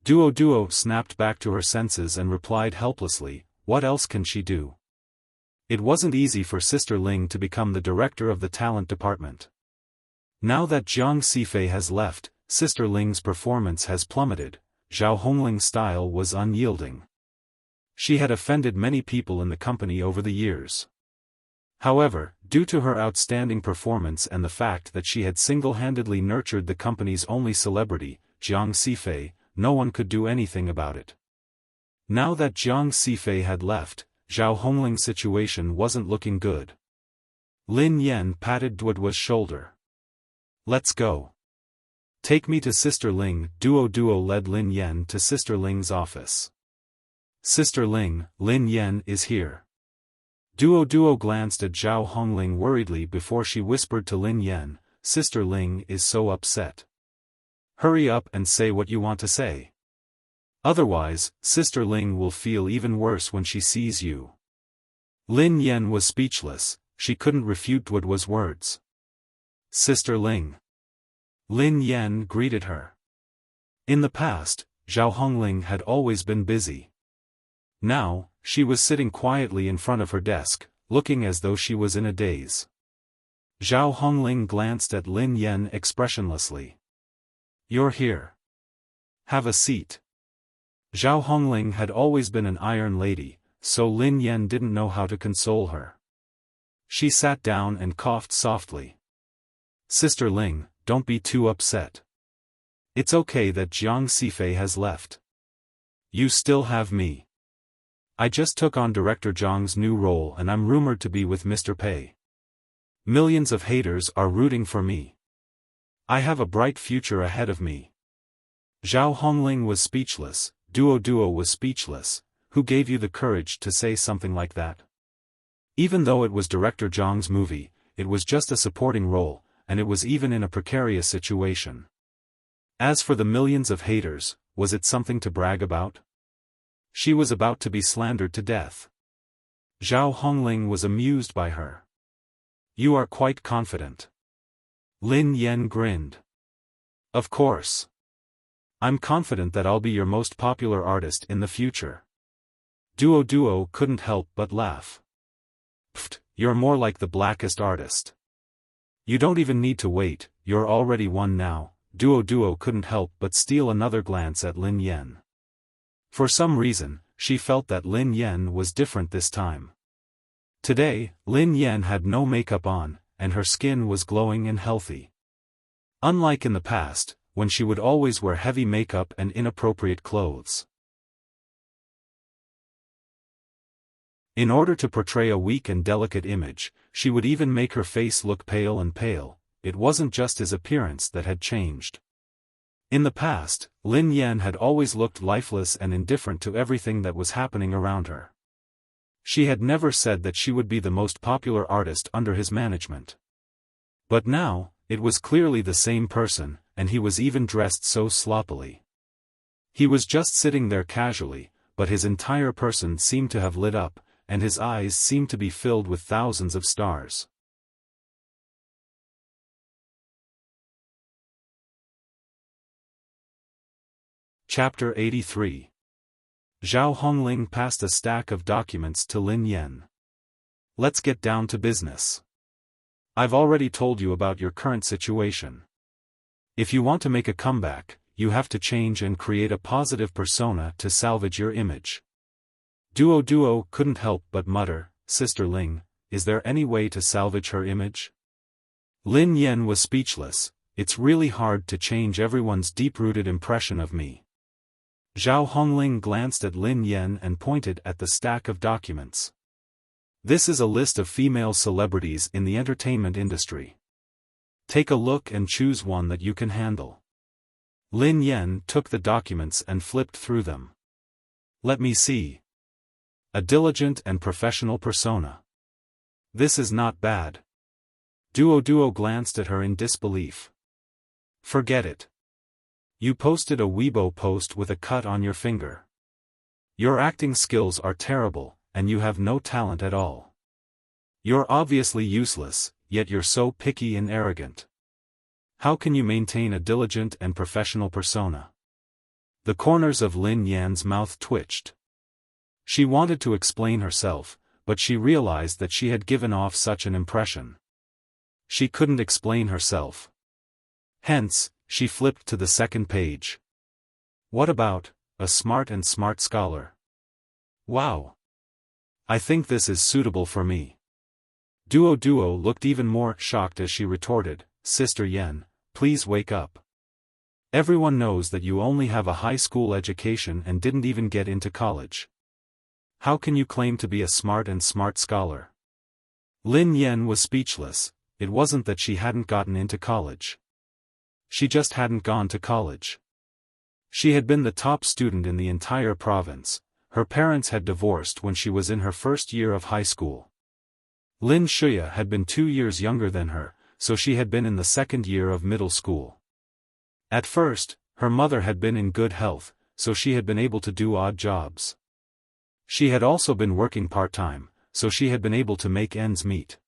Duo snapped back to her senses and replied helplessly, "What else can she do?" It wasn't easy for Sister Ling to become the director of the talent department. Now that Jiang Xifei has left, Sister Ling's performance has plummeted. Zhao Hongling's style was unyielding. She had offended many people in the company over the years. However, due to her outstanding performance and the fact that she had single-handedly nurtured the company's only celebrity, Jiang Xifei, no one could do anything about it. Now that Jiang Xifei had left, Zhao Hongling's situation wasn't looking good. Lin Yan patted Duo's shoulder. "Let's go. Take me to Sister Ling." Duo led Lin Yan to Sister Ling's office. "Sister Ling, Lin Yan is here." Duo glanced at Zhao Hongling worriedly before she whispered to Lin Yan, "Sister Ling is so upset. Hurry up and say what you want to say. Otherwise, Sister Ling will feel even worse when she sees you." Lin Yan was speechless. She couldn't refute Duo's words. "Sister Ling." Lin Yan greeted her. In the past, Zhao Hongling had always been busy. Now, she was sitting quietly in front of her desk, looking as though she was in a daze. Zhao Hongling glanced at Lin Yan expressionlessly. "You're here. Have a seat." Zhao Hongling had always been an iron lady, so Lin Yan didn't know how to console her. She sat down and coughed softly. "Sister Ling, don't be too upset. It's okay that Jiang Xifei has left. You still have me. I just took on Director Zhang's new role and I'm rumored to be with Mr. Pei. Millions of haters are rooting for me. I have a bright future ahead of me." Zhao Hongling was speechless. Duo was speechless. "Who gave you the courage to say something like that?" Even though it was Director Zhang's movie, it was just a supporting role, and it was even in a precarious situation. As for the millions of haters, was it something to brag about? She was about to be slandered to death. Zhao Hongling was amused by her. "You are quite confident." Lin Yan grinned. "Of course. I'm confident that I'll be your most popular artist in the future." Duo couldn't help but laugh. "Pfft, you're more like the blackest artist. You don't even need to wait, you're already one now." Duo couldn't help but steal another glance at Lin Yan. For some reason, she felt that Lin Yan was different this time. Today, Lin Yan had no makeup on, and her skin was glowing and healthy. Unlike in the past, when she would always wear heavy makeup and inappropriate clothes. In order to portray a weak and delicate image, she would even make her face look pale and pale. It wasn't just his appearance that had changed. In the past, Lin Yan had always looked lifeless and indifferent to everything that was happening around her. She had never said that she would be the most popular artist under his management. But now, it was clearly the same person, and he was even dressed so sloppily. He was just sitting there casually, but his entire person seemed to have lit up, and his eyes seemed to be filled with thousands of stars. Chapter 83. Zhao Hongling passed a stack of documents to Lin Yan. "Let's get down to business. I've already told you about your current situation. If you want to make a comeback, you have to change and create a positive persona to salvage your image." Duo couldn't help but mutter, "Sister Ling, is there any way to salvage her image?" Lin Yan was speechless. "It's really hard to change everyone's deep-rooted impression of me." Zhao Hongling glanced at Lin Yan and pointed at the stack of documents. "This is a list of female celebrities in the entertainment industry. Take a look and choose one that you can handle." Lin Yan took the documents and flipped through them. "Let me see." A diligent and professional persona. This is not bad. Duo glanced at her in disbelief. Forget it. You posted a Weibo post with a cut on your finger. Your acting skills are terrible, and you have no talent at all. You're obviously useless, yet you're so picky and arrogant. How can you maintain a diligent and professional persona? The corners of Lin Yan's mouth twitched. She wanted to explain herself, but she realized that she had given off such an impression. She couldn't explain herself. Hence, she flipped to the second page. What about, a smart scholar? Wow. I think this is suitable for me. Duo looked even more shocked as she retorted, Sister Yen, please wake up. Everyone knows that you only have a high school education and didn't even get into college. How can you claim to be a smart scholar? Lin Yan was speechless. It wasn't that she hadn't gotten into college. She just hadn't gone to college. She had been the top student in the entire province. Her parents had divorced when she was in her first year of high school. Lin Shuya had been 2 years younger than her, so she had been in the second year of middle school. At first, her mother had been in good health, so she had been able to do odd jobs. She had also been working part-time, so she had been able to make ends meet.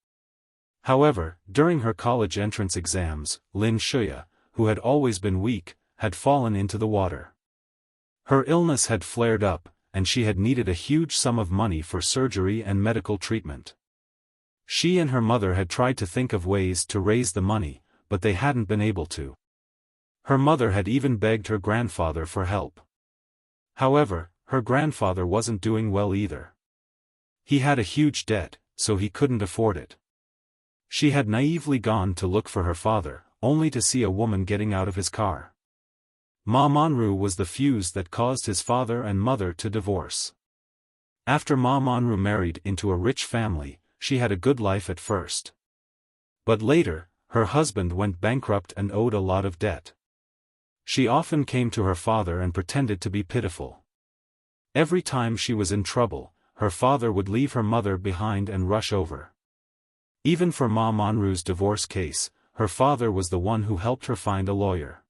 However, during her college entrance exams, Lin Shuya, who had always been weak, had fallen into the water. Her illness had flared up, and she had needed a huge sum of money for surgery and medical treatment. She and her mother had tried to think of ways to raise the money, but they hadn't been able to. Her mother had even begged her grandfather for help. However, her grandfather wasn't doing well either. He had a huge debt, so he couldn't afford it. She had naively gone to look for her father, only to see a woman getting out of his car. Ma Monru was the fuse that caused his father and mother to divorce. After Ma Monru married into a rich family, she had a good life at first. But later, her husband went bankrupt and owed a lot of debt. She often came to her father and pretended to be pitiful. Every time she was in trouble, her father would leave her mother behind and rush over. Even for Ma Monru's divorce case, her father was the one who helped her find a lawyer.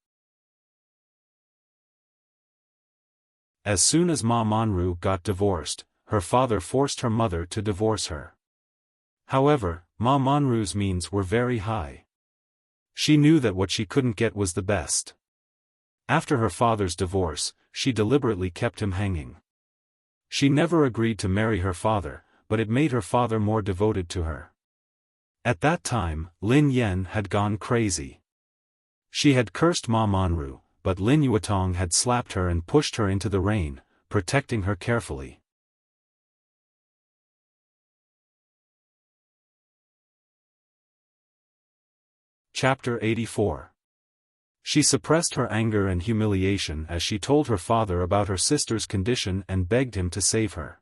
As soon as Ma Monru got divorced, her father forced her mother to divorce her. However, Ma Monru's means were very high. She knew that what she couldn't get was the best. After her father's divorce, she deliberately kept him hanging. She never agreed to marry her father, but it made her father more devoted to her. At that time, Lin Yan had gone crazy. She had cursed Ma Monru, but Lin Yuetong had slapped her and pushed her into the rain, protecting her carefully. Chapter 84. She suppressed her anger and humiliation as she told her father about her sister's condition and begged him to save her.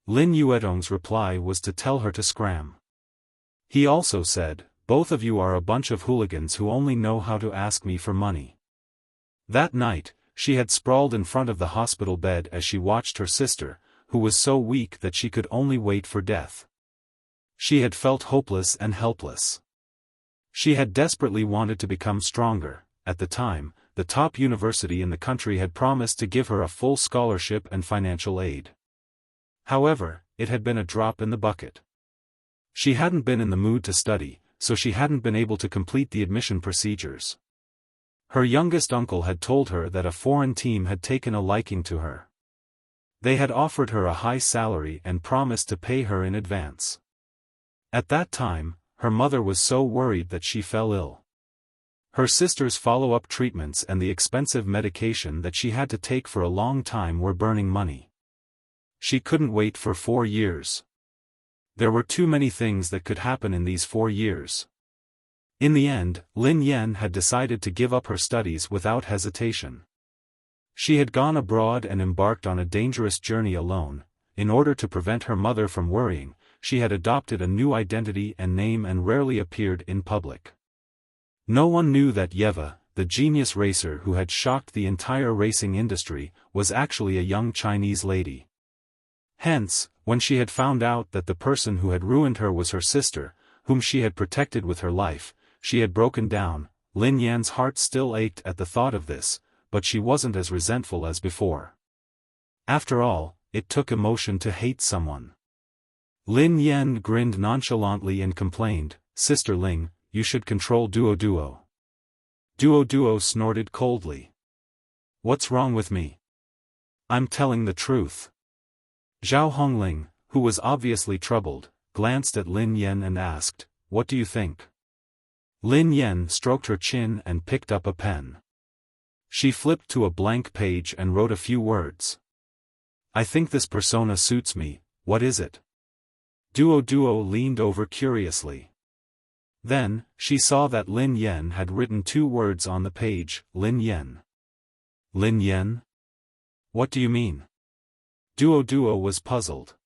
Lin Yuetong's reply was to tell her to scram. He also said, "Both of you are a bunch of hooligans who only know how to ask me for money." That night, she had sprawled in front of the hospital bed as she watched her sister, who was so weak that she could only wait for death. She had felt hopeless and helpless. She had desperately wanted to become stronger. At the time, the top university in the country had promised to give her a full scholarship and financial aid. However, it had been a drop in the bucket. She hadn't been in the mood to study, so she hadn't been able to complete the admission procedures. Her youngest uncle had told her that a foreign team had taken a liking to her. They had offered her a high salary and promised to pay her in advance. At that time, her mother was so worried that she fell ill. Her sister's follow-up treatments and the expensive medication that she had to take for a long time were burning money. She couldn't wait for 4 years. There were too many things that could happen in these 4 years. In the end, Lin Yan had decided to give up her studies without hesitation. She had gone abroad and embarked on a dangerous journey alone. In order to prevent her mother from worrying, she had adopted a new identity and name and rarely appeared in public. No one knew that Yeva, the genius racer who had shocked the entire racing industry, was actually a young Chinese lady. Hence, when she had found out that the person who had ruined her was her sister, whom she had protected with her life, she had broken down. Lin Yan's heart still ached at the thought of this, but she wasn't as resentful as before. After all, it took emotion to hate someone. Lin Yan grinned nonchalantly and complained, "Sister Ling, you should control Duo Duo." Duo Duo snorted coldly. "What's wrong with me? I'm telling the truth." Zhao Hongling, who was obviously troubled, glanced at Lin Yan and asked, "What do you think?" Lin Yan stroked her chin and picked up a pen. She flipped to a blank page and wrote a few words. "I think this persona suits me. What is it?" Duo Duo leaned over curiously. Then, she saw that Lin Yan had written 2 words on the page, Lin Yan. "Lin Yan? What do you mean?" Duo Duo was puzzled.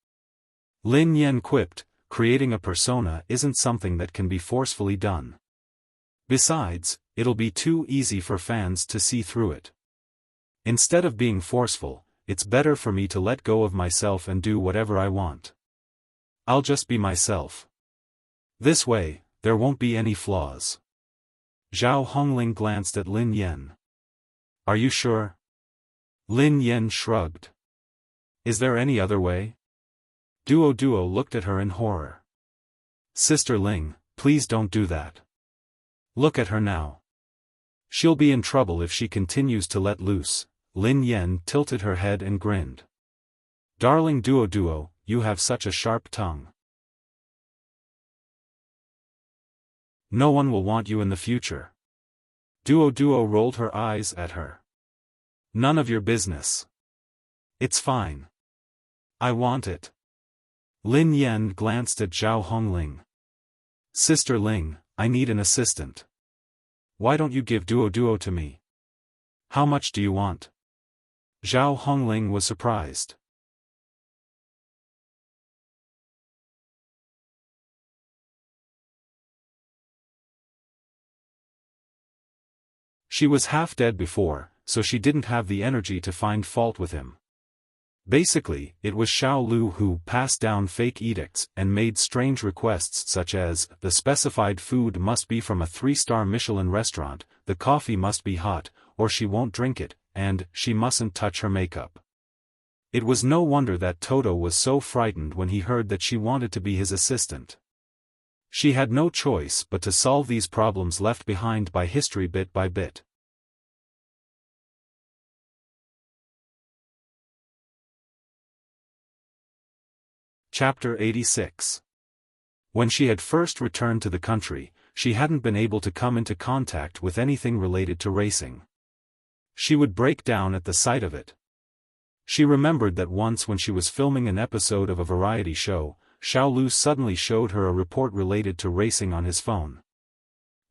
Lin Yan quipped, "Creating a persona isn't something that can be forcefully done. Besides, it'll be too easy for fans to see through it. Instead of being forceful, it's better for me to let go of myself and do whatever I want. I'll just be myself. This way, there won't be any flaws." Zhao Hongling glanced at Lin Yan. "Are you sure?" Lin Yan shrugged. "Is there any other way?" Duo Duo looked at her in horror. "Sister Ling, please don't do that. Look at her now. She'll be in trouble if she continues to let loose." Lin Yan tilted her head and grinned. "Darling Duo Duo, you have such a sharp tongue. No one will want you in the future." Duo Duo rolled her eyes at her. "None of your business. It's fine. I want it." Lin Yan glanced at Zhao Hongling. "Sister Ling, I need an assistant. Why don't you give Duo Duo to me? How much do you want?" Zhao Hongling was surprised. She was half dead before, so she didn't have the energy to find fault with him. Basically, it was Xiao Lu who passed down fake edicts and made strange requests such as, the specified food must be from a 3-star Michelin restaurant, the coffee must be hot, or she won't drink it, and she mustn't touch her makeup. It was no wonder that Toto was so frightened when he heard that she wanted to be his assistant. She had no choice but to solve these problems left behind by history bit by bit. Chapter 86. When she had first returned to the country, she hadn't been able to come into contact with anything related to racing. She would break down at the sight of it. She remembered that once when she was filming an episode of a variety show, Xiao Lu suddenly showed her a report related to racing on his phone.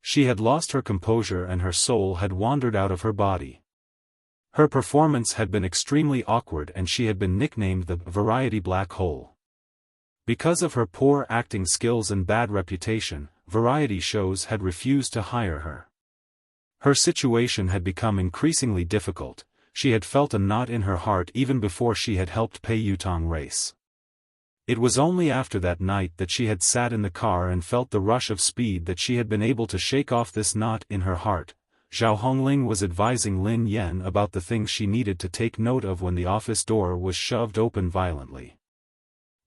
She had lost her composure and her soul had wandered out of her body. Her performance had been extremely awkward and she had been nicknamed the Variety Black Hole. Because of her poor acting skills and bad reputation, variety shows had refused to hire her. Her situation had become increasingly difficult. She had felt a knot in her heart even before she had helped Pei Yutong race. It was only after that night that she had sat in the car and felt the rush of speed that she had been able to shake off this knot in her heart. Zhao Hongling was advising Lin Yan about the things she needed to take note of when the office door was shoved open violently.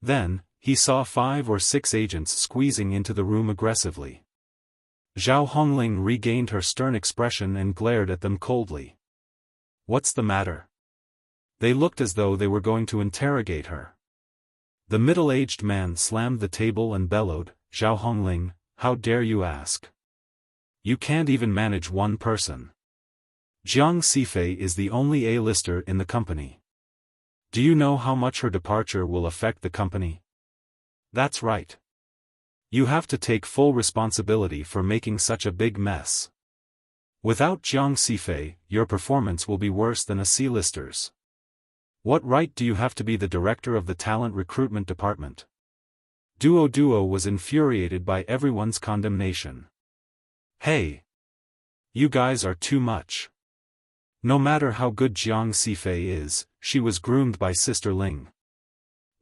Then, he saw 5 or 6 agents squeezing into the room aggressively. Zhao Hongling regained her stern expression and glared at them coldly. "What's the matter?" They looked as though they were going to interrogate her. The middle-aged man slammed the table and bellowed, "Zhao Hongling, how dare you ask? You can't even manage one person. Jiang Sifei is the only A-lister in the company. Do you know how much her departure will affect the company? That's right. You have to take full responsibility for making such a big mess. Without Jiang Sifei, your performance will be worse than a C-lister's. What right do you have to be the director of the talent recruitment department?" Duo Duo was infuriated by everyone's condemnation. "Hey! You guys are too much. No matter how good Jiang Sifei is, she was groomed by Sister Ling.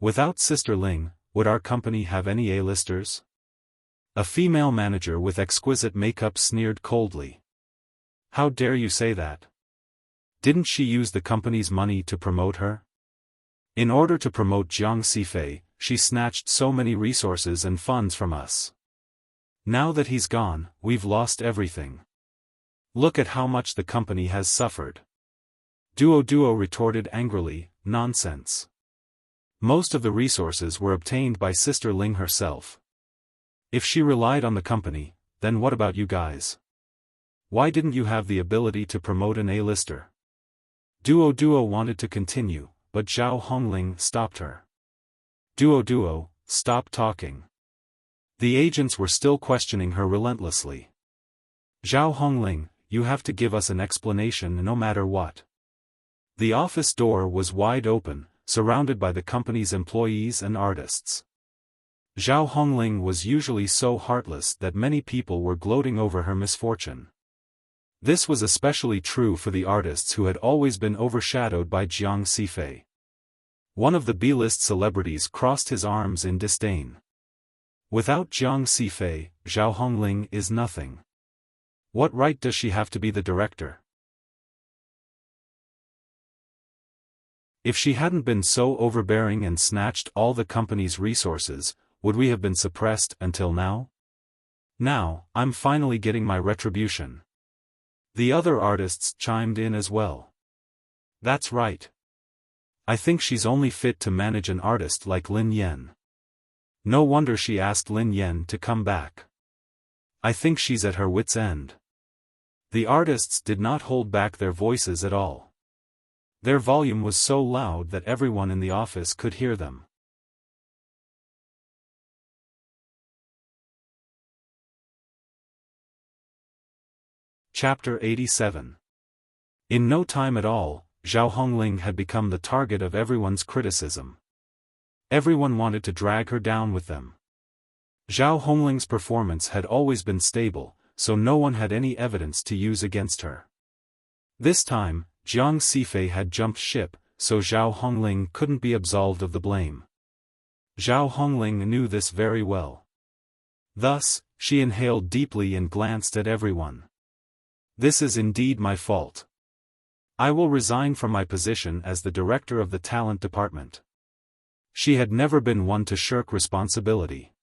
Without Sister Ling, would our company have any A-listers? A female manager with exquisite makeup sneered coldly. How dare you say that? Didn't she use the company's money to promote her? In order to promote Jiang Sifei, she snatched so many resources and funds from us. Now that he's gone, we've lost everything. Look at how much the company has suffered. Duo retorted angrily, nonsense. Most of the resources were obtained by Sister Ling herself. If she relied on the company, then what about you guys? Why didn't you have the ability to promote an A-lister? Duo wanted to continue, but Zhao Hongling stopped her. Duo, stop talking. The agents were still questioning her relentlessly. Zhao Hongling, you have to give us an explanation no matter what. The office door was wide open, surrounded by the company's employees and artists. Zhao Hongling was usually so heartless that many people were gloating over her misfortune. This was especially true for the artists who had always been overshadowed by Jiang Sifei. One of the B-list celebrities crossed his arms in disdain. Without Jiang Sifei, Zhao Hongling is nothing. What right does she have to be the director? If she hadn't been so overbearing and snatched all the company's resources, would we have been suppressed until now? Now, I'm finally getting my retribution. The other artists chimed in as well. That's right. I think she's only fit to manage an artist like Lin Yan. No wonder she asked Lin Yan to come back. I think she's at her wit's end. The artists did not hold back their voices at all. Their volume was so loud that everyone in the office could hear them. Chapter 87. In no time at all, Zhao Hongling had become the target of everyone's criticism. Everyone wanted to drag her down with them. Zhao Hongling's performance had always been stable, so no one had any evidence to use against her. This time, Jiang Sifei had jumped ship, so Zhao Hongling couldn't be absolved of the blame. Zhao Hongling knew this very well. Thus, she inhaled deeply and glanced at everyone. This is indeed my fault. I will resign from my position as the director of the talent department. She had never been one to shirk responsibility.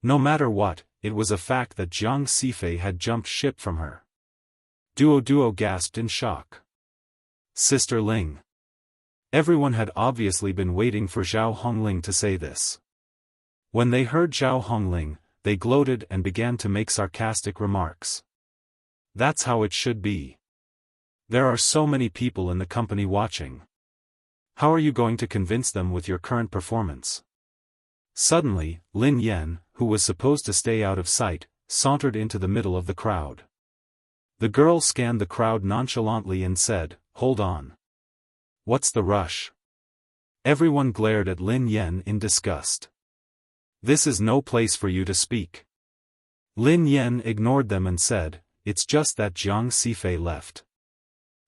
No matter what, it was a fact that Jiang Sifei had jumped ship from her. Duo gasped in shock. Sister Ling. Everyone had obviously been waiting for Zhao Hongling to say this. When they heard Zhao Hongling, they gloated and began to make sarcastic remarks. That's how it should be. There are so many people in the company watching. How are you going to convince them with your current performance? Suddenly, Lin Yan, who was supposed to stay out of sight, sauntered into the middle of the crowd. The girl scanned the crowd nonchalantly and said, "Hold on. What's the rush?" Everyone glared at Lin Yan in disgust. This is no place for you to speak. Lin Yan ignored them and said, "It's just that Jiang Sifei left.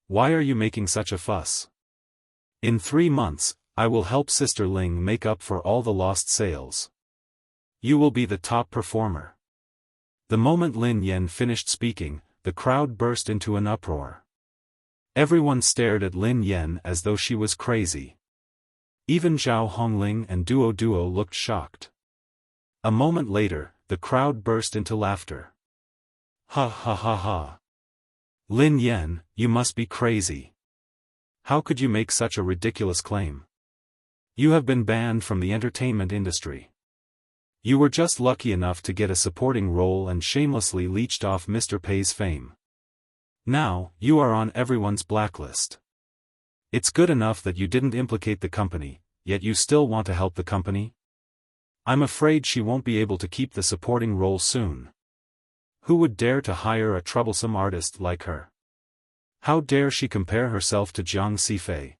Why are you making such a fuss? In 3 months, I will help Sister Ling make up for all the lost sales. You will be the top performer." The moment Lin Yan finished speaking, the crowd burst into an uproar. Everyone stared at Lin Yan as though she was crazy. Even Zhao Hongling and Duo looked shocked. A moment later, the crowd burst into laughter. Ha ha ha ha. Lin Yan, you must be crazy. How could you make such a ridiculous claim? You have been banned from the entertainment industry. You were just lucky enough to get a supporting role and shamelessly leached off Mr. Pei's fame. Now, you are on everyone's blacklist. It's good enough that you didn't implicate the company, yet you still want to help the company? I'm afraid she won't be able to keep the supporting role soon. Who would dare to hire a troublesome artist like her? How dare she compare herself to Jiang Sifei?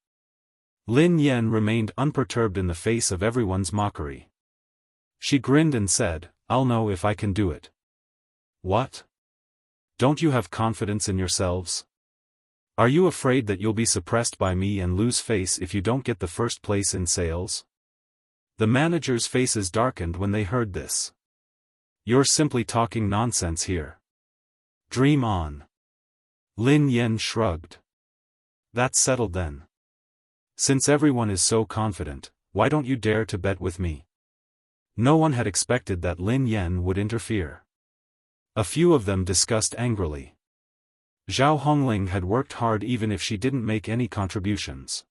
Lin Yan remained unperturbed in the face of everyone's mockery. She grinned and said, "I'll know if I can do it." What? Don't you have confidence in yourselves? Are you afraid that you'll be suppressed by me and lose face if you don't get the first place in sales? The managers' faces darkened when they heard this. You're simply talking nonsense here. Dream on. Lin Yen shrugged. That's settled then. Since everyone is so confident, why don't you dare to bet with me? No one had expected that Lin Yen would interfere. A few of them discussed angrily. Zhao Hongling had worked hard even if she didn't make any contributions.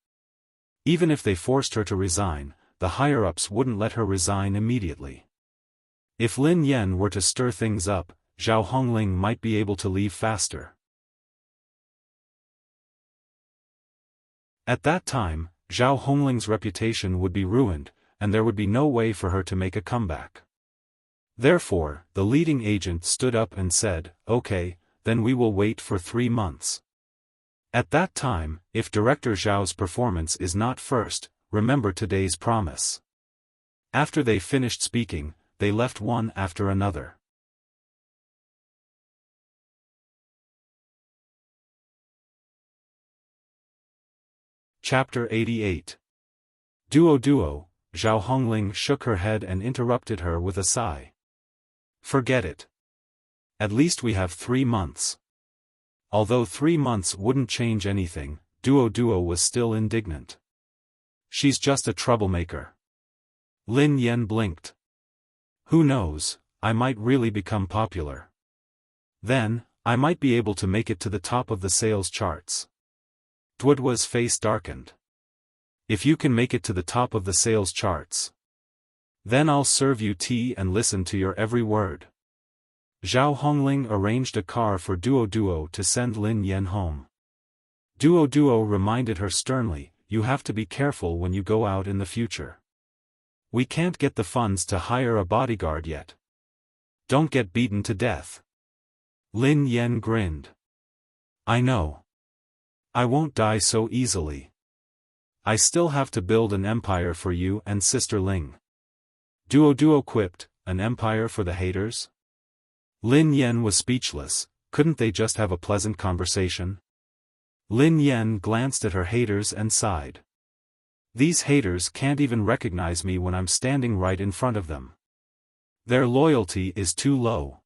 Even if they forced her to resign, the higher-ups wouldn't let her resign immediately. If Lin Yen were to stir things up, Zhao Hongling might be able to leave faster. At that time, Zhao Hongling's reputation would be ruined, and there would be no way for her to make a comeback. Therefore, the leading agent stood up and said, "Okay, then we will wait for 3 months. At that time, if Director Zhao's performance is not first, remember today's promise." After they finished speaking, they left one after another. Chapter 88. Duo, Zhao Hongling shook her head and interrupted her with a sigh. Forget it. At least we have 3 months. Although 3 months wouldn't change anything, Duo was still indignant. She's just a troublemaker. Lin Yen blinked. Who knows, I might really become popular. Then, I might be able to make it to the top of the sales charts. Duo's face darkened. If you can make it to the top of the sales charts, then I'll serve you tea and listen to your every word. Zhao Hongling arranged a car for Duo to send Lin Yen home. Duo reminded her sternly, you have to be careful when you go out in the future. We can't get the funds to hire a bodyguard yet. Don't get beaten to death. Lin Yen grinned. I know. I won't die so easily. I still have to build an empire for you and Sister Ling. Duo quipped, an empire for the haters? Lin Yen was speechless. Couldn't they just have a pleasant conversation? Lin Yen glanced at her haters and sighed. These haters can't even recognize me when I'm standing right in front of them. Their loyalty is too low.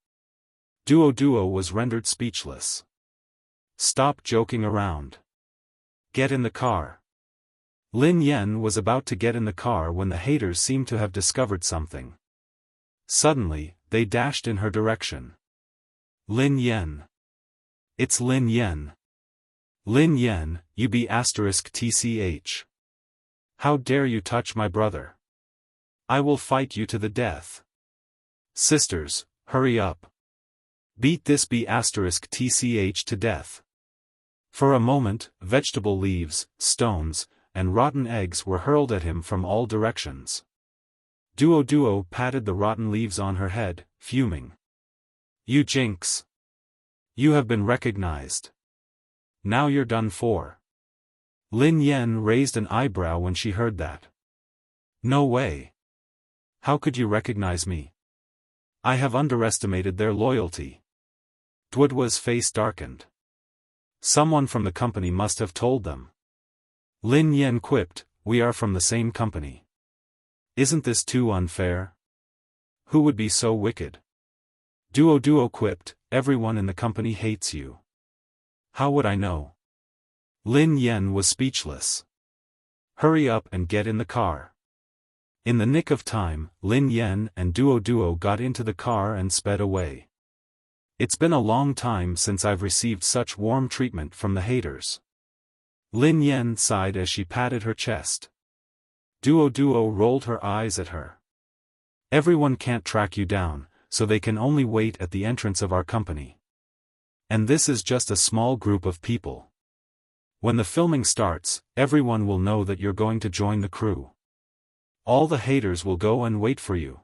Duo was rendered speechless. Stop joking around. Get in the car. Lin Yen was about to get in the car when the haters seemed to have discovered something. Suddenly, they dashed in her direction. Lin Yen. It's Lin Yen. Lin Yen, you be *tch. How dare you touch my brother? I will fight you to the death. Sisters, hurry up. Beat this *tch to death. For a moment, vegetable leaves, stones, and rotten eggs were hurled at him from all directions. Duo patted the rotten leaves on her head, fuming. You jinx. You have been recognized. Now you're done for. Lin Yen raised an eyebrow when she heard that. No way. How could you recognize me? I have underestimated their loyalty. Duo's face darkened. Someone from the company must have told them. Lin Yen quipped, we are from the same company. Isn't this too unfair? Who would be so wicked? Duo quipped, everyone in the company hates you. How would I know? Lin Yen was speechless. Hurry up and get in the car. In the nick of time, Lin Yen and Duo got into the car and sped away. It's been a long time since I've received such warm treatment from the haters. Lin Yen sighed as she patted her chest. Duo rolled her eyes at her. Everyone can't track you down, so they can only wait at the entrance of our company. And this is just a small group of people. When the filming starts, everyone will know that you're going to join the crew. All the haters will go and wait for you.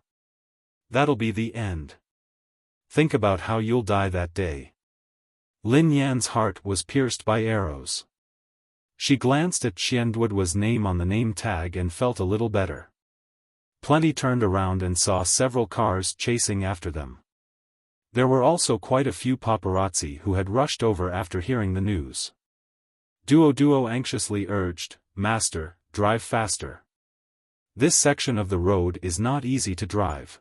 That'll be the end. Think about how you'll die that day. Lin Yan's heart was pierced by arrows. She glanced at Duo's name on the name tag and felt a little better. Plenty turned around and saw several cars chasing after them. There were also quite a few paparazzi who had rushed over after hearing the news. Duo anxiously urged, Master, drive faster. This section of the road is not easy to drive.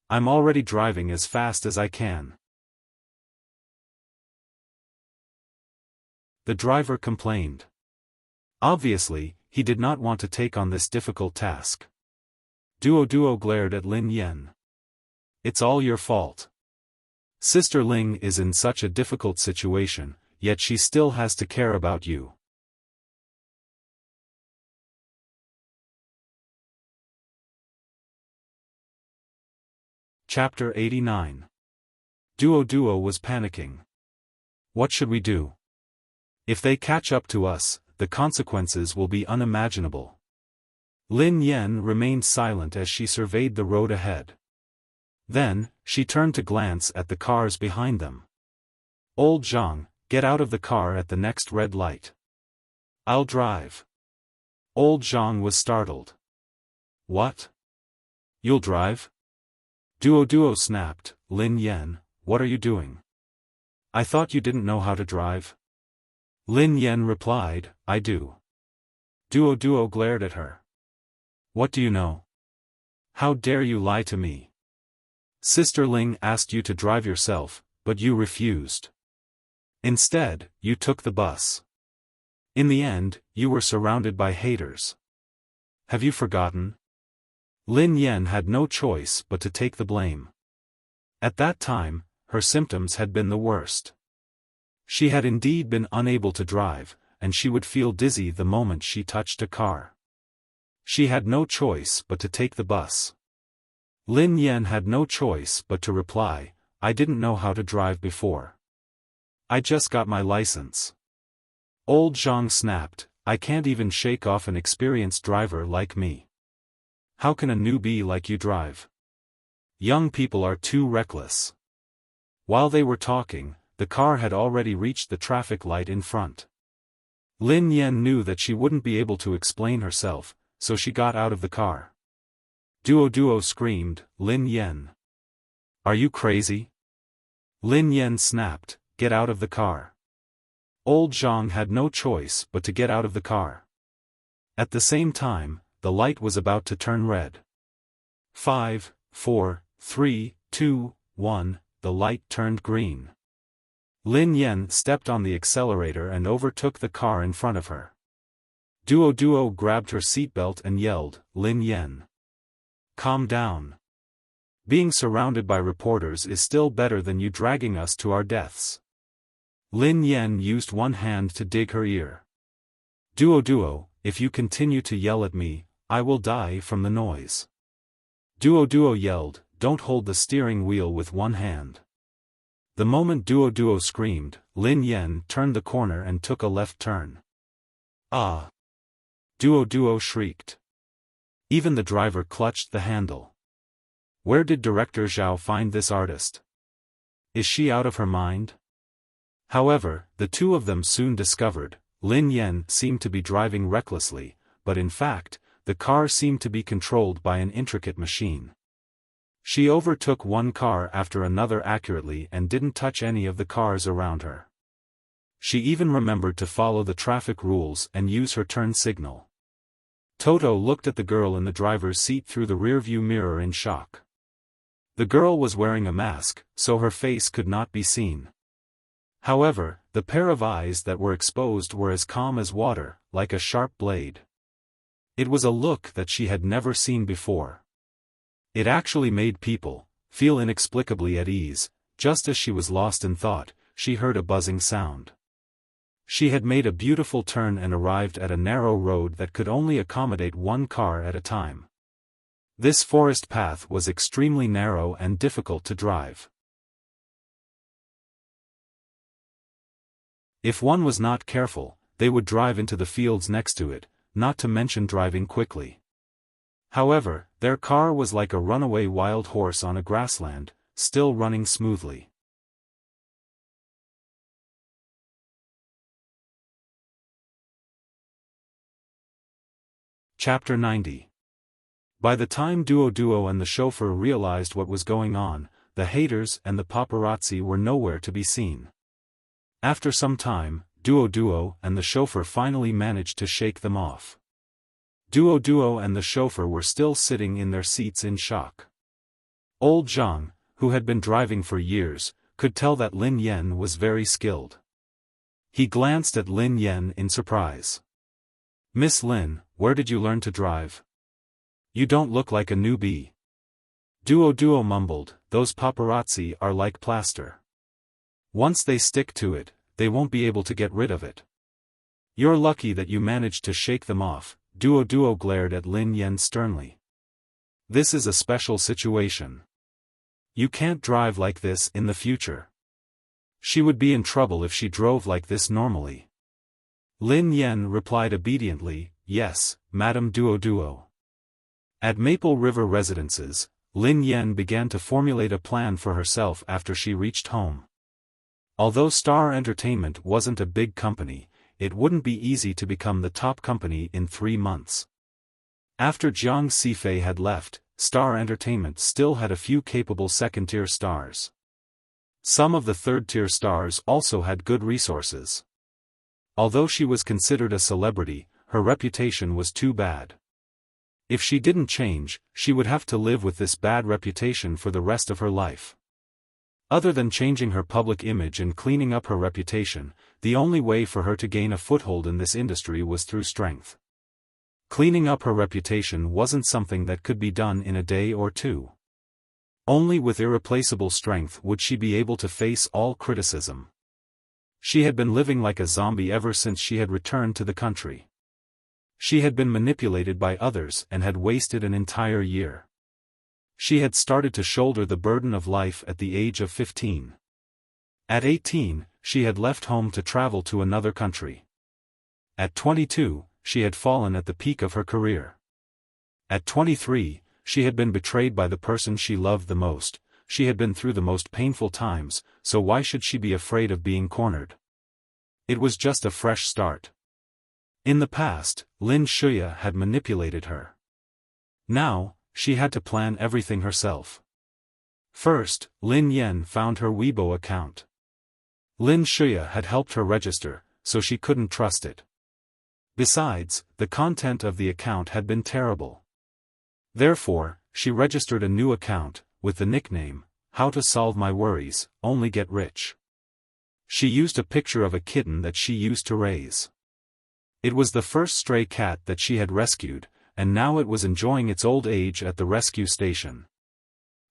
I'm already driving as fast as I can. The driver complained. Obviously, he did not want to take on this difficult task. Duo glared at Lin Yan. It's all your fault. Sister Ling is in such a difficult situation, yet she still has to care about you. Chapter 89. Duo was panicking. What should we do? If they catch up to us, the consequences will be unimaginable. Lin Yan remained silent as she surveyed the road ahead. Then, she turned to glance at the cars behind them. Old Zhang, get out of the car at the next red light. I'll drive. Old Zhang was startled. What? You'll drive? Duo snapped. Lin Yan, what are you doing? I thought you didn't know how to drive. Lin Yan replied, I do. Duo glared at her. What do you know? How dare you lie to me? Sister Ling asked you to drive yourself, but you refused. Instead, you took the bus. In the end, you were surrounded by haters. Have you forgotten? Lin Yan had no choice but to take the blame. At that time, her symptoms had been the worst. She had indeed been unable to drive, and she would feel dizzy the moment she touched a car. She had no choice but to take the bus. Lin Yan had no choice but to reply, I didn't know how to drive before. I just got my license. Old Zhang snapped, I can't even shake off an experienced driver like me. How can a newbie like you drive? Young people are too reckless. While they were talking, the car had already reached the traffic light in front. Lin Yan knew that she wouldn't be able to explain herself, so she got out of the car. Duo screamed, Lin Yan. Are you crazy? Lin Yan snapped, get out of the car. Old Zhang had no choice but to get out of the car. At the same time, the light was about to turn red. 5, 4, 3, 2, 1, the light turned green. Lin Yan stepped on the accelerator and overtook the car in front of her. Duo grabbed her seatbelt and yelled, Lin Yan. Calm down. Being surrounded by reporters is still better than you dragging us to our deaths. Lin Yan used one hand to dig her ear. Duo, if you continue to yell at me, I will die from the noise. Duo yelled, don't hold the steering wheel with one hand. The moment Duo screamed, Lin Yan turned the corner and took a left turn. Ah! Duo shrieked. Even the driver clutched the handle. Where did Director Zhao find this artist? Is she out of her mind? However, the two of them soon discovered, Lin Yan seemed to be driving recklessly, but in fact, the car seemed to be controlled by an intricate machine. She overtook one car after another accurately and didn't touch any of the cars around her. She even remembered to follow the traffic rules and use her turn signal. Toto looked at the girl in the driver's seat through the rearview mirror in shock. The girl was wearing a mask, so her face could not be seen. However, the pair of eyes that were exposed were as calm as water, like a sharp blade. It was a look that she had never seen before. It actually made people feel inexplicably at ease. Just as she was lost in thought, she heard a buzzing sound. She had made a beautiful turn and arrived at a narrow road that could only accommodate one car at a time. This forest path was extremely narrow and difficult to drive. If one was not careful, they would drive into the fields next to it, not to mention driving quickly. However, their car was like a runaway wild horse on a grassland, still running smoothly. Chapter 90. By the time Duo and the chauffeur realized what was going on, the haters and the paparazzi were nowhere to be seen. After some time, Duo and the chauffeur finally managed to shake them off. Duo and the chauffeur were still sitting in their seats in shock. Old Zhang, who had been driving for years, could tell that Lin Yan was very skilled. He glanced at Lin Yan in surprise. "Miss Lin, where did you learn to drive? You don't look like a newbie." Duo mumbled, "Those paparazzi are like plaster. Once they stick to it, they won't be able to get rid of it. You're lucky that you managed to shake them off." Duo glared at Lin Yan sternly. "This is a special situation. You can't drive like this in the future. She would be in trouble if she drove like this normally." Lin Yan replied obediently, "Yes, Madam Duo." At Maple River Residences, Lin Yan began to formulate a plan for herself after she reached home. Although Star Entertainment wasn't a big company, it wouldn't be easy to become the top company in 3 months. After Jiang Sifei had left, Star Entertainment still had a few capable second-tier stars. Some of the third-tier stars also had good resources. Although she was considered a celebrity, her reputation was too bad. If she didn't change, she would have to live with this bad reputation for the rest of her life. Other than changing her public image and cleaning up her reputation, the only way for her to gain a foothold in this industry was through strength. Cleaning up her reputation wasn't something that could be done in a day or two. Only with irreplaceable strength would she be able to face all criticism. She had been living like a zombie ever since she had returned to the country. She had been manipulated by others and had wasted an entire year. She had started to shoulder the burden of life at the age of 15. At 18, she had left home to travel to another country. At 22, she had fallen at the peak of her career. At 23, she had been betrayed by the person she loved the most. She had been through the most painful times, so why should she be afraid of being cornered? It was just a fresh start. In the past, Lin Shuya had manipulated her. Now, she had to plan everything herself. First, Lin Yan found her Weibo account. Lin Shuya had helped her register, so she couldn't trust it. Besides, the content of the account had been terrible. Therefore, she registered a new account, with the nickname, "How to Solve My Worries, Only Get Rich." She used a picture of a kitten that she used to raise. It was the first stray cat that she had rescued, and now it was enjoying its old age at the rescue station.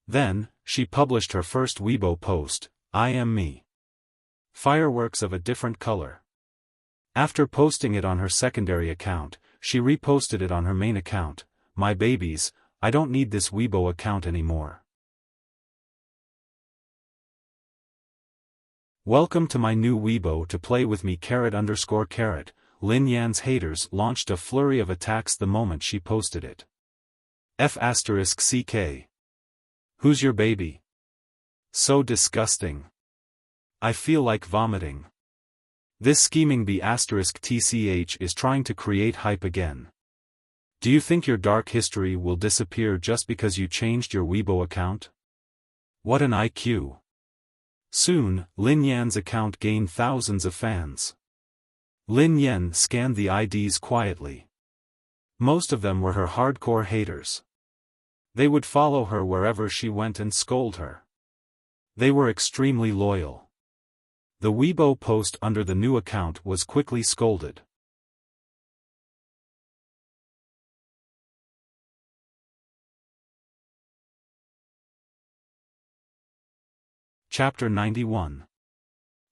Then, she published her first Weibo post, "I am me. Fireworks of a different color." After posting it on her secondary account, she reposted it on her main account, "My babies, I don't need this Weibo account anymore. Welcome to my new Weibo to play with me _. Lin Yan's haters launched a flurry of attacks the moment she posted it. F***ck. Who's your baby? So disgusting. I feel like vomiting. This scheming B***tch is trying to create hype again. Do you think your dark history will disappear just because you changed your Weibo account? What an IQ. Soon, Lin Yan's account gained thousands of fans. Lin Yan scanned the IDs quietly. Most of them were her hardcore haters. They would follow her wherever she went and scold her. They were extremely loyal. The Weibo post under the new account was quickly scolded. Chapter 91.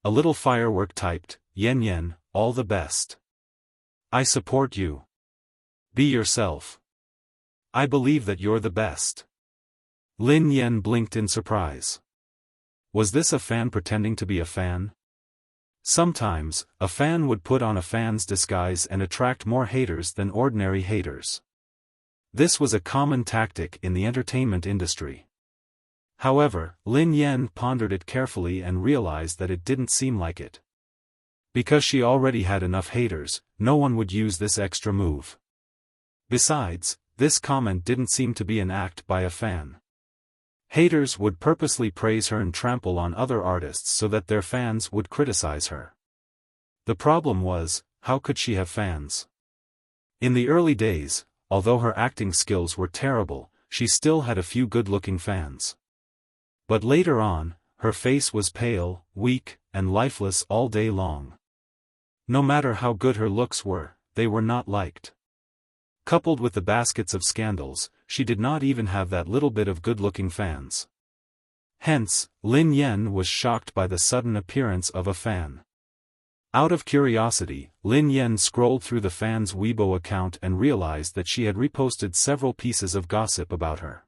A little firework typed, Yen, all the best. I support you. Be yourself. I believe that you're the best. Lin Yan blinked in surprise. Was this a fan pretending to be a fan? Sometimes, a fan would put on a fan's disguise and attract more haters than ordinary haters. This was a common tactic in the entertainment industry. However, Lin Yan pondered it carefully and realized that it didn't seem like it. Because she already had enough haters, no one would use this extra move. Besides, this comment didn't seem to be an act by a fan. Haters would purposely praise her and trample on other artists so that their fans would criticize her. The problem was, how could she have fans? In the early days, although her acting skills were terrible, she still had a few good-looking fans. But later on, her face was pale, weak, and lifeless all day long. No matter how good her looks were, they were not liked. Coupled with the baskets of scandals, she did not even have that little bit of good-looking fans. Hence, Lin Yen was shocked by the sudden appearance of a fan. Out of curiosity, Lin Yen scrolled through the fan's Weibo account and realized that she had reposted several pieces of gossip about her.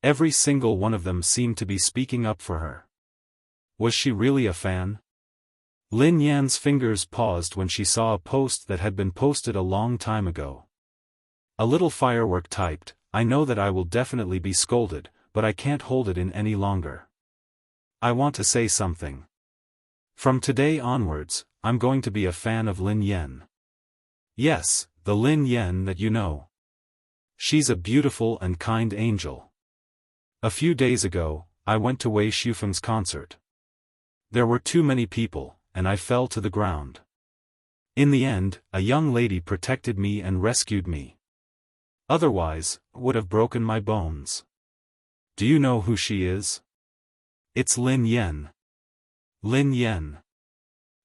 Every single one of them seemed to be speaking up for her. Was she really a fan? Lin Yan's fingers paused when she saw a post that had been posted a long time ago. A little firework typed, "I know that I will definitely be scolded, but I can't hold it in any longer. I want to say something. From today onwards, I'm going to be a fan of Lin Yen. Yes, the Lin Yen that you know. She's a beautiful and kind angel. A few days ago, I went to Wei Xiufeng's concert. There were too many people, and I fell to the ground. In the end, a young lady protected me and rescued me. Otherwise, would have broken my bones. Do you know who she is? It's Lin Yen. Lin Yen.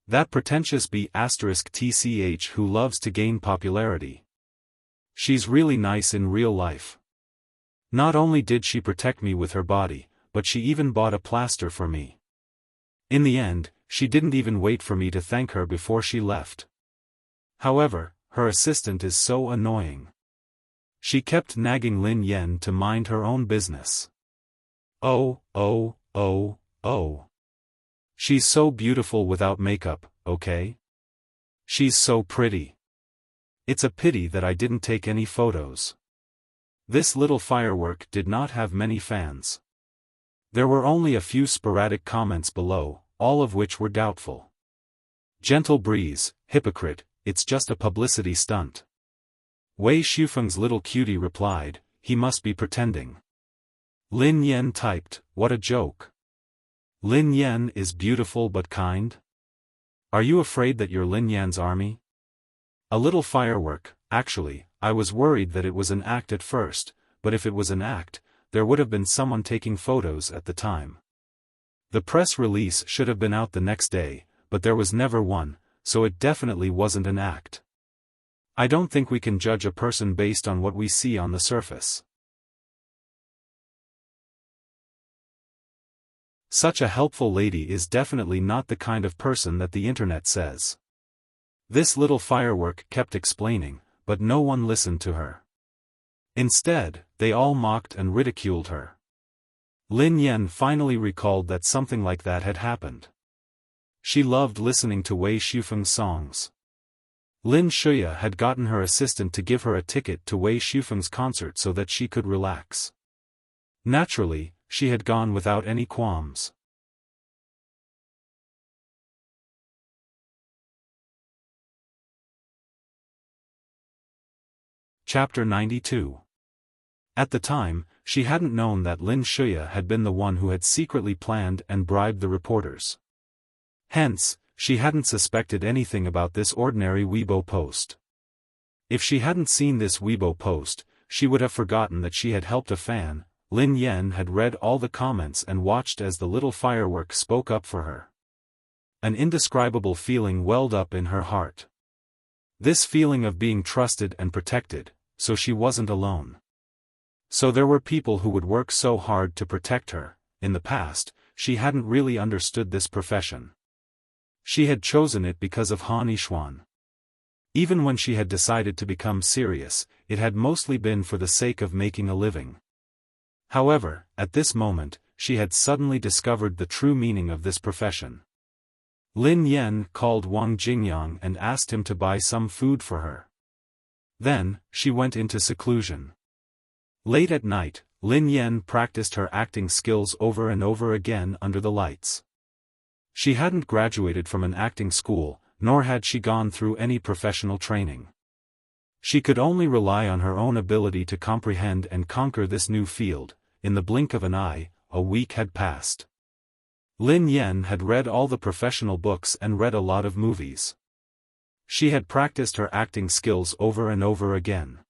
That pretentious B*TCH who loves to gain popularity. She's really nice in real life. Not only did she protect me with her body, but she even bought a plaster for me. In the end, she didn't even wait for me to thank her before she left. However, her assistant is so annoying. She kept nagging Lin Yen to mind her own business. Oh. She's so beautiful without makeup, okay? She's so pretty. It's a pity that I didn't take any photos. This little firework did not have many fans. There were only a few sporadic comments below, all of which were doubtful. Gentle breeze, hypocrite, it's just a publicity stunt. Wei Xiufeng's little cutie replied, he must be pretending. Lin Yen typed, what a joke. Lin Yen is beautiful but kind? Are you afraid that you're Lin Yan's army? A little firework, actually, I was worried that it was an act at first, but if it was an act, there would have been someone taking photos at the time. The press release should have been out the next day, but there was never one, so it definitely wasn't an act. I don't think we can judge a person based on what we see on the surface. Such a helpful lady is definitely not the kind of person that the internet says. This little firework kept explaining, but no one listened to her. Instead, they all mocked and ridiculed her. Lin Yen finally recalled that something like that had happened. She loved listening to Wei Xiufeng's songs. Lin Shuya had gotten her assistant to give her a ticket to Wei Xiufeng's concert so that she could relax. Naturally, she had gone without any qualms. Chapter 92. At the time, she hadn't known that Lin Shuya had been the one who had secretly planned and bribed the reporters. Hence, she hadn't suspected anything about this ordinary Weibo post. If she hadn't seen this Weibo post, she would have forgotten that she had helped a fan. Lin Yen had read all the comments and watched as the little firework spoke up for her. An indescribable feeling welled up in her heart. This feeling of being trusted and protected, so she wasn't alone. So there were people who would work so hard to protect her. In the past, she hadn't really understood this profession. She had chosen it because of Han Yishuan. Even when she had decided to become serious, it had mostly been for the sake of making a living. However, at this moment, she had suddenly discovered the true meaning of this profession. Lin Yen called Wang Jingyang and asked him to buy some food for her. Then, she went into seclusion. Late at night, Lin Yen practiced her acting skills over and over again under the lights. She hadn't graduated from an acting school, nor had she gone through any professional training. She could only rely on her own ability to comprehend and conquer this new field. In the blink of an eye, a week had passed. Lin Yen had read all the professional books and read a lot of movies. She had practiced her acting skills over and over again.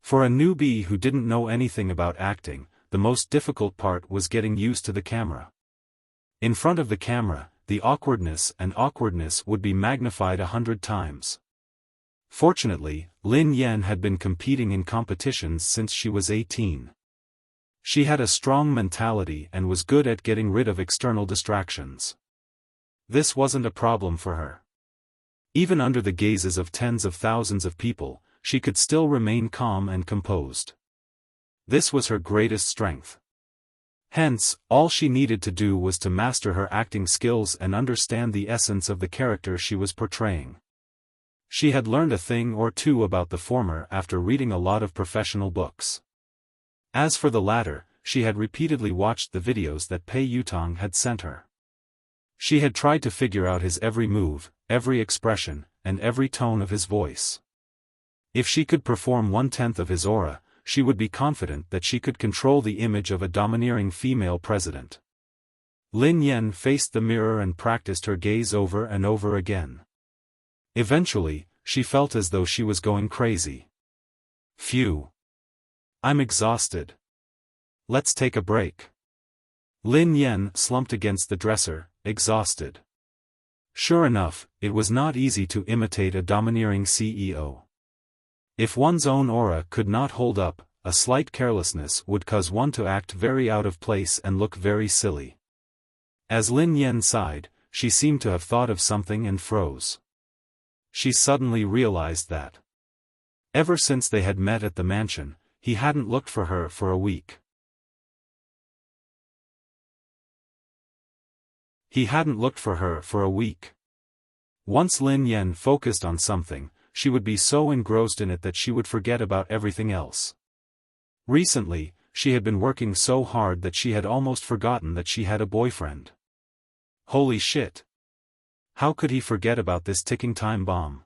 For a newbie who didn't know anything about acting, the most difficult part was getting used to the camera. In front of the camera, the awkwardness would be magnified 100 times. Fortunately, Lin Yan had been competing in competitions since she was 18. She had a strong mentality and was good at getting rid of external distractions. This wasn't a problem for her. Even under the gazes of tens of thousands of people, she could still remain calm and composed. This was her greatest strength. Hence, all she needed to do was to master her acting skills and understand the essence of the character she was portraying. She had learned a thing or two about the former after reading a lot of professional books. As for the latter, she had repeatedly watched the videos that Pei Yutong had sent her. She had tried to figure out his every move, every expression, and every tone of his voice. If she could perform 1/10 of his aura, she would be confident that she could control the image of a domineering female president. Lin Yan faced the mirror and practiced her gaze over and over again. Eventually, she felt as though she was going crazy. Phew. I'm exhausted. Let's take a break. Lin Yan slumped against the dresser, exhausted. Sure enough, it was not easy to imitate a domineering CEO. If one's own aura could not hold up, a slight carelessness would cause one to act very out of place and look very silly. As Lin Yan sighed, she seemed to have thought of something and froze. She suddenly realized that ever since they had met at the mansion, he hadn't looked for her for a week. He hadn't looked for her for a week. Once Lin Yan focused on something, she would be so engrossed in it that she would forget about everything else. Recently, she had been working so hard that she had almost forgotten that she had a boyfriend. Holy shit! How could he forget about this ticking time bomb?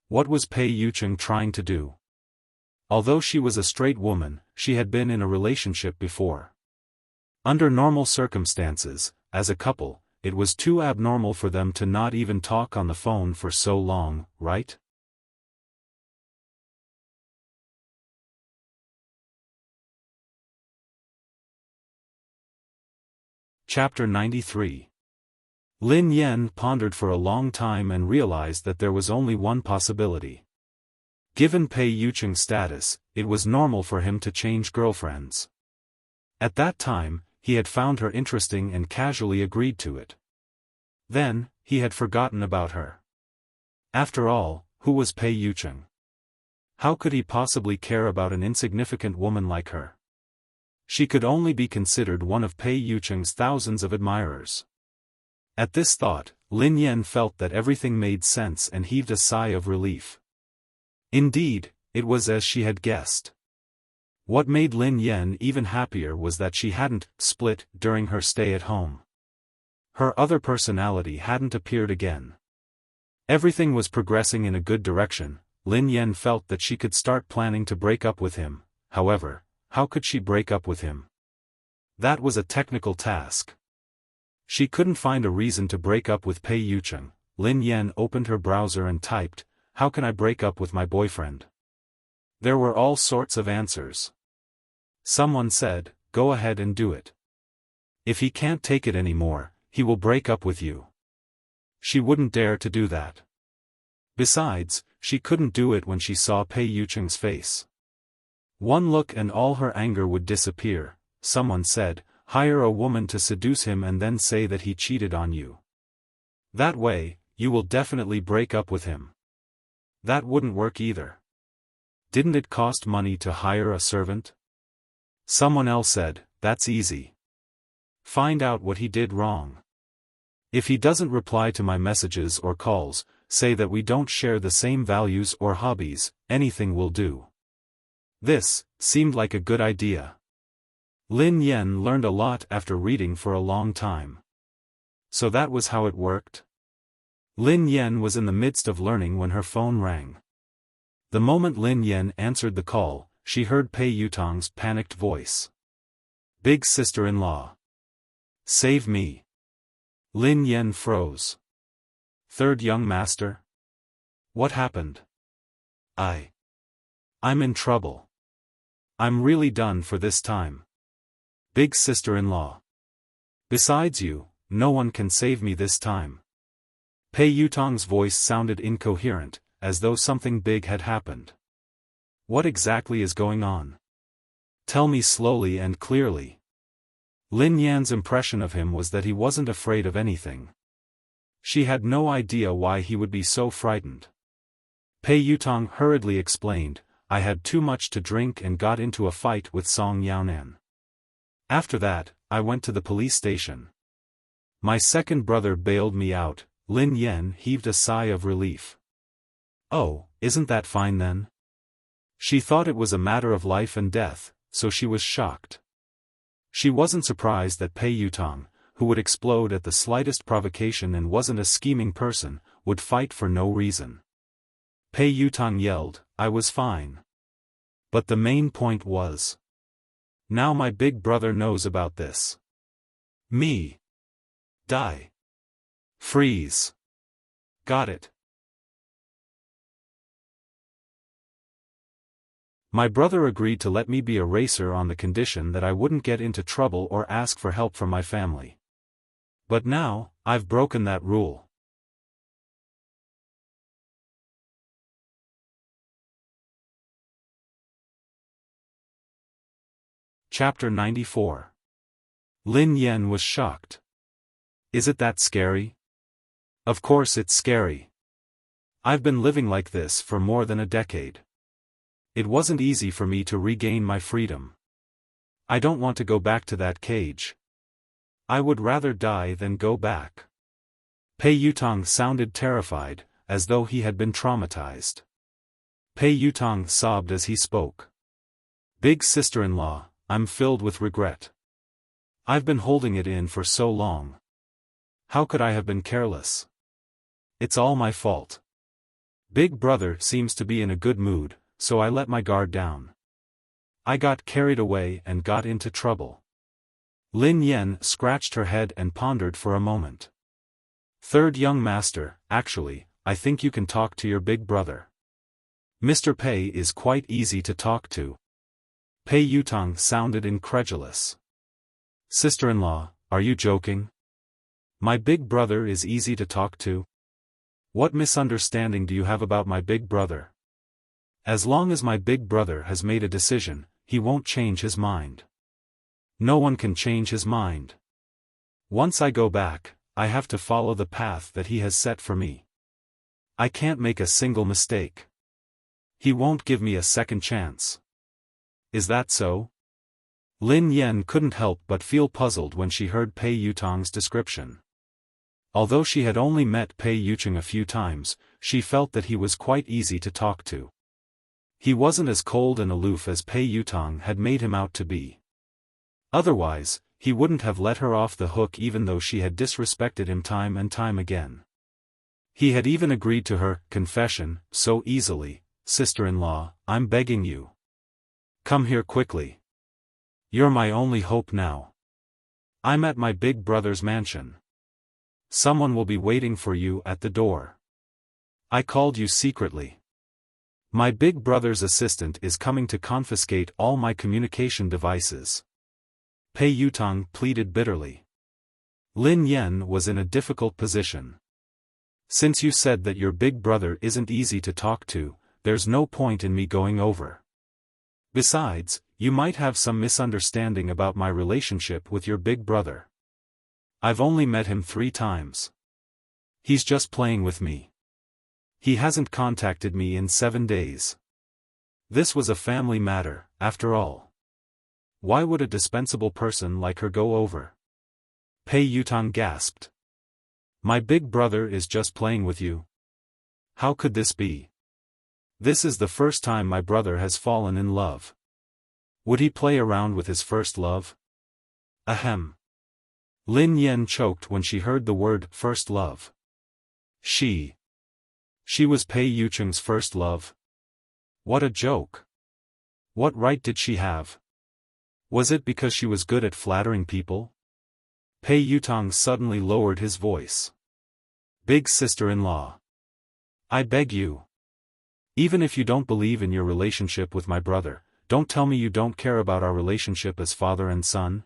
What was Pei Yucheng trying to do? Although she was a straight woman, she had been in a relationship before. Under normal circumstances, as a couple, it was too abnormal for them to not even talk on the phone for so long, right? Chapter 93. Lin Yan pondered for a long time and realized that there was only one possibility. Given Pei Yucheng's status, it was normal for him to change girlfriends. At that time, he had found her interesting and casually agreed to it. Then, he had forgotten about her. After all, who was Pei Yucheng? How could he possibly care about an insignificant woman like her? She could only be considered one of Pei Yucheng's thousands of admirers. At this thought, Lin Yan felt that everything made sense and heaved a sigh of relief. Indeed, it was as she had guessed. What made Lin Yan even happier was that she hadn't split during her stay at home. Her other personality hadn't appeared again. Everything was progressing in a good direction. Lin Yan felt that she could start planning to break up with him. However, how could she break up with him? That was a technical task. She couldn't find a reason to break up with Pei Yucheng. Lin Yan opened her browser and typed, "How can I break up with my boyfriend?" There were all sorts of answers. Someone said, "Go ahead and do it. If he can't take it anymore, he will break up with you." She wouldn't dare to do that. Besides, she couldn't do it when she saw Pei Yucheng's face. One look and all her anger would disappear. Someone said, "Hire a woman to seduce him and then say that he cheated on you. That way, you will definitely break up with him." That wouldn't work either. Didn't it cost money to hire a servant? Someone else said, "That's easy. Find out what he did wrong. If he doesn't reply to my messages or calls, say that we don't share the same values or hobbies, anything will do." This seemed like a good idea. Lin Yan learned a lot after reading for a long time. So that was how it worked? Lin Yan was in the midst of learning when her phone rang. The moment Lin Yan answered the call, she heard Pei Yutong's panicked voice. "Big sister-in-law. Save me." Lin Yan froze. "Third young master? What happened?" I'm in trouble." I'm really done for this time. Big sister-in-law. Besides you, no one can save me this time. Pei Yutong's voice sounded incoherent, as though something big had happened. What exactly is going on? Tell me slowly and clearly. Lin Yan's impression of him was that he wasn't afraid of anything. She had no idea why he would be so frightened. Pei Yutong hurriedly explained, I had too much to drink and got into a fight with Song Yaonan. After that, I went to the police station. My second brother bailed me out. Lin Yan heaved a sigh of relief. Oh, isn't that fine then? She thought it was a matter of life and death, so she was shocked. She wasn't surprised that Pei Yutong, who would explode at the slightest provocation and wasn't a scheming person, would fight for no reason. Pei Yutong yelled, I was fine. But the main point was, now my big brother knows about this. Me. Die. Freeze. Got it. My brother agreed to let me be a racer on the condition that I wouldn't get into trouble or ask for help from my family. But now, I've broken that rule. Chapter 94. Lin Yan was shocked. Is it that scary? Of course it's scary. I've been living like this for more than a decade. It wasn't easy for me to regain my freedom. I don't want to go back to that cage. I would rather die than go back. Pei Yutong sounded terrified, as though he had been traumatized. Pei Yutong sobbed as he spoke. Big sister-in-law, I'm filled with regret. I've been holding it in for so long. How could I have been careless? It's all my fault. Big brother seems to be in a good mood, so I let my guard down. I got carried away and got into trouble. Lin Yan scratched her head and pondered for a moment. Third young master, actually, I think you can talk to your big brother. Mr. Pei is quite easy to talk to. Pei Yutong sounded incredulous. Sister-in-law, are you joking? My big brother is easy to talk to? What misunderstanding do you have about my big brother? As long as my big brother has made a decision, he won't change his mind. No one can change his mind. Once I go back, I have to follow the path that he has set for me. I can't make a single mistake. He won't give me a second chance. Is that so? Lin Yan couldn't help but feel puzzled when she heard Pei Yutong's description. Although she had only met Pei Yutong a few times, she felt that he was quite easy to talk to. He wasn't as cold and aloof as Pei Yutong had made him out to be. Otherwise, he wouldn't have let her off the hook even though she had disrespected him time and time again. He had even agreed to her confession so easily. Sister-in-law, I'm begging you. Come here quickly. You're my only hope now. I'm at my big brother's mansion. Someone will be waiting for you at the door. I called you secretly. My big brother's assistant is coming to confiscate all my communication devices. Pei Yutong pleaded bitterly. Lin Yan was in a difficult position. Since you said that your big brother isn't easy to talk to, there's no point in me going over. Besides, you might have some misunderstanding about my relationship with your big brother. I've only met him 3 times. He's just playing with me. He hasn't contacted me in 7 days. This was a family matter, after all. Why would a dispensable person like her go over? Pei Yutong gasped. My big brother is just playing with you. How could this be? This is the first time my brother has fallen in love. Would he play around with his first love? Ahem. Lin Yan choked when she heard the word first love. She was Pei Yutong's first love? What a joke. What right did she have? Was it because she was good at flattering people? Pei Yutong suddenly lowered his voice. Big sister-in-law. I beg you. Even if you don't believe in your relationship with my brother, don't tell me you don't care about our relationship as father and son?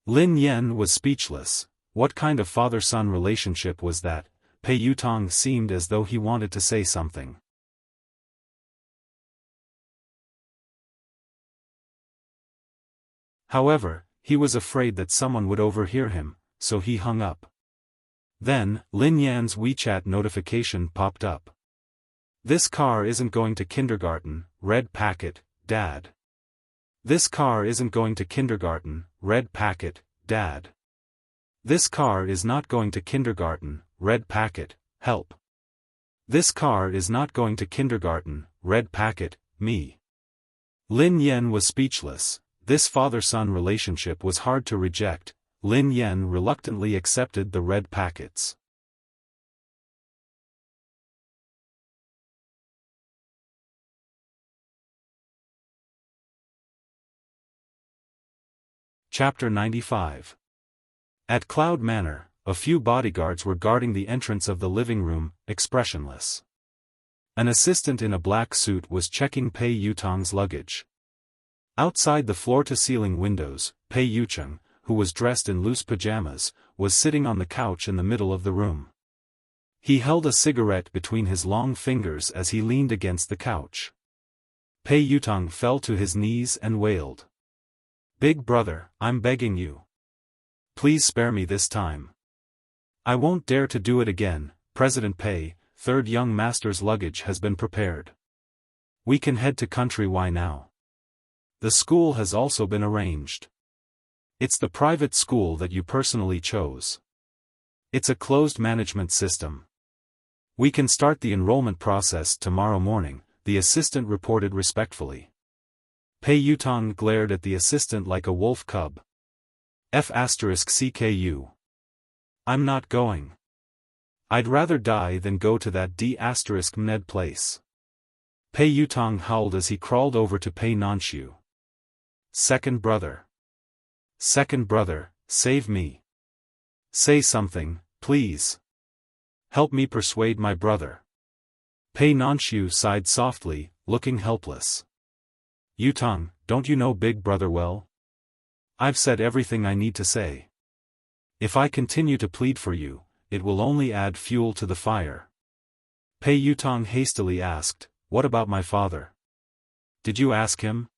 Lin Yan was speechless. What kind of father-son relationship was that? Pei Yutong seemed as though he wanted to say something. However, he was afraid that someone would overhear him, so he hung up. Then, Lin Yan's WeChat notification popped up. This car isn't going to kindergarten, red packet, Dad. This car isn't going to kindergarten, red packet, Dad. This car is not going to kindergarten, red packet, help. This car is not going to kindergarten, red packet, me. Lin Yan was speechless. This father-son relationship was hard to reject. Lin Yan reluctantly accepted the red packets. Chapter 95. At Cloud Manor, a few bodyguards were guarding the entrance of the living room, expressionless. An assistant in a black suit was checking Pei Yutong's luggage. Outside the floor-to-ceiling windows, Pei Yucheng, who was dressed in loose pajamas, was sitting on the couch in the middle of the room. He held a cigarette between his long fingers as he leaned against the couch. Pei Yutong fell to his knees and wailed. "Big brother, I'm begging you. Please spare me this time. I won't dare to do it again." President Pei, third young master's luggage has been prepared. We can head to Country Y now. The school has also been arranged. It's the private school that you personally chose. It's a closed management system. We can start the enrollment process tomorrow morning, the assistant reported respectfully. Pei Yutong glared at the assistant like a wolf cub. F***CKU. I'm not going. I'd rather die than go to that D***Ned place. Pei Yutong howled as he crawled over to Pei Nanxiu. Second brother. Second brother, save me. Say something, please. Help me persuade my brother. Pei Nanxiu sighed softly, looking helpless. Yutong, don't you know Big Brother well? I've said everything I need to say. If I continue to plead for you, it will only add fuel to the fire. Pei Yutong hastily asked, what about my father? Did you ask him?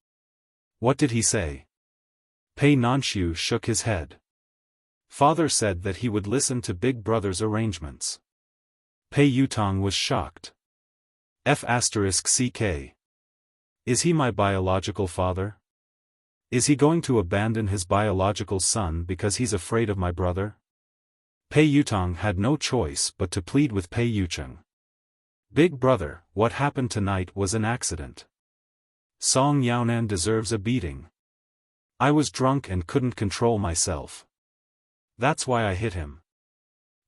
What did he say? Pei Nanxiu shook his head. Father said that he would listen to Big Brother's arrangements. Pei Yutong was shocked. F***CK. Is he my biological father? Is he going to abandon his biological son because he's afraid of my brother? Pei Yutong had no choice but to plead with Pei Yucheng. Big brother, what happened tonight was an accident. Song Yaonan deserves a beating. I was drunk and couldn't control myself. That's why I hit him.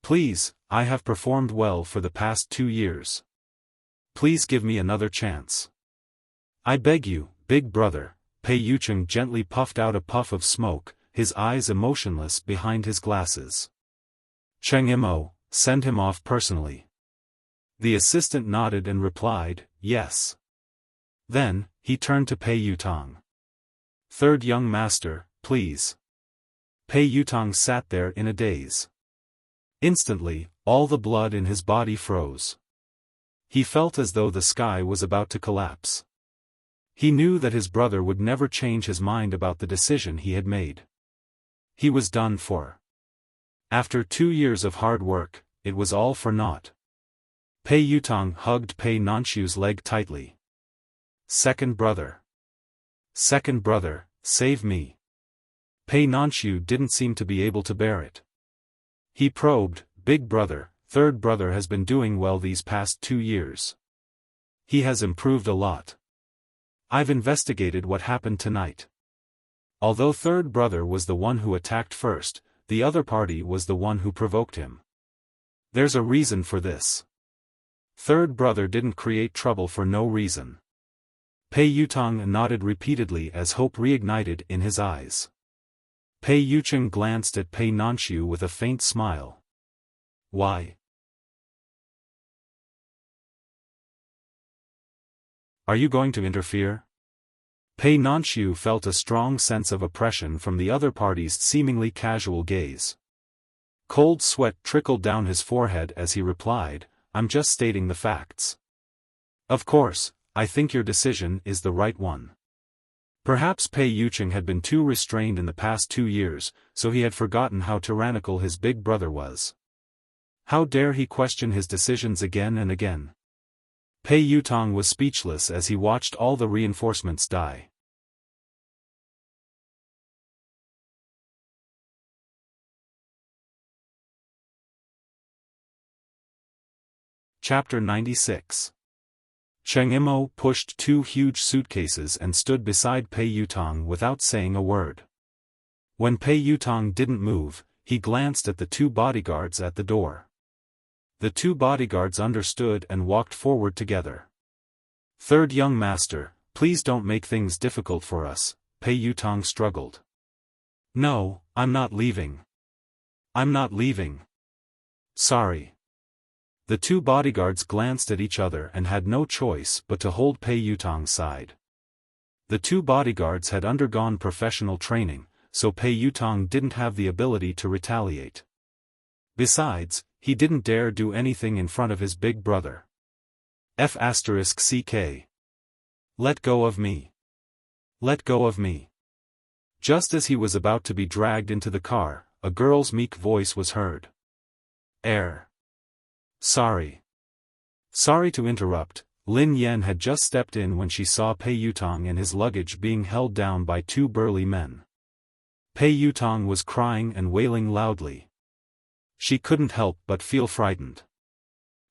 Please, I have performed well for the past 2 years. Please give me another chance. I beg you, Big brother. Pei Yucheng gently puffed out a puff of smoke, his eyes emotionless behind his glasses. Cheng Imo, send him off personally. The assistant nodded and replied, yes. Then, he turned to Pei Yutong. Third young master, please. Pei Yutong sat there in a daze. Instantly, all the blood in his body froze. He felt as though the sky was about to collapse. He knew that his brother would never change his mind about the decision he had made. He was done for. After 2 years of hard work, it was all for naught. Pei Yutong hugged Pei Nanxiu's leg tightly. Second brother. Second brother, save me. Pei Nanxiu didn't seem to be able to bear it. He probed, Big brother, third brother has been doing well these past 2 years. He has improved a lot. I've investigated what happened tonight. Although third brother was the one who attacked first, the other party was the one who provoked him. There's a reason for this. Third brother didn't create trouble for no reason. Pei Yutong nodded repeatedly as hope reignited in his eyes. Pei Yucheng glanced at Pei Nanxiu with a faint smile. Why? Are you going to interfere? Pei Nanxiu felt a strong sense of oppression from the other party's seemingly casual gaze. Cold sweat trickled down his forehead as he replied, "I'm just stating the facts. Of course, I think your decision is the right one." Perhaps Pei Yucheng had been too restrained in the past 2 years, so he had forgotten how tyrannical his big brother was. How dare he question his decisions again and again? Pei Yutong was speechless as he watched all the reinforcements die. Chapter 96. Cheng Imo pushed 2 huge suitcases and stood beside Pei Yutong without saying a word. When Pei Yutong didn't move, he glanced at the 2 bodyguards at the door. The 2 bodyguards understood and walked forward together. "Third young master, please don't make things difficult for us," Pei Yutong struggled. "No, I'm not leaving. I'm not leaving. Sorry." The 2 bodyguards glanced at each other and had no choice but to hold Pei Yutong's side. The 2 bodyguards had undergone professional training, so Pei Yutong didn't have the ability to retaliate. Besides, he didn't dare do anything in front of his big brother. F***ck. Let go of me. Let go of me. Just as he was about to be dragged into the car, a girl's meek voice was heard. Sorry. Sorry to interrupt, Lin Yan had just stepped in when she saw Pei Yutong and his luggage being held down by 2 burly men. Pei Yutong was crying and wailing loudly. She couldn't help but feel frightened.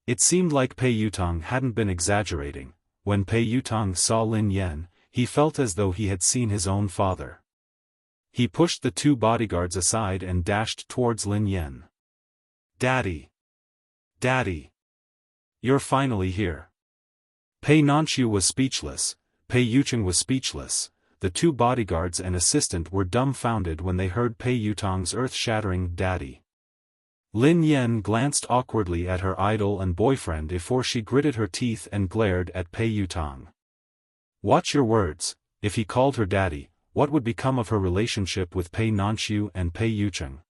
It seemed like Pei Yutong hadn't been exaggerating. When Pei Yutong saw Lin Yan, he felt as though he had seen his own father. He pushed the 2 bodyguards aside and dashed towards Lin Yan. "Daddy! Daddy! You're finally here." Pei Nanxiu was speechless, Pei Yucheng was speechless, the 2 bodyguards and assistant were dumbfounded when they heard Pei Yutong's earth-shattering "Daddy." Lin Yan glanced awkwardly at her idol and boyfriend before she gritted her teeth and glared at Pei Yutong. Watch your words, if he called her daddy, what would become of her relationship with Pei Nanxiu and Pei Yucheng?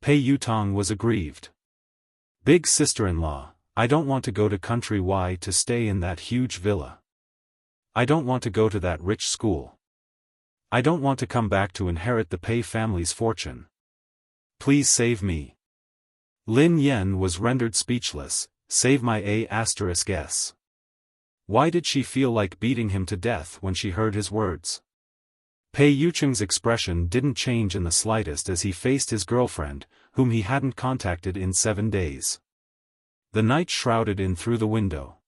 Pei Yutong was aggrieved. "Big sister-in-law, I don't want to go to country Y to stay in that huge villa. I don't want to go to that rich school. I don't want to come back to inherit the Pei family's fortune. Please save me." Lin Yan was rendered speechless. Save my A**s. Why did she feel like beating him to death when she heard his words? Pei Yucheng's expression didn't change in the slightest as he faced his girlfriend, whom he hadn't contacted in 7 days. The night shrouded in through the window.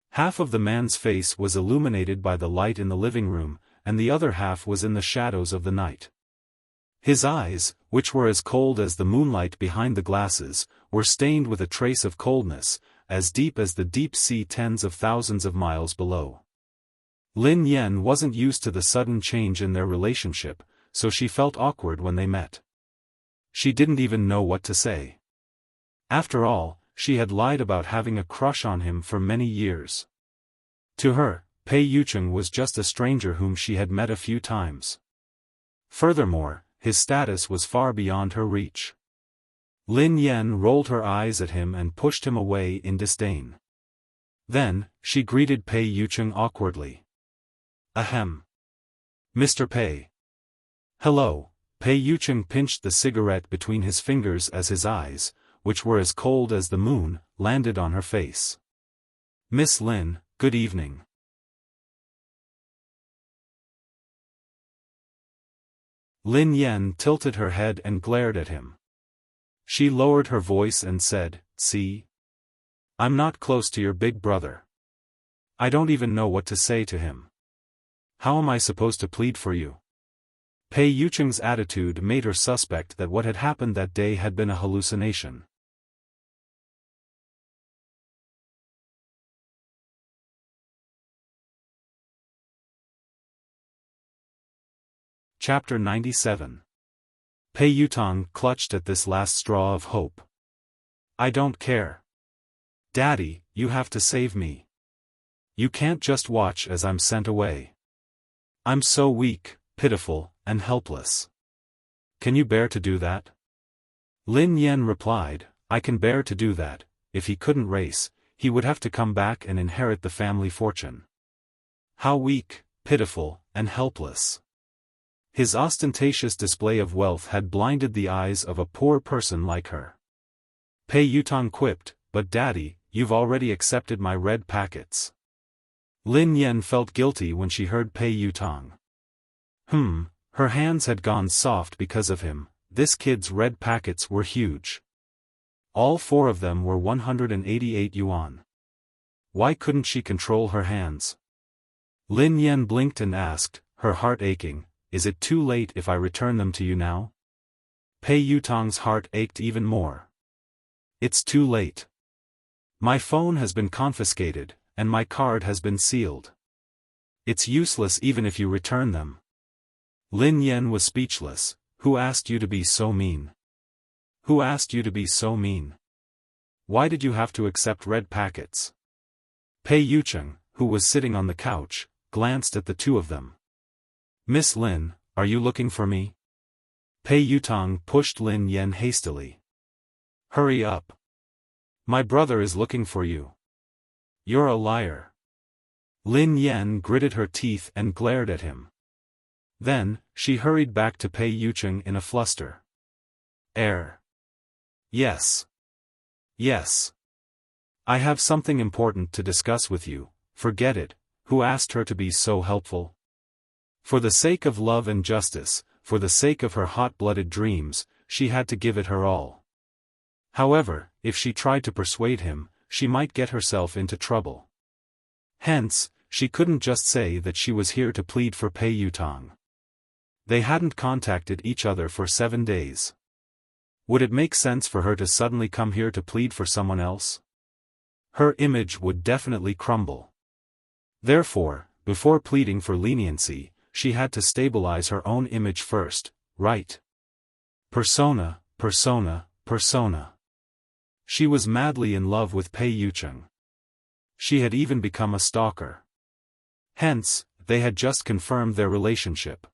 Half of the man's face was illuminated by the light in the living room, and the other half was in the shadows of the night. His eyes, which were as cold as the moonlight behind the glasses, were stained with a trace of coldness, as deep as the deep sea tens of thousands of miles below. Lin Yan wasn't used to the sudden change in their relationship, so she felt awkward when they met. She didn't even know what to say. After all, she had lied about having a crush on him for many years. To her, Pei Yucheng was just a stranger whom she had met a few times. Furthermore, his status was far beyond her reach. Lin Yan rolled her eyes at him and pushed him away in disdain. Then, she greeted Pei Yucheng awkwardly. "Ahem. Mr. Pei." "Hello." Pei Yucheng pinched the cigarette between his fingers as his eyes, which were as cold as the moon, landed on her face. "Miss Lin, good evening." Lin Yan tilted her head and glared at him. She lowered her voice and said, "See? I'm not close to your big brother. I don't even know what to say to him. How am I supposed to plead for you?" Pei Yucheng's attitude made her suspect that what had happened that day had been a hallucination. Chapter 97. Pei Yutong clutched at this last straw of hope. "I don't care. Daddy, you have to save me. You can't just watch as I'm sent away." I'm so weak, pitiful, and helpless. Can you bear to do that? Lin Yen replied, I can bear to do that. If he couldn't race, he would have to come back and inherit the family fortune. How weak, pitiful, and helpless. His ostentatious display of wealth had blinded the eyes of a poor person like her. Pei Yutong quipped, but Daddy, you've already accepted my red packets. Lin Yen felt guilty when she heard Pei Yutong. Her hands had gone soft because of him. This kid's red packets were huge. All 4 of them were 188 yuan. Why couldn't she control her hands? Lin Yen blinked and asked, her heart aching, is it too late if I return them to you now? Pei Yutong's heart ached even more. It's too late. My phone has been confiscated, and my card has been sealed. It's useless even if you return them. Lin Yen was speechless. Who asked you to be so mean? Who asked you to be so mean? Why did you have to accept red packets? Pei Yucheng, who was sitting on the couch, glanced at the 2 of them. Miss Lin, are you looking for me? Pei Yutong pushed Lin Yen hastily. Hurry up. My brother is looking for you. You're a liar. Lin Yen gritted her teeth and glared at him. Then, she hurried back to Pei Yucheng in a fluster. Yes. Yes. I have something important to discuss with you. Forget it. Who asked her to be so helpful? For the sake of love and justice, for the sake of her hot-blooded dreams, she had to give it her all. However, if she tried to persuade him, she might get herself into trouble. Hence, she couldn't just say that she was here to plead for Pei Yutong. They hadn't contacted each other for 7 days. Would it make sense for her to suddenly come here to plead for someone else? Her image would definitely crumble. Therefore, before pleading for leniency, she had to stabilize her own image first, right? Persona. She was madly in love with Pei Yucheng. She had even become a stalker. Hence, they had just confirmed their relationship.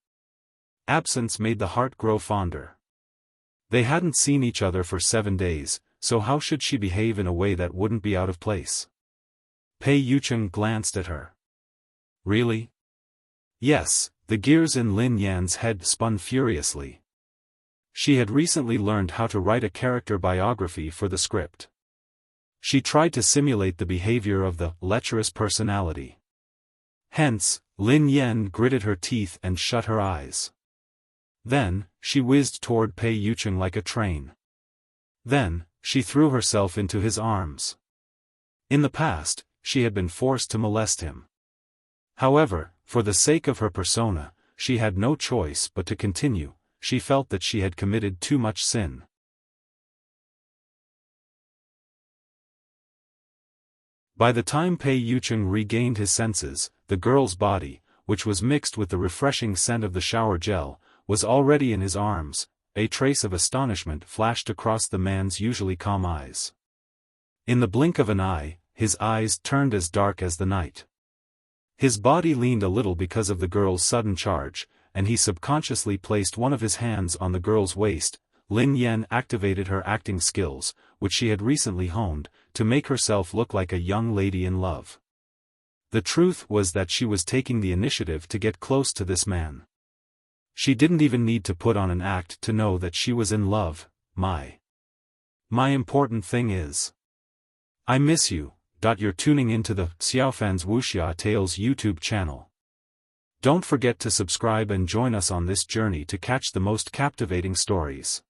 Absence made the heart grow fonder. They hadn't seen each other for 7 days, so how should she behave in a way that wouldn't be out of place? Pei Yucheng glanced at her. Really? Yes, the gears in Lin Yan's head spun furiously. She had recently learned how to write a character biography for the script. She tried to simulate the behavior of the lecherous personality. Hence, Lin Yan gritted her teeth and shut her eyes. Then, she whizzed toward Pei Yucheng like a train. Then, she threw herself into his arms. In the past, she had been forced to molest him. However, for the sake of her persona, she had no choice but to continue. She felt that she had committed too much sin. By the time Pei Yucheng regained his senses, the girl's body, which was mixed with the refreshing scent of the shower gel, was already in his arms. A trace of astonishment flashed across the man's usually calm eyes. In the blink of an eye, his eyes turned as dark as the night. His body leaned a little because of the girl's sudden charge, and he subconsciously placed one of his hands on the girl's waist. Lin Yan activated her acting skills, which she had recently honed, to make herself look like a young lady in love. The truth was that she was taking the initiative to get close to this man. She didn't even need to put on an act to know that she was in love. My important thing is, I miss you. You're tuning into the Xiaofan's Wuxia Tales YouTube channel. Don't forget to subscribe and join us on this journey to catch the most captivating stories.